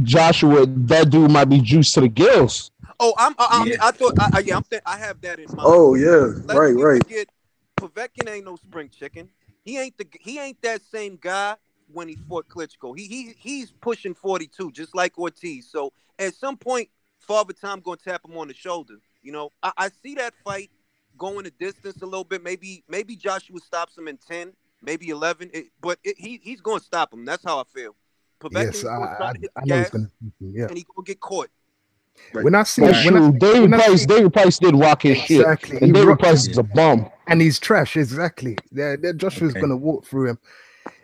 Joshua, that dude might be juiced to the gills. Oh, I thought I have that in mind. Oh yeah, right. Povetkin ain't no spring chicken. He ain't that same guy when he fought Klitschko. He's pushing 42, just like Ortiz. So at some point, Father Time going to tap him on the shoulder. I see that fight going a distance a little bit. Maybe Joshua stops him in 10, maybe 11. But he's going to stop him. That's how I feel. Povetkin's going to start to hit the gas, and he's going to get caught. Right. When I see David Price did rock his shit. Exactly. And David Price is a bum. And he's trash, exactly. Joshua's gonna walk through him.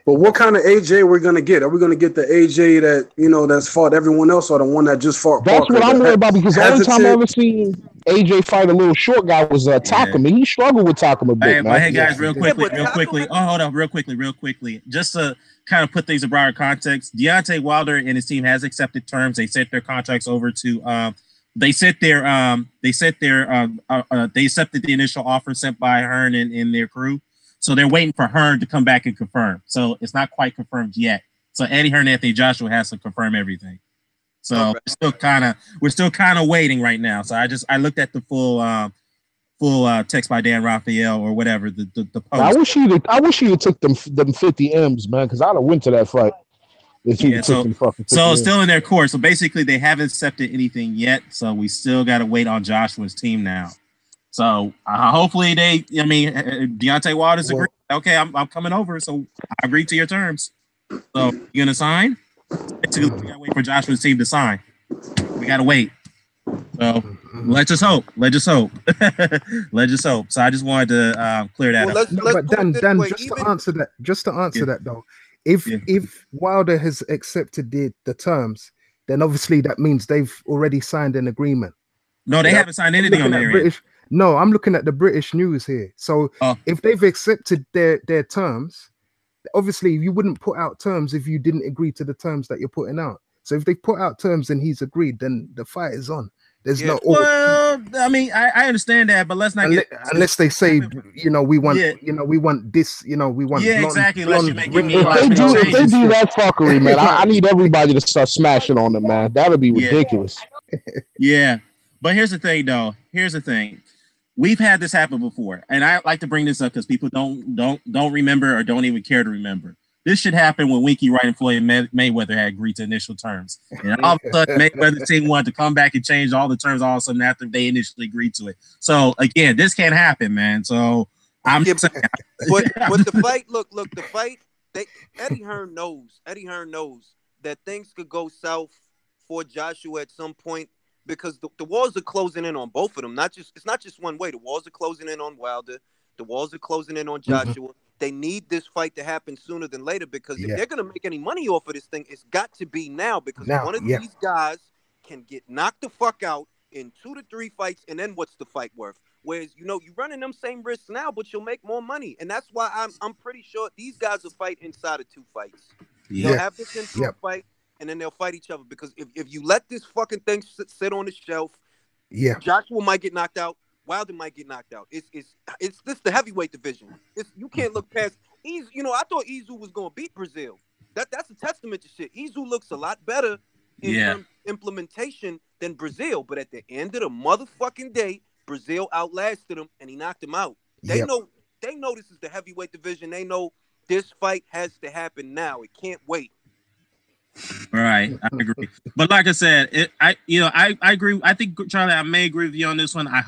But what kind of AJ we're gonna get? Are we gonna get the AJ that that's fought everyone else, or the one that just fought? That's what I'm worried about, because the only time I ever seen AJ fight a little short guy was Takam, and he struggled with Takam a bit. Hey guys, real quickly. Oh, hold on, real quickly. Just to kind of put things in broader context, Deontay Wilder and his team has accepted terms. They sent their contracts over to. They accepted the initial offer sent by Hearn and their crew. So they're waiting for Hearn to come back and confirm. So it's not quite confirmed yet. So Eddie Hearn, Anthony Joshua has to confirm everything. So we're still kind of waiting right now. So I looked at the full text by Dan Raphael or whatever the post. I wish he had took them 50 M's, man, because I'd have went to that fight. So it's still in their court. So basically, they haven't accepted anything yet. So we still got to wait on Joshua's team now. So hopefully Deontay Wilder's agreed. Okay, I'm coming over. So I agreed to your terms. So you gonna sign? Basically, we gotta wait for Joshua's team to sign. We gotta wait. So let's just hope. So I just wanted to clear that up. But Dan, just to answer that though. If Wilder has accepted the terms, then obviously that means they've already signed an agreement. No, they haven't signed anything on their end. No, I'm looking at the British news here. So if they've accepted their terms, obviously you wouldn't put out terms if you didn't agree to the terms that you're putting out. So if they put out terms and he's agreed, then the fight is on. There's no. Well, I mean, I understand that, but let's not unless they say, we want, we want this, we want. Yeah, exactly. If they do that fuckery, man, I need everybody to start smashing on them, man. That would be ridiculous. Yeah, but here's the thing, though. we've had this happen before, and I like to bring this up because people don't remember or don't even care to remember. This should happen when Winky Wright and Floyd Mayweather had agreed to initial terms. And all of a sudden, Mayweather's team wanted to come back and change all the terms all of a sudden after they initially agreed to it. So, again, this can't happen, man. So, I'm but the fight, look, the fight, Eddie Hearn knows that things could go south for Joshua at some point because the walls are closing in on both of them. It's not just one way. The walls are closing in on Wilder. The walls are closing in on Joshua. They need this fight to happen sooner than later because if they're going to make any money off of this thing, it's got to be now because one of these guys can get knocked the fuck out in 2 to 3 fights, and then what's the fight worth? Whereas, you're running them same risks now, but you'll make more money. And that's why I'm pretty sure these guys will fight inside of 2 fights. They'll have this into a fight, and then they'll fight each other because if you let this fucking thing sit on the shelf, Joshua might get knocked out. Wilder might get knocked out. It's this the heavyweight division. You can't look past Izu. I thought Izu was gonna beat Brazil. That's a testament to shit. Izu looks a lot better in terms of implementation than Brazil, but at the end of the motherfucking day, Brazil outlasted him and he knocked him out. They know this is the heavyweight division. They know this fight has to happen now. It can't wait. Right, I agree. But like I said, I agree. I think Charlie, I may agree with you on this one. I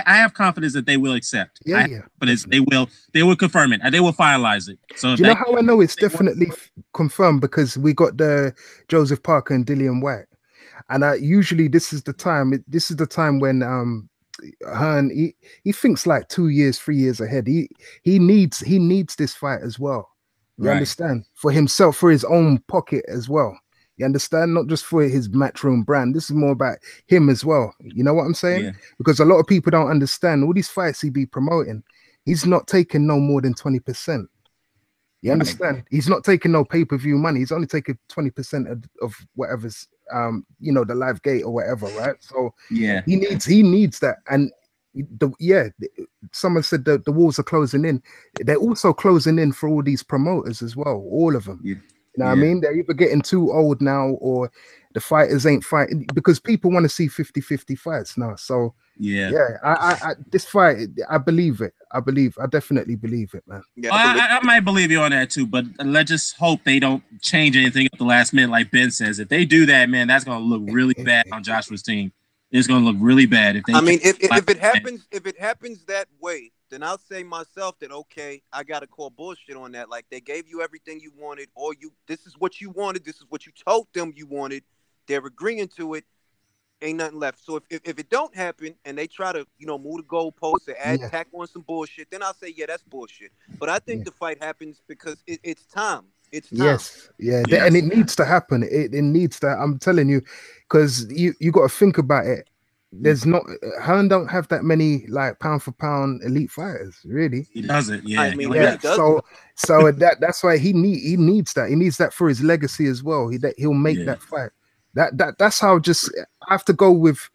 have confidence that they will accept. But they will confirm it and they will finalize it. So do you know how I know it's definitely confirmed? Because we got the Joseph Parker and Dillian White, and usually this is the time. This is the time when Hearn he thinks like 2 years, 3 years ahead. He needs this fight as well. You understand? For himself, for his own pocket as well. You understand? Not just for his Matchroom brand. This is more about him as well. You know what I'm saying? Yeah. Because a lot of people don't understand all these fights he be promoting. He's not taking no more than 20%. You understand? He's not taking no pay-per-view money. He's only taking 20% of whatever's the live gate or whatever, right? So he needs that. And someone said the walls are closing in. They're also closing in for all these promoters as well, all of them. You know what I mean? They're either getting too old now or the fighters ain't fighting because people want to see 50-50 fights now. So I this fight, I believe it. I definitely believe it, man. I might believe you on that too, but let's just hope they don't change anything at the last minute like Ben says. If they do that, man, that's gonna look really bad on Joshua's team. It's gonna look really bad if they. If it happens that way, then I'll say myself that okay, I gotta call bullshit on that. Like they gave you everything you wanted, or this is what you wanted, this is what you told them you wanted. They're agreeing to it. Ain't nothing left. So if it don't happen and they try to move the goalposts and tack on some bullshit, then I'll say that's bullshit. But I think the fight happens because it's time. It's time. Yes. And it needs to happen. It needs to. I'm telling you, because you got to think about it. There's not Hearn don't have that many like pound for pound elite fighters, really. He doesn't. Yeah. I mean, he so that's why he needs that. He needs that for his legacy as well. He'll make that fight. That's how. Just I have to go with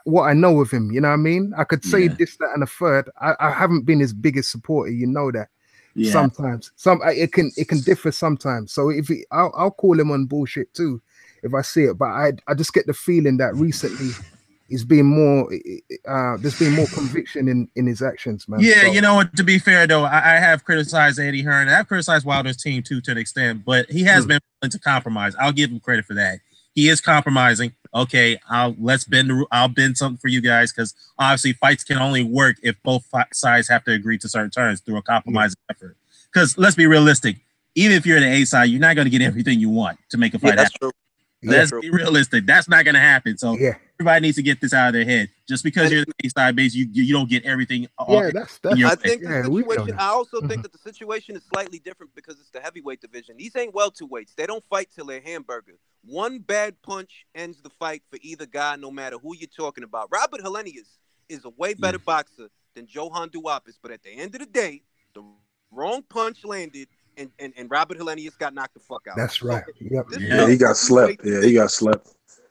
what I know of him. You know what I mean? I could say this, that, and a third. I haven't been his biggest supporter. You know that. Yeah. Sometimes it can differ sometimes. So I'll call him on bullshit too if I see it. But I just get the feeling that recently he's been more. There's been more conviction in his actions, man. Yeah, you know what? To be fair though, I have criticized Eddie Hearn. I've criticized Wilder's team too to an extent, but he has been willing to compromise. I'll give him credit for that. He is compromising. Okay, I'll bend something for you guys because obviously fights can only work if both sides have to agree to certain terms through a compromising effort. Because let's be realistic, even if you're the A side, you're not going to get everything you want to make a fight happen. True. Let's be realistic. That's not going to happen. So everybody needs to get this out of their head. Just because you're the A side base, you don't get everything. I think the situation. I also think that the situation is slightly different because it's the heavyweight division. These ain't welterweights. They don't fight till they're hamburger. One bad punch ends the fight for either guy, no matter who you're talking about. Robert Helenius is a way better boxer than Johan Duapis, but at the end of the day, the wrong punch landed, and Robert Helenius got knocked the fuck out. That's right. He got slept. Yeah, he got slept.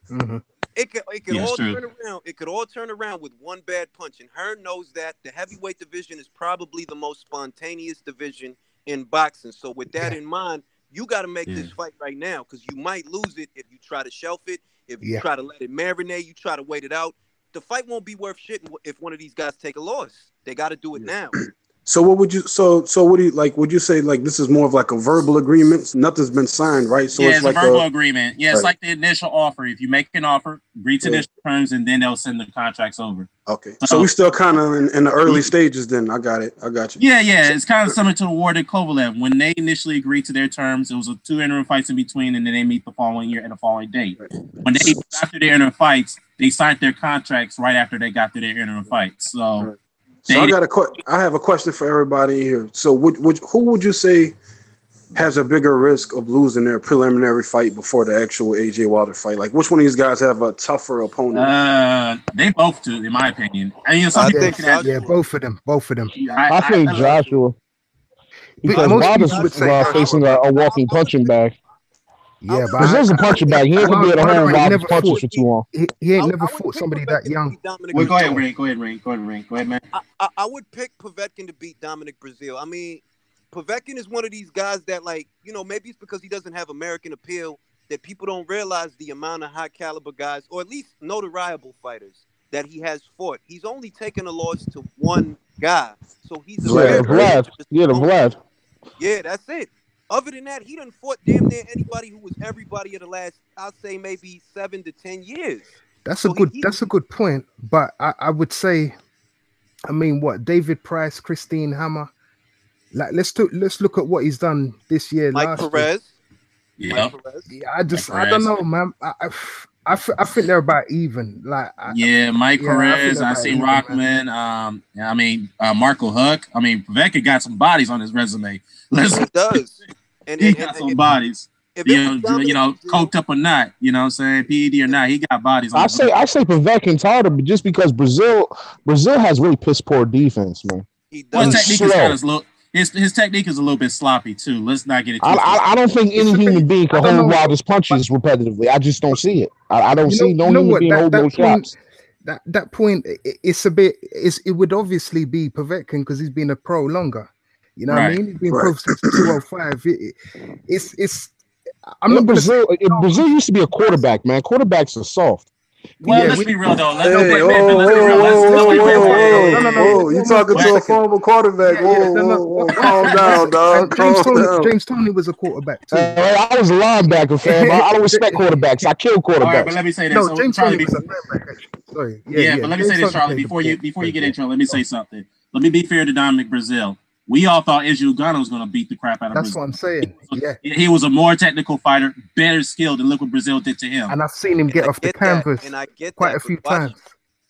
Mm-hmm. It could all turn around. It could all turn around with one bad punch, and Hearn knows that the heavyweight division is probably the most spontaneous division in boxing. So with that in mind, you got to make this fight right now because you might lose it if you try to shelf it, if you try to let it marinate, you try to wait it out. the fight won't be worth shit if one of these guys take a loss. They got to do it now. So what would you? So what do you like? Would you say like this is more of like a verbal agreement? Nothing's been signed, right? So it's like a verbal agreement. Yeah, it's like the initial offer. If you make an offer, agree to initial terms, and then they'll send the contracts over. Okay, so we still kind of in the early stages. Then I got it. I got you. Yeah. It's kind of similar to the award at Kovalev. When they initially agreed to their terms, it was 2 interim fights in between, and then they meet the following year at the following date. When they got through their interim fights, they signed their contracts right after they got through their interim fights. So. So I have a question for everybody here. So who would you say has a bigger risk of losing their preliminary fight before the actual AJ Wilder fight? Like which one of these guys have a tougher opponent? They both do, in my opinion. I mean, both of them. I think Joshua. Because Wilder's facing a walking punching bag. Yeah, but Brazil's a punching bag. He ain't gonna be able to hold Wilder's punches for too long. He ain't never fought somebody that young. Well, go ahead, Ray. Go ahead, man. I would pick Povetkin to beat Dominic Breazeale. I mean, Povetkin is one of these guys that, like, you know, maybe it's because he doesn't have American appeal that people don't realize the amount of high caliber guys, or at least notoriable fighters, that he has fought. He's only taken a loss to one guy, so he's Vlad. Yeah, that's it. Other than that, he done fought damn near anybody who was everybody of the last, I'll say maybe 7 to 10 years. That's a good point. But I would say, I mean, what David Price, Christine Hammer, like let's look at what he's done this year. Mike Perez. Yeah. I don't know, man. I think they're about even. Like Mike Perez. I seen Rockman. Marco Huck. I mean, Povetkin got some bodies on his resume. He does. He got some bodies. You know, coked up or not. You know what I'm saying? PED or not, he got bodies. I say Povetkin's harder, but just because Brazil has really piss poor defense, man. He does. His technique is a little bit sloppy too. Let's not get it. I don't think any human being can hold Wilder's punches repetitively. I just don't see it. I don't see no human being hold those shots. That point, it would obviously be Povetkin because he's been a pro longer. You know what I mean? He's been pro since 2005. Brazil used to be a quarterback, man. Quarterbacks are soft. Well, let's be real though. Let's be real. You talking to a former quarterback? Calm down, dog. James Toney was a quarterback too. I was a linebacker, fam. I don't respect quarterbacks. I kill quarterbacks. All right, but let me say this. No, James Toney was a linebacker. Sorry. But let me say this, Charlie. Before you get intro, let me say something. Let me be fair to Dominic Breazeale. We all thought Israel Gano was going to beat the crap out of Breazeale. That's what I'm saying. Yeah, he was a more technical fighter, better skilled, and look what Breazeale did to him. And I've seen him get off the canvas and I get quite a few times.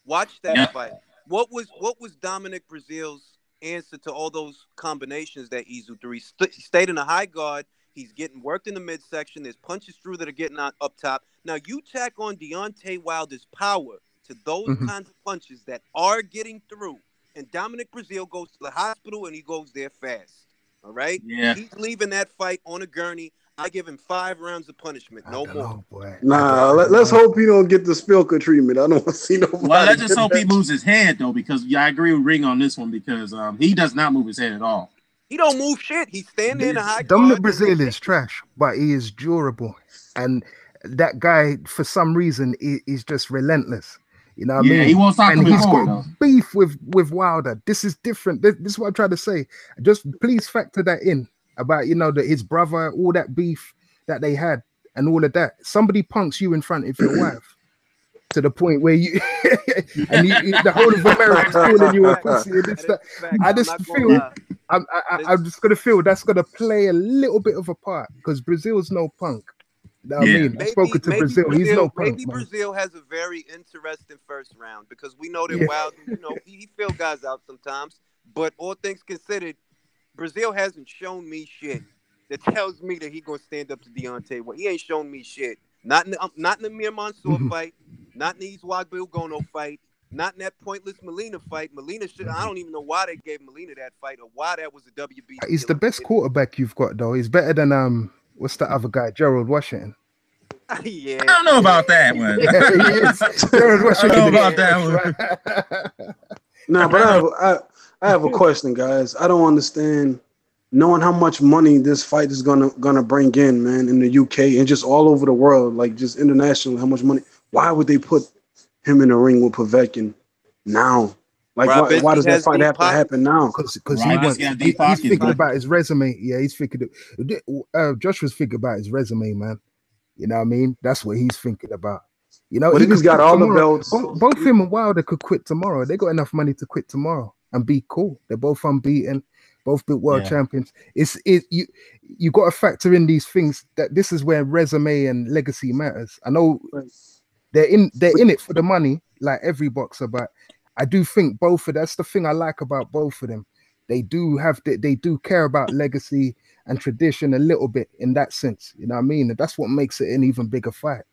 Watch that fight. What was Dominic Breazeale's answer to all those combinations that Izu threw? He stayed in a high guard. He's getting worked in the midsection. There's punches through that are getting up top. Now you tack on Deontay Wilder's power to those kinds of punches that are getting through. And Dominic Breazeale goes to the hospital and he goes there fast. All right? Yeah. He's leaving that fight on a gurney. I give him 5 rounds of punishment. No more. Nah, let's hope he don't get the Spilka treatment. I don't want to see nobody. Well, let's just hope he moves his head, though, because I agree with Ring on this one because he does not move his head at all. He don't move shit. He's standing in a high Dominic Breazeale is trash, but he is durable. And that guy, for some reason, is just relentless. You know what I mean? He won't stop and he's got beef with Wilder. This is different. This is what I'm trying to say. Just please factor that in about, you know, that his brother, all that beef that they had and all of that. Somebody punks you in front of your wife to the point where you and the whole of America's calling you a pussy. And it's that. I just feel I'm just gonna feel that's gonna play a little bit of a part because Brazil's no punk. I mean, I've spoken to Breazeale. He's no punk. Maybe Breazeale has a very interesting first round because we know that Wilder, you know, he feel guys out sometimes. But all things considered, Breazeale hasn't shown me shit that tells me that he's gonna stand up to Deontay. Well, he ain't shown me shit. Not in the Mir Mansour fight, not in the East Wagbil Gono fight, not in that pointless Molina fight. Molina should. I don't even know why they gave Molina that fight or why that was a WBC. He's the best quarterback you've got, though. He's better than what's the other guy, Gerald Washington. Yeah, I don't know about that one. Gerald Washington. I don't know about that one. No, but I have a question, guys. I don't understand knowing how much money this fight is gonna bring in, man, in the UK and just all over the world, like just internationally. How much money? Why would they put him in the ring with Povetkin now? Like, why does that fight have to happen now? Because he's thinking about his resume. Yeah, he's thinking. Josh was thinking about his resume, man. You know what I mean? That's what he's thinking about. You know, but he's got all the belts. Both him and Wilder could quit tomorrow. They got enough money to quit tomorrow and be cool. They're both unbeaten, both built world champions. You got to factor in these things, that this is where resume and legacy matters. I know they're in it for the money, like every boxer, but I do think that's the thing I like about both of them. They do care about legacy and tradition a little bit in that sense. You know what I mean? And that's what makes it an even bigger fight.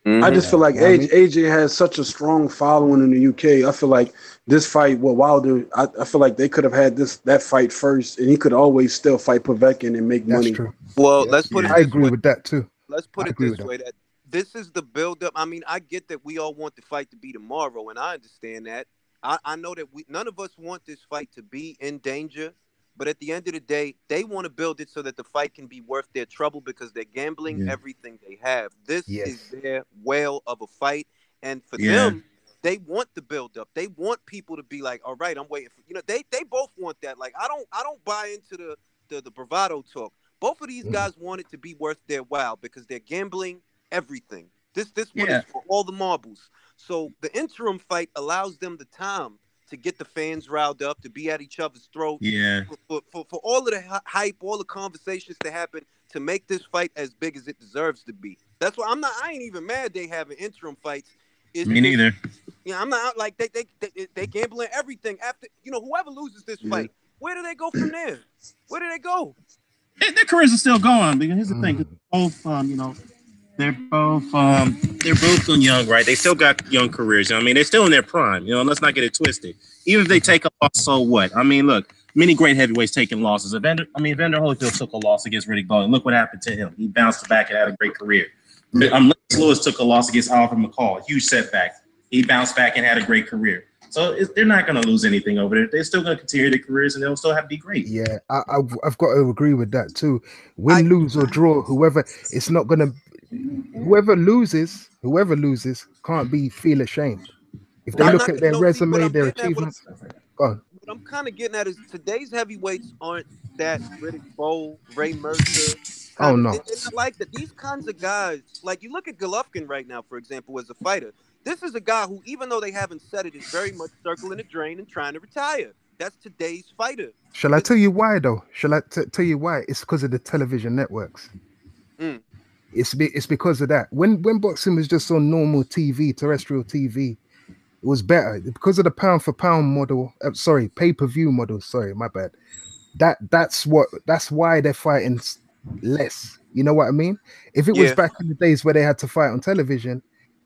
I just feel like AJ has such a strong following in the UK. I feel like this fight with Wilder, I feel like they could have had that fight first, and he could always still fight Povetkin and make money. True. Well, let's put it this way. I agree with that too. Let's put it this way, that this is the build-up. I mean, I get that we all want the fight to be tomorrow, and I understand that. I know that none of us want this fight to be in danger, but at the end of the day, they want to build it so that the fight can be worth their trouble, because they're gambling everything they have. This is their whale of a fight, and for them, they want the build-up. They want people to be like, all right, I'm waiting for, they both want that. Like, I don't buy into the bravado talk. Both of these guys want it to be worth their while, because they're gambling everything. This one is for all the marbles. So the interim fight allows them the time to get the fans riled up, to be at each other's throats. Yeah. For all of the hype, all the conversations to happen, to make this fight as big as it deserves to be. That's why I ain't even mad they having interim fights. Me neither. Yeah, I'm not like they gambling everything after, whoever loses this fight, where do they go from there? Where do they go? Their careers are still going. Because here's the thing, both they're both young, right? They still got young careers. I mean, they're still in their prime. Let's not get it twisted. Even if they take a loss, so what? I mean, look, many great heavyweights taking losses. Evander Holyfield took a loss against Riddick Bowe, and look what happened to him. He bounced back and had a great career. Lennox Lewis took a loss against Alfred McCall, huge setback. He bounced back and had a great career. So they're not going to lose anything over there. They're still going to continue their careers, and they'll still have to be great. Yeah, I've got to agree with that too. Win, lose, or draw, whoever loses can't feel ashamed. If they look at their resume, their achievements. Go on. What I'm kind of getting at is today's heavyweights aren't that Riddick Bowe, Ray Mercer. Oh no, they're not like that. These kinds of guys, like you look at Golovkin right now, for example, as a fighter. This is a guy who, even though they haven't said it, is very much circling the drain and trying to retire. That's today's fighter. Shall I tell you why, though? Shall I tell you why? It's because of the television networks. It's because of that. When boxing was just on normal TV, terrestrial TV, it was better because of the pound for pound model. Pay-per-view model. Sorry, my bad. That's why they're fighting less. You know what I mean? If it was back in the days where they had to fight on television,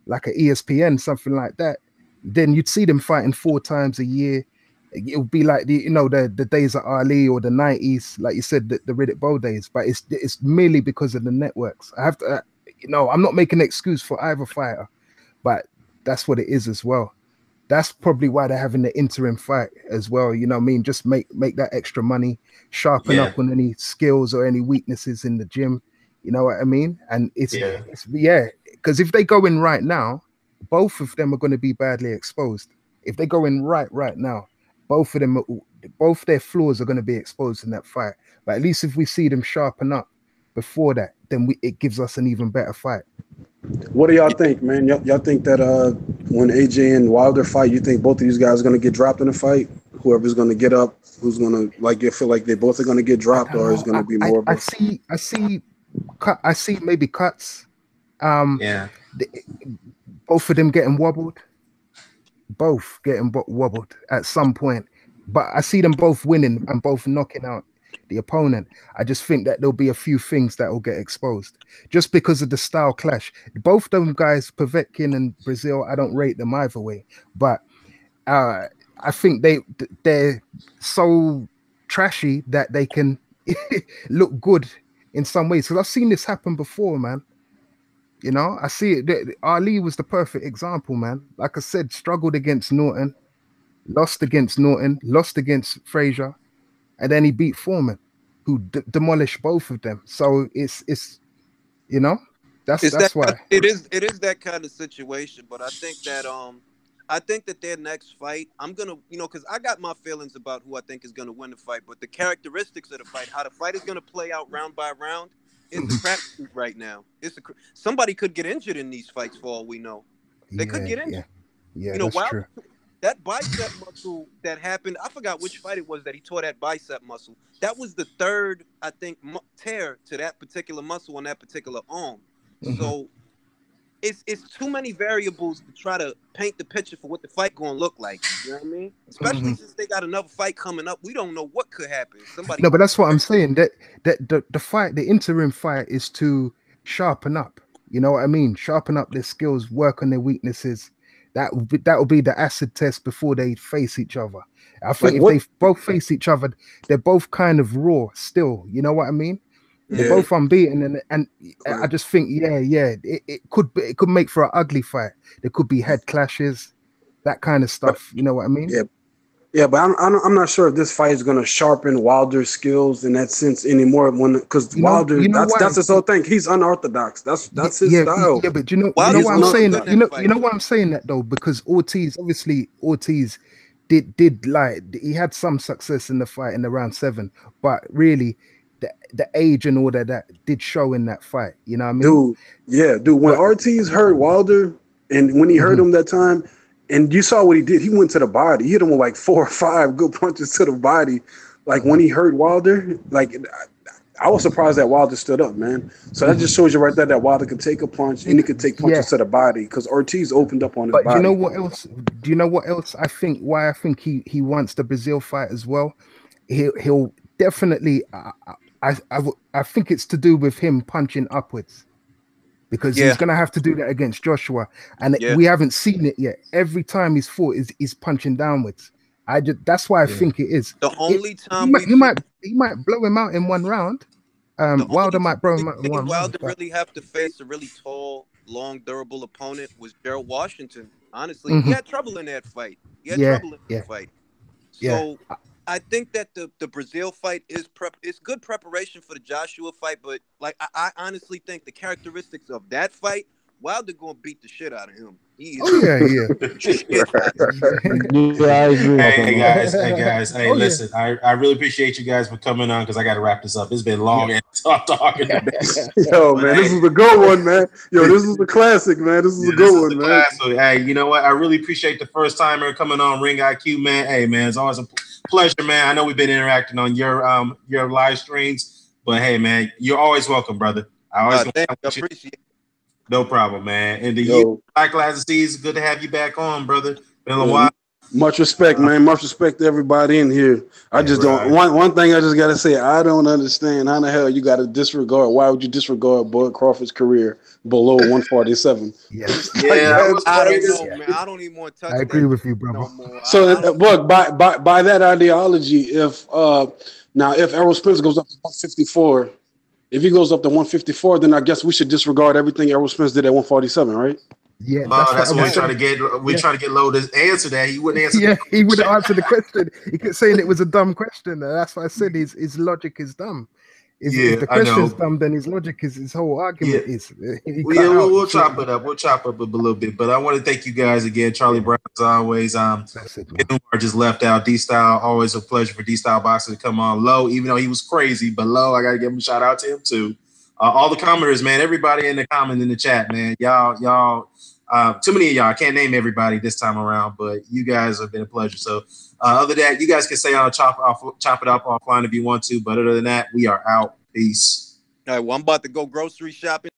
like an ESPN, something like that, then you'd see them fighting 4 times a year. It would be like the days of Ali or the 90s, like you said, the Riddick Bowe days. But it's merely because of the networks. I have to, I'm not making an excuse for either fighter, but that's what it is as well. That's probably why they're having the interim fight as well. You know what I mean? Just make that extra money, sharpen up on any skills or any weaknesses in the gym. You know what I mean? And it's because if they go in right now, both of them are going to be badly exposed. If they go in right now, both their flaws are going to be exposed in that fight. But at least if we see them sharpen up before that, then it gives us an even better fight. What do y'all think, man? Y'all think that when AJ and Wilder fight, you think both of these guys are going to get dropped in the fight? Whoever's going to get up, who's going to, like, you feel like they both are going to get dropped, or is going to be more? I see maybe cuts. Both of them getting wobbled. Both getting wobbled at some point, but I see them both winning and both knocking out the opponent. I just think that there'll be a few things that will get exposed just because of the style clash. Both them guys, Povetkin and Brazil, I don't rate them either way, but I think they're so trashy that they can look good in some ways. Because I've seen this happen before, man. I see it. Ali was the perfect example, man. Like I said, struggled against Norton, lost against Frazier, and then he beat Foreman, who demolished both of them. So it's That's why. It is that kind of situation. But I think that their next fight, I'm gonna, because I got my feelings about who I think is gonna win the fight, but the characteristics of the fight, how the fight is gonna play out round by round, is a crapshoot right now. Somebody could get injured in these fights for all we know. They could get injured. Yeah, that's true. That bicep muscle that happened, I forgot which fight it was that he tore that bicep muscle. That was the third, I think, tear to that particular muscle on that particular arm. So it's too many variables to try to paint the picture for what the fight going to look like. You know what I mean? Especially since they got another fight coming up. We don't know what could happen. No, but that's what I'm saying. That the fight, the interim fight, is to sharpen up. You know what I mean? Sharpen up their skills, work on their weaknesses. That will be the acid test before they face each other. I think if they both face each other, they're both kind of raw still. You know what I mean? They're both unbeaten, and I just think, it could make for an ugly fight. There could be head clashes, that kind of stuff. You know what I mean? Yeah, but I'm not sure if this fight is going to sharpen Wilder's skills in that sense anymore. Because Wilder, that's his whole thing. He's unorthodox. That's his style. Yeah, but you know why I'm saying that? You know why I'm saying that though? Because Ortiz did like, he had some success in the fight in the round 7, but really the age and all that did show in that fight. You know what I mean? Dude. When Ortiz hurt Wilder, and when he hurt him that time, and you saw what he did, he went to the body. He hit him with like 4 or 5 good punches to the body. Like when he hurt Wilder, like I was surprised that Wilder stood up, man. So that just shows you right there that Wilder could take a punch and he could take punches to the body, because Ortiz opened up on his body. But you know what else? Do you know what else I think? Why I think he wants the Brazil fight as well? He'll definitely. I think it's to do with him punching upwards, because he's going to have to do that against Joshua, and we haven't seen it yet. Every time he's fought, he's punching downwards. That's why I think it is. The only time he might blow him out in one round. Wilder might blow him out in one round. Wilder really have to face a really tall, long, durable opponent was Gerald Washington. Honestly, he had trouble in that fight. So I think that the Brazil fight is good preparation for the Joshua fight, but like I honestly think the characteristics of that fight, Wilder gonna beat the shit out of him. I agree. Hey guys. Hey, listen. I really appreciate you guys for coming on, because I got to wrap this up. It's been long and I'm talking. Yo, man, this is a good one, man. Yo, this is the classic, man. This is a good one, man. Classic. Hey, you know what? I really appreciate the first timer coming on Ring IQ, man. Hey, man, it's always a pleasure, man. I know we've been interacting on your live streams, but hey, man, you're always welcome, brother. I always appreciate it. No problem, man. And the Blklatinceez, good to have you back on, brother. Been a while. Much respect, man. Much respect to everybody in here. I just don't. One thing I just gotta say, I don't understand how the hell you gotta disregard. Why would you disregard Bud Crawford's career below 147? I don't know, man. I don't even want to touch. I agree with you, brother. So, look, by that ideology, if Errol Spence goes up to 154. If he goes up to 154, then I guess we should disregard everything Errol Spence did at 147, right? Yeah, that's what we're trying to get. We're trying to get Low to answer that. He wouldn't answer. Yeah, he wouldn't answer the question. He kept saying it was a dumb question. That's why I said his logic is dumb. If the question's dumb, then his logic is, his whole argument is. We'll chop it up. We'll chop up a little bit. But I want to thank you guys again. Charlie Brown, as always. Umar just left out. D-Style, always a pleasure for DstyleBoxing to come on. Low, even though he was crazy, but Low, I got to give him a shout out to him too. All the commenters, man, everybody in the comment in the chat, man. Y'all, too many of y'all. I can't name everybody this time around, but you guys have been a pleasure. So other than that, you guys can stay on chop it up offline if you want to. But other than that, we are out. Peace. All right, well, I'm about to go grocery shopping.